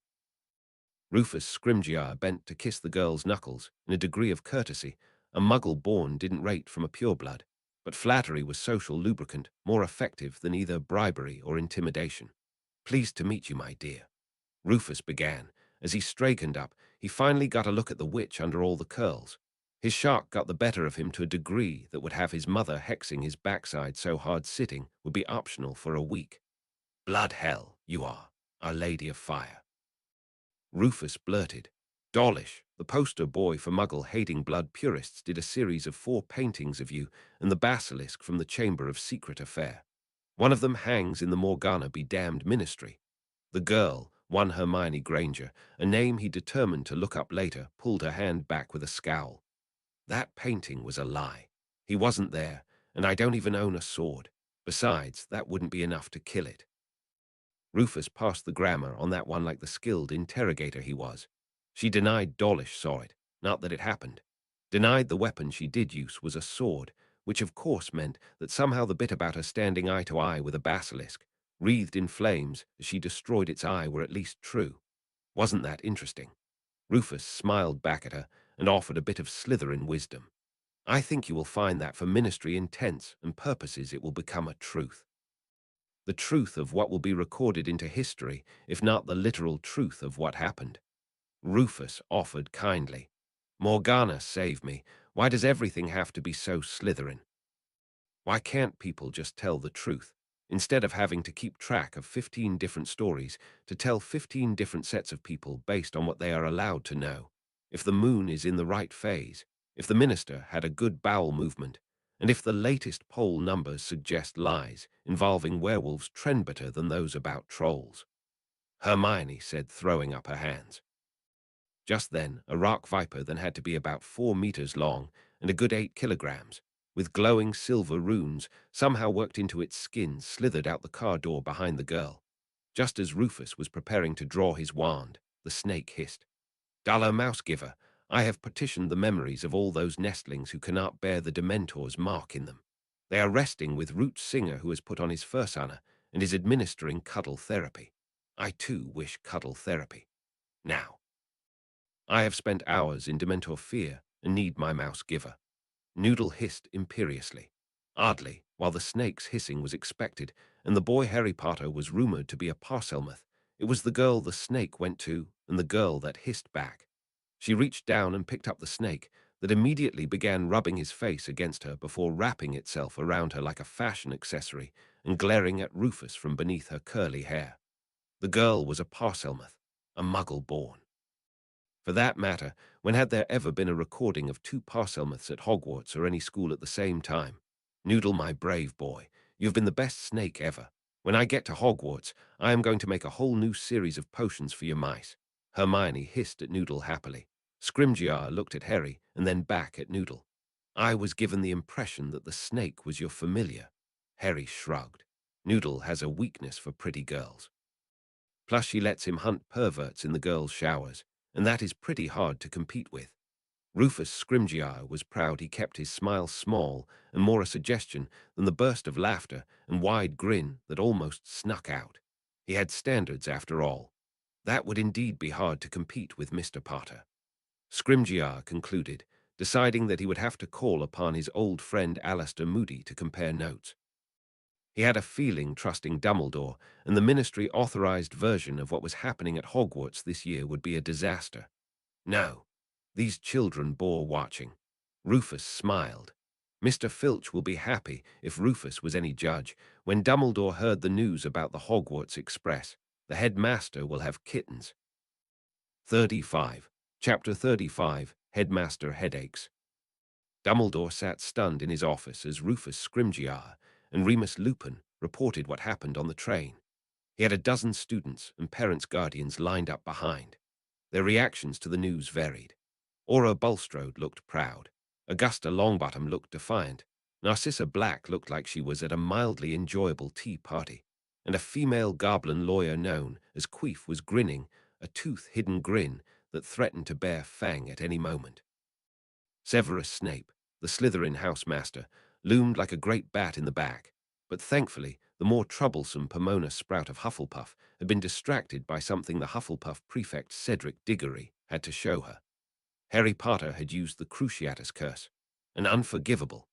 Rufus Scrimgeour bent to kiss the girl's knuckles in a degree of courtesy a Muggle-born didn't rate from a pureblood, but flattery was social lubricant more effective than either bribery or intimidation. Pleased to meet you, my dear. Rufus began. As he straightened up, he finally got a look at the witch under all the curls. His shock got the better of him to a degree that would have his mother hexing his backside so hard sitting would be optional for a week. Blood hell, you are, Our Lady of Fire. Rufus blurted. Dawlish, the poster boy for Muggle-hating blood purists, did a series of 4 paintings of you and the basilisk from the Chamber of Secret Affair. One of them hangs in the Morgana be damned ministry. The girl, one Hermione Granger, a name he determined to look up later, pulled her hand back with a scowl. That painting was a lie. He wasn't there, and I don't even own a sword. Besides, that wouldn't be enough to kill it. Rufus passed the grammar on that one like the skilled interrogator he was. She denied Dawlish saw it, not that it happened. Denied the weapon she did use was a sword, which of course meant that somehow the bit about her standing eye to eye with a basilisk, wreathed in flames as she destroyed its eye, were at least true. Wasn't that interesting? Rufus smiled back at her and offered a bit of Slytherin wisdom. I think you will find that for ministry intents and purposes it will become a truth. The truth of what will be recorded into history, if not the literal truth of what happened. Rufus offered kindly. Morgana, save me. Why does everything have to be so Slytherin? Why can't people just tell the truth, instead of having to keep track of 15 different stories to tell 15 different sets of people based on what they are allowed to know? If the moon is in the right phase, if the minister had a good bowel movement, and if the latest poll numbers suggest lies involving werewolves trend better than those about trolls. Hermione said, throwing up her hands. Just then, a rock viper that had to be about 4 meters long and a good 8 kilograms, with glowing silver runes somehow worked into its skin, slithered out the car door behind the girl. Just as Rufus was preparing to draw his wand, the snake hissed. Dallo Mousegiver, I have partitioned the memories of all those nestlings who cannot bear the Dementor's mark in them. They are resting with Root Singer, who has put on his fursana and is administering cuddle therapy. I too wish cuddle therapy. Now. I have spent hours in Dementor fear and need my mouse giver. Noodle hissed imperiously. Oddly, while the snake's hissing was expected and the boy Harry Potter was rumored to be a Parselmouth, it was the girl the snake went to and the girl that hissed back. She reached down and picked up the snake that immediately began rubbing his face against her before wrapping itself around her like a fashion accessory and glaring at Rufus from beneath her curly hair. The girl was a Parselmouth, a Muggle born. For that matter, when had there ever been a recording of 2 Parselmouths at Hogwarts or any school at the same time? Noodle, my brave boy, you've been the best snake ever. When I get to Hogwarts, I am going to make a whole new series of potions for your mice. Hermione hissed at Noodle happily. Scrimgeour looked at Harry and then back at Noodle. I was given the impression that the snake was your familiar. Harry shrugged. Noodle has a weakness for pretty girls. Plus she lets him hunt perverts in the girls' showers, and that is pretty hard to compete with. Rufus Scrimgeour was proud he kept his smile small and more a suggestion than the burst of laughter and wide grin that almost snuck out. He had standards after all. That would indeed be hard to compete with Mr. Potter. Scrimgeour concluded, deciding that he would have to call upon his old friend Alistair Moody to compare notes. He had a feeling trusting Dumbledore and the ministry-authorized version of what was happening at Hogwarts this year would be a disaster. No, these children bore watching. Rufus smiled. Mr. Filch will be happy, if Rufus was any judge, when Dumbledore heard the news about the Hogwarts Express. The headmaster will have kittens. 35. Chapter 35, Headmaster Headaches. Dumbledore sat stunned in his office as Rufus Scrimgeour and Remus Lupin reported what happened on the train. He had a dozen students and parents' guardians lined up behind. Their reactions to the news varied. Aura Bulstrode looked proud. Augusta Longbottom looked defiant. Narcissa Black looked like she was at a mildly enjoyable tea party. And a female goblin lawyer known as Queef was grinning, a tooth-hidden grin that threatened to bear fang at any moment. Severus Snape, the Slytherin housemaster, loomed like a great bat in the back, but thankfully the more troublesome Pomona Sprout of Hufflepuff had been distracted by something the Hufflepuff prefect Cedric Diggory had to show her. Harry Potter had used the Cruciatus Curse, an unforgivable.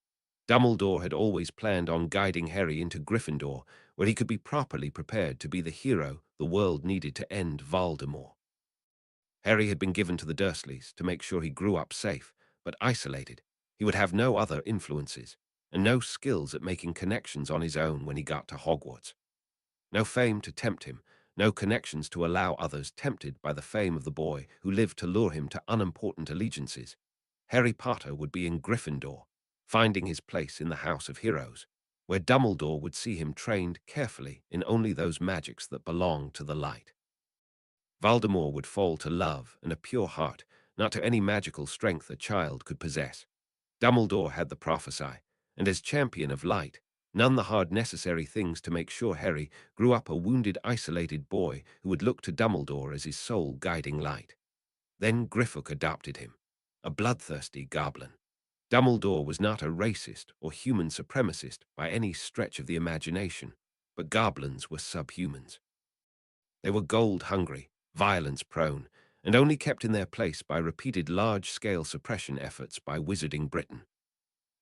Dumbledore had always planned on guiding Harry into Gryffindor, where he could be properly prepared to be the hero the world needed to end Voldemort. Harry had been given to the Dursleys to make sure he grew up safe, but isolated. He would have no other influences, and no skills at making connections on his own when he got to Hogwarts. No fame to tempt him, no connections to allow others tempted by the fame of the boy who lived to lure him to unimportant allegiances. Harry Potter would be in Gryffindor, finding his place in the House of Heroes, where Dumbledore would see him trained carefully in only those magics that belonged to the light. Voldemort would fall to love and a pure heart, not to any magical strength a child could possess. Dumbledore had the prophesy, and as champion of light, none the hard necessary things to make sure Harry grew up a wounded, isolated boy who would look to Dumbledore as his sole guiding light. Then Griphook adopted him, a bloodthirsty goblin. Dumbledore was not a racist or human supremacist by any stretch of the imagination, but goblins were subhumans. They were gold-hungry, violence-prone, and only kept in their place by repeated large-scale suppression efforts by Wizarding Britain.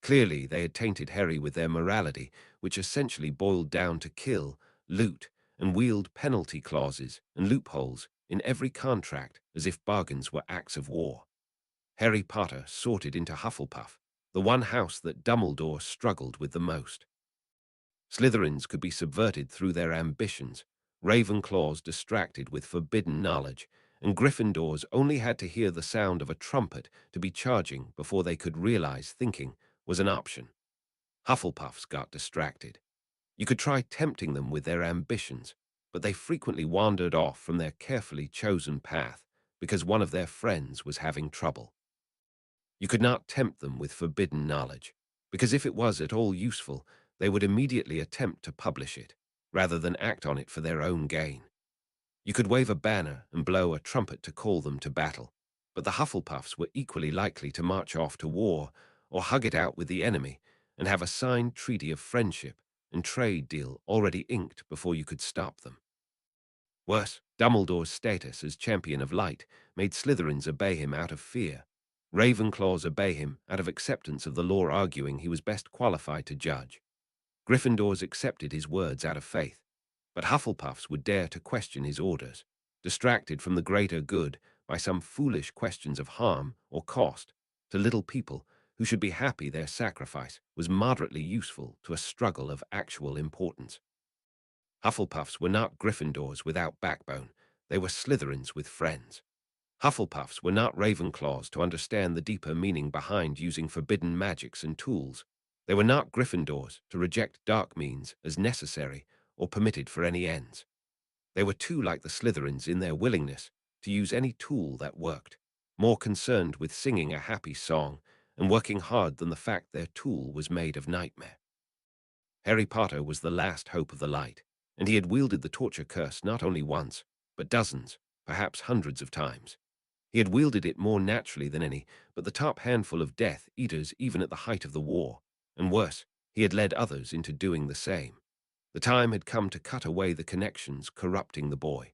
Clearly, they had tainted Harry with their morality, which essentially boiled down to kill, loot, and wield penalty clauses and loopholes in every contract as if bargains were acts of war. Harry Potter sorted into Hufflepuff, the one house that Dumbledore struggled with the most. Slytherins could be subverted through their ambitions, Ravenclaws distracted with forbidden knowledge, and Gryffindors only had to hear the sound of a trumpet to be charging before they could realize thinking was an option. Hufflepuffs got distracted. You could try tempting them with their ambitions, but they frequently wandered off from their carefully chosen path because one of their friends was having trouble. You could not tempt them with forbidden knowledge, because if it was at all useful, they would immediately attempt to publish it, rather than act on it for their own gain. You could wave a banner and blow a trumpet to call them to battle, but the Hufflepuffs were equally likely to march off to war or hug it out with the enemy and have a signed treaty of friendship and trade deal already inked before you could stop them. Worse, Dumbledore's status as champion of light made Slytherins obey him out of fear. Ravenclaws obey him out of acceptance of the law, arguing he was best qualified to judge. Gryffindors accepted his words out of faith, but Hufflepuffs would dare to question his orders, distracted from the greater good by some foolish questions of harm or cost to little people who should be happy their sacrifice was moderately useful to a struggle of actual importance. Hufflepuffs were not Gryffindors without backbone, they were Slytherins with friends. Hufflepuffs were not Ravenclaws to understand the deeper meaning behind using forbidden magics and tools. They were not Gryffindors to reject dark means as necessary or permitted for any ends. They were too like the Slytherins in their willingness to use any tool that worked, more concerned with singing a happy song and working hard than the fact their tool was made of nightmare. Harry Potter was the last hope of the light, and he had wielded the torture curse not only once, but dozens, perhaps hundreds of times. He had wielded it more naturally than any, but the top handful of Death Eaters even at the height of the war, and worse, he had led others into doing the same. The time had come to cut away the connections corrupting the boy.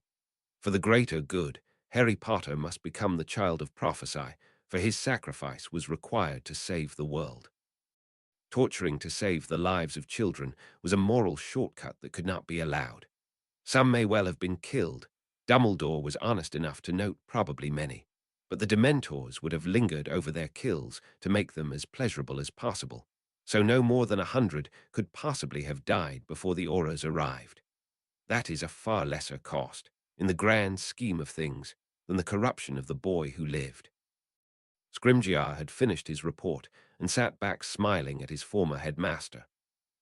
For the greater good, Harry Potter must become the child of prophecy, for his sacrifice was required to save the world. Torturing to save the lives of children was a moral shortcut that could not be allowed. Some may well have been killed. Dumbledore was honest enough to note probably many, but the Dementors would have lingered over their kills to make them as pleasurable as possible, so no more than 100 could possibly have died before the Auras arrived. That is a far lesser cost, in the grand scheme of things, than the corruption of the boy who lived. Scrimgeour had finished his report and sat back smiling at his former headmaster.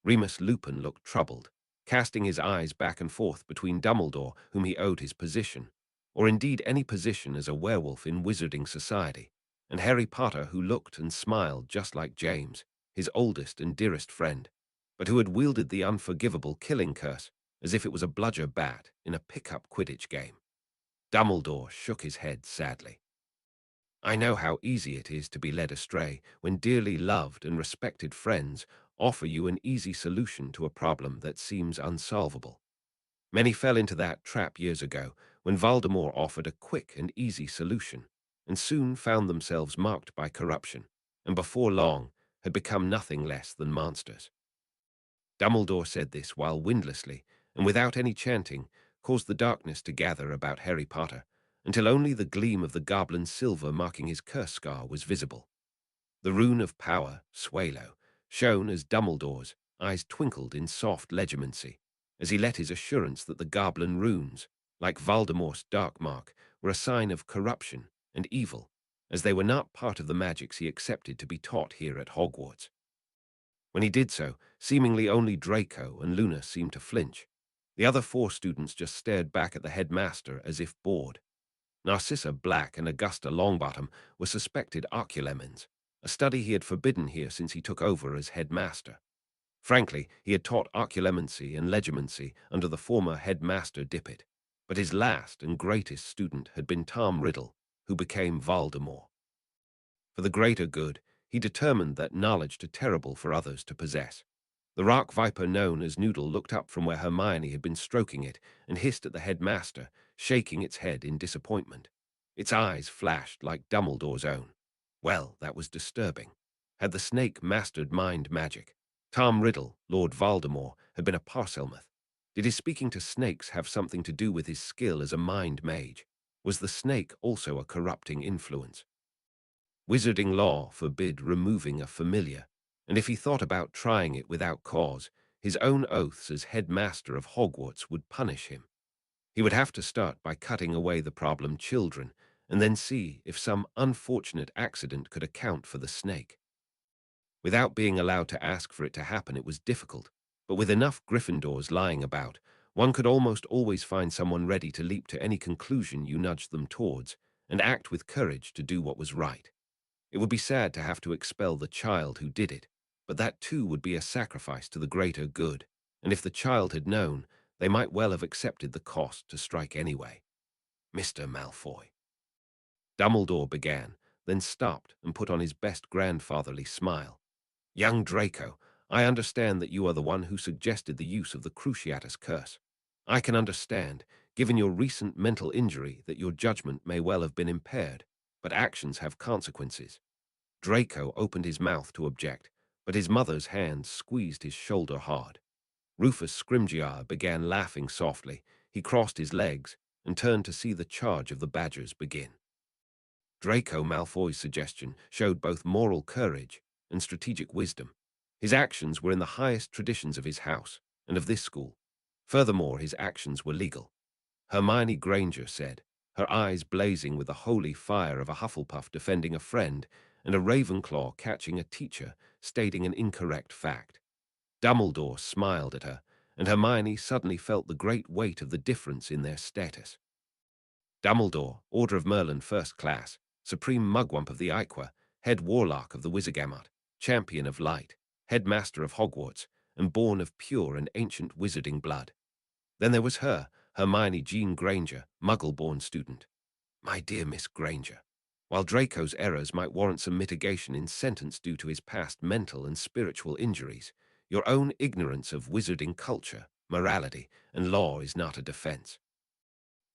Remus Lupin looked troubled. casting his eyes back and forth between Dumbledore, whom he owed his position, or indeed any position as a werewolf in wizarding society, and Harry Potter, who looked and smiled just like James, his oldest and dearest friend, but who had wielded the unforgivable killing curse as if it was a bludger bat in a pick-up Quidditch game. Dumbledore shook his head sadly. I know how easy it is to be led astray when dearly loved and respected friends offer you an easy solution to a problem that seems unsolvable. Many fell into that trap years ago when Voldemort offered a quick and easy solution, and soon found themselves marked by corruption, and before long had become nothing less than monsters. Dumbledore said this while windlessly, and without any chanting, caused the darkness to gather about Harry Potter, until only the gleam of the goblin's silver marking his curse scar was visible. The rune of power, Swalo, shone as Dumbledore's eyes twinkled in soft legerdemacy, as he let his assurance that the goblin runes, like Voldemort's dark mark, were a sign of corruption and evil, as they were not part of the magics he accepted to be taught here at Hogwarts. When he did so, seemingly only Draco and Luna seemed to flinch. The other four students just stared back at the headmaster as if bored. Narcissa Black and Augusta Longbottom were suspected oculemens, a study he had forbidden here since he took over as headmaster. Frankly, he had taught oculemancy and legimancy under the former headmaster Dippet, but his last and greatest student had been Tom Riddle, who became Voldemort. For the greater good, he determined that knowledge too terrible for others to possess. The rock viper known as Noodle looked up from where Hermione had been stroking it and hissed at the headmaster, shaking its head in disappointment. Its eyes flashed like Dumbledore's own. Well, that was disturbing. Had the snake mastered mind magic? Tom Riddle, Lord Voldemort, had been a Parselmouth. Did his speaking to snakes have something to do with his skill as a mind mage? Was the snake also a corrupting influence? Wizarding law forbid removing a familiar, and if he thought about trying it without cause, his own oaths as headmaster of Hogwarts would punish him. He would have to start by cutting away the problem children, and then see if some unfortunate accident could account for the snake. Without being allowed to ask for it to happen, it was difficult, but with enough Gryffindors lying about, one could almost always find someone ready to leap to any conclusion you nudged them towards, and act with courage to do what was right. It would be sad to have to expel the child who did it, but that too would be a sacrifice to the greater good, and if the child had known, they might well have accepted the cost to strike anyway. Mr. Malfoy. Dumbledore began, then stopped and put on his best grandfatherly smile. Young Draco, I understand that you are the one who suggested the use of the Cruciatus curse. I can understand, given your recent mental injury, that your judgment may well have been impaired, but actions have consequences. Draco opened his mouth to object, but his mother's hand squeezed his shoulder hard. Rufus Scrimgeour began laughing softly. He crossed his legs and turned to see the charge of the badgers begin. Draco Malfoy's suggestion showed both moral courage and strategic wisdom. His actions were in the highest traditions of his house and of this school. Furthermore, his actions were legal. Hermione Granger said, her eyes blazing with the holy fire of a Hufflepuff defending a friend and a Ravenclaw catching a teacher stating an incorrect fact. Dumbledore smiled at her, and Hermione suddenly felt the great weight of the difference in their status. Dumbledore, Order of Merlin First Class, Supreme Mugwump of the Iqua, Head Warlock of the Wizengamot, Champion of Light, Headmaster of Hogwarts, and born of pure and ancient wizarding blood. Then there was her, Hermione Jean Granger, Muggle-born student. My dear Miss Granger, while Draco's errors might warrant some mitigation in sentence due to his past mental and spiritual injuries, your own ignorance of wizarding culture, morality, and law is not a defense.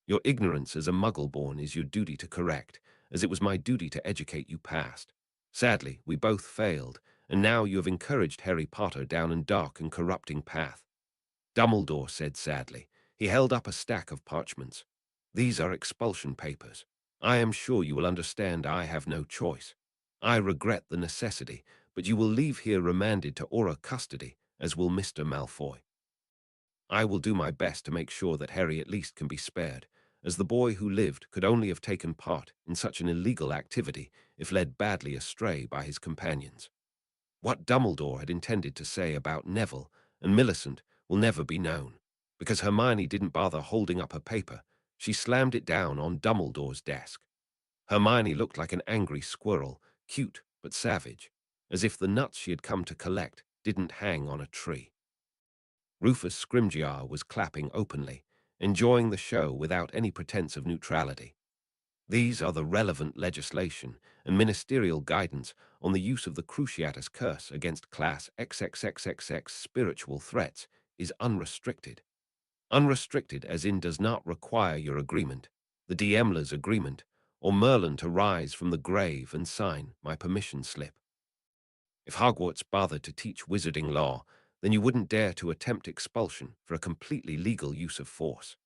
Your ignorance as a Muggle-born is your duty to correct, as it was my duty to educate you past. Sadly, we both failed, and now you have encouraged Harry Potter down a dark and corrupting path. Dumbledore said sadly. He held up a stack of parchments. These are expulsion papers. I am sure you will understand I have no choice. I regret the necessity, but you will leave here remanded to Aura custody, as will Mr. Malfoy. I will do my best to make sure that Harry at least can be spared, as the boy who lived could only have taken part in such an illegal activity if led badly astray by his companions. What Dumbledore had intended to say about Neville and Millicent will never be known. Because Hermione didn't bother holding up her paper, she slammed it down on Dumbledore's desk. Hermione looked like an angry squirrel, cute but savage, as if the nuts she had come to collect didn't hang on a tree. Rufus Scrimgeour was clapping openly, enjoying the show without any pretense of neutrality. These are the relevant legislation and ministerial guidance on the use of the Cruciatus Curse against Class XXXXX spiritual threats is unrestricted. Unrestricted as in does not require your agreement, the Diemler's agreement, or Merlin to rise from the grave and sign my permission slip. If Hogwarts bothered to teach wizarding law, then you wouldn't dare to attempt expulsion for a completely legal use of force.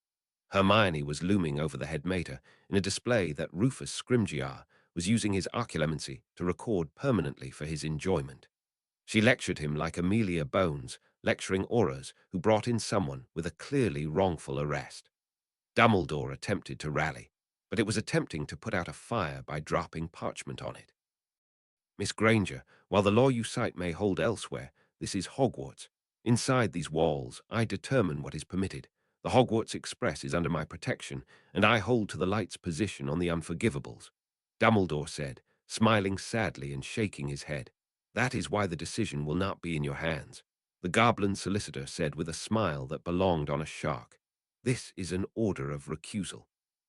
Hermione was looming over the headmater in a display that Rufus Scrimgeour was using his occlumency to record permanently for his enjoyment. She lectured him like Amelia Bones, lecturing auras who brought in someone with a clearly wrongful arrest. Dumbledore attempted to rally, but it was attempting to put out a fire by dropping parchment on it. Miss Granger, while the law you cite may hold elsewhere, this is Hogwarts. Inside these walls, I determine what is permitted. The Hogwarts Express is under my protection, and I hold to the light's position on the unforgivables. Dumbledore said, smiling sadly and shaking his head. That is why the decision will not be in your hands. The goblin solicitor said with a smile that belonged on a shark. This is an order of recusal.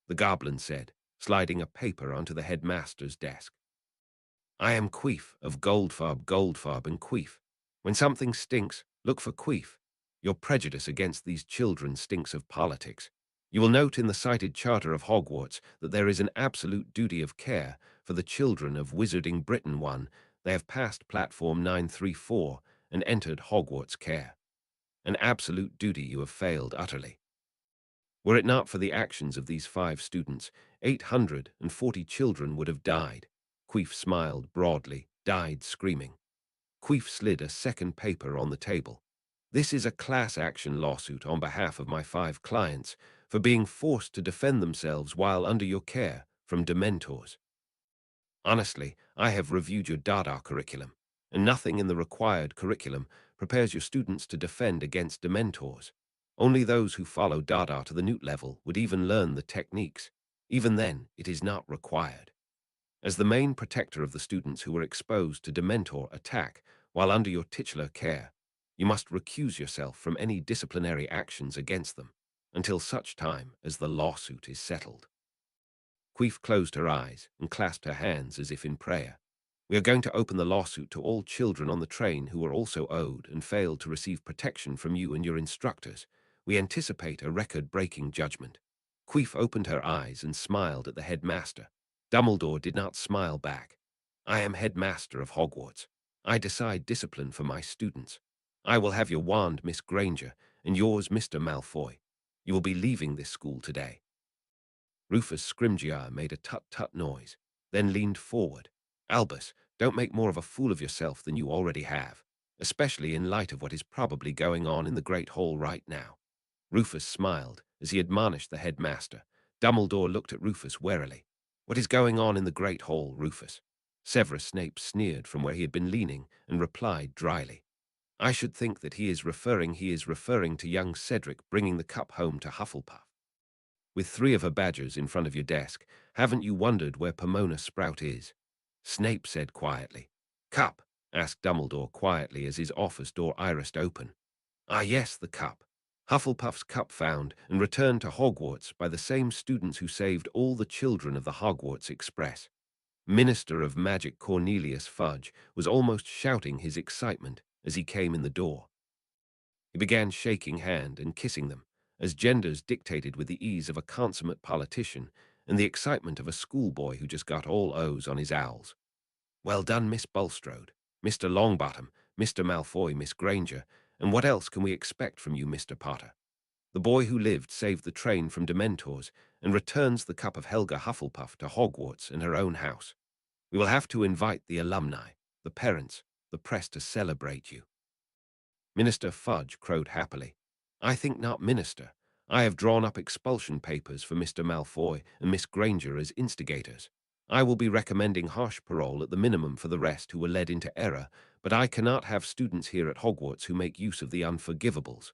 The goblin said, sliding a paper onto the headmaster's desk. I am Queef of Goldfarb, and Queef. When something stinks, look for Queef. Your prejudice against these children stinks of politics. You will note in the cited charter of Hogwarts that there is an absolute duty of care for the children of Wizarding Britain 1. They have passed Platform 934 and entered Hogwarts care. An absolute duty you have failed utterly. Were it not for the actions of these 5 students, 840 children would have died. Queef smiled broadly, died screaming. Queef slid a second paper on the table. This is a class action lawsuit on behalf of my 5 clients for being forced to defend themselves while under your care from Dementors. Honestly, I have reviewed your Dada curriculum, and nothing in the required curriculum prepares your students to defend against Dementors. Only those who follow Dada to the Newt level would even learn the techniques. Even then, it is not required. As the main protector of the students who were exposed to Dementor attack while under your titular care, you must recuse yourself from any disciplinary actions against them until such time as the lawsuit is settled. Queef closed her eyes and clasped her hands as if in prayer. We are going to open the lawsuit to all children on the train who were also owed and failed to receive protection from you and your instructors. We anticipate a record-breaking judgment. Queef opened her eyes and smiled at the headmaster. Dumbledore did not smile back. I am headmaster of Hogwarts. I decide discipline for my students. I will have your wand, Miss Granger, and yours, Mr. Malfoy. You will be leaving this school today. Rufus Scrimgeour made a tut-tut noise, then leaned forward. Albus, don't make more of a fool of yourself than you already have, especially in light of what is probably going on in the Great Hall right now. Rufus smiled as he admonished the headmaster. Dumbledore looked at Rufus warily. What is going on in the Great Hall, Rufus? Severus Snape sneered from where he had been leaning and replied dryly. I should think that he is referring to young Cedric bringing the cup home to Hufflepuff. With 3 of her badgers in front of your desk, haven't you wondered where Pomona Sprout is? Snape said quietly. Cup? Asked Dumbledore quietly as his office door irised open. Ah yes, the cup. Hufflepuff's cup found and returned to Hogwarts by the same students who saved all the children of the Hogwarts Express. Minister of Magic Cornelius Fudge was almost shouting his excitement as he came in the door. He began shaking hand and kissing them, as genders dictated with the ease of a consummate politician and the excitement of a schoolboy who just got all O's on his owls. Well done, Miss Bulstrode, Mr. Longbottom, Mr. Malfoy, Miss Granger, and what else can we expect from you, Mr. Potter? The boy who lived saved the train from Dementors and returns the cup of Helga Hufflepuff to Hogwarts in her own house. We will have to invite the alumni, the parents, the press to celebrate you. Minister Fudge crowed happily. I think not, Minister. I have drawn up expulsion papers for Mr. Malfoy and Miss Granger as instigators. I will be recommending harsh parole at the minimum for the rest who were led into error, but I cannot have students here at Hogwarts who make use of the unforgivables.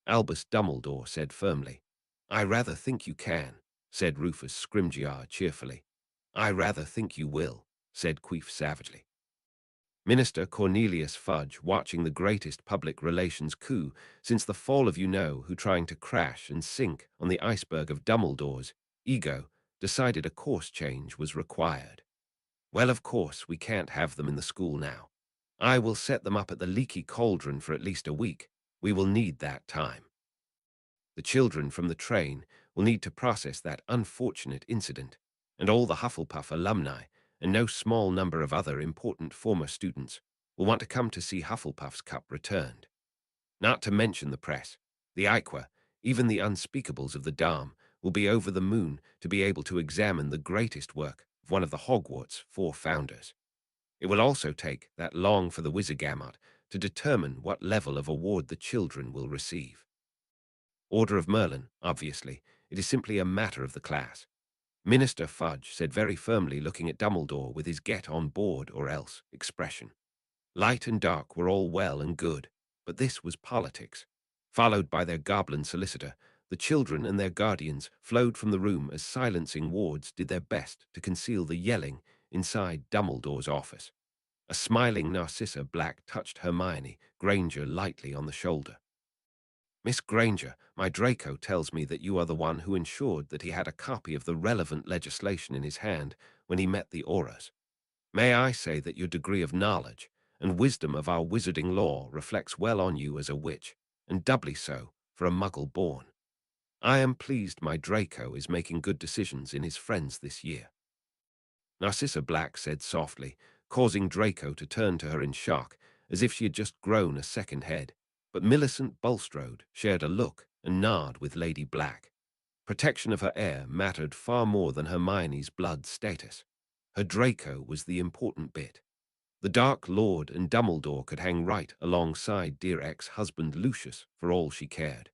Albus Dumbledore said firmly. I rather think you can, said Rufus Scrimgeour cheerfully. I rather think you will, said Queef savagely. Minister Cornelius Fudge, watching the greatest public relations coup since the fall of who trying to crash and sink on the iceberg of Dumbledore's ego, decided a course change was required. Well, of course, we can't have them in the school now. I will set them up at the Leaky Cauldron for at least a week. We will need that time. The children from the train will need to process that unfortunate incident, and all the Hufflepuff alumni and no small number of other important former students will want to come to see Hufflepuff's cup returned. Not to mention the press, the Iqua, even the unspeakables of the Dam will be over the moon to be able to examine the greatest work of one of the Hogwarts' four founders. It will also take that long for the Wizigamot to determine what level of award the children will receive. Order of Merlin, obviously, it is simply a matter of the class. Minister Fudge said very firmly, looking at Dumbledore with his get on board or else expression. Light and dark were all well and good, but this was politics. Followed by their goblin solicitor, the children and their guardians flowed from the room as silencing wards did their best to conceal the yelling inside Dumbledore's office. A smiling Narcissa Black touched Hermione Granger lightly on the shoulder. Miss Granger, my Draco tells me that you are the one who ensured that he had a copy of the relevant legislation in his hand when he met the Auras. May I say that your degree of knowledge and wisdom of our wizarding law reflects well on you as a witch, and doubly so for a muggle born. I am pleased my Draco is making good decisions in his friends this year. Narcissa Black said softly, causing Draco to turn to her in shock, as if she had just grown a second head. But Millicent Bulstrode shared a look and nod with Lady Black. Protection of her heir mattered far more than Hermione's blood status. Her Draco was the important bit. The Dark Lord and Dumbledore could hang right alongside dear ex-husband Lucius for all she cared.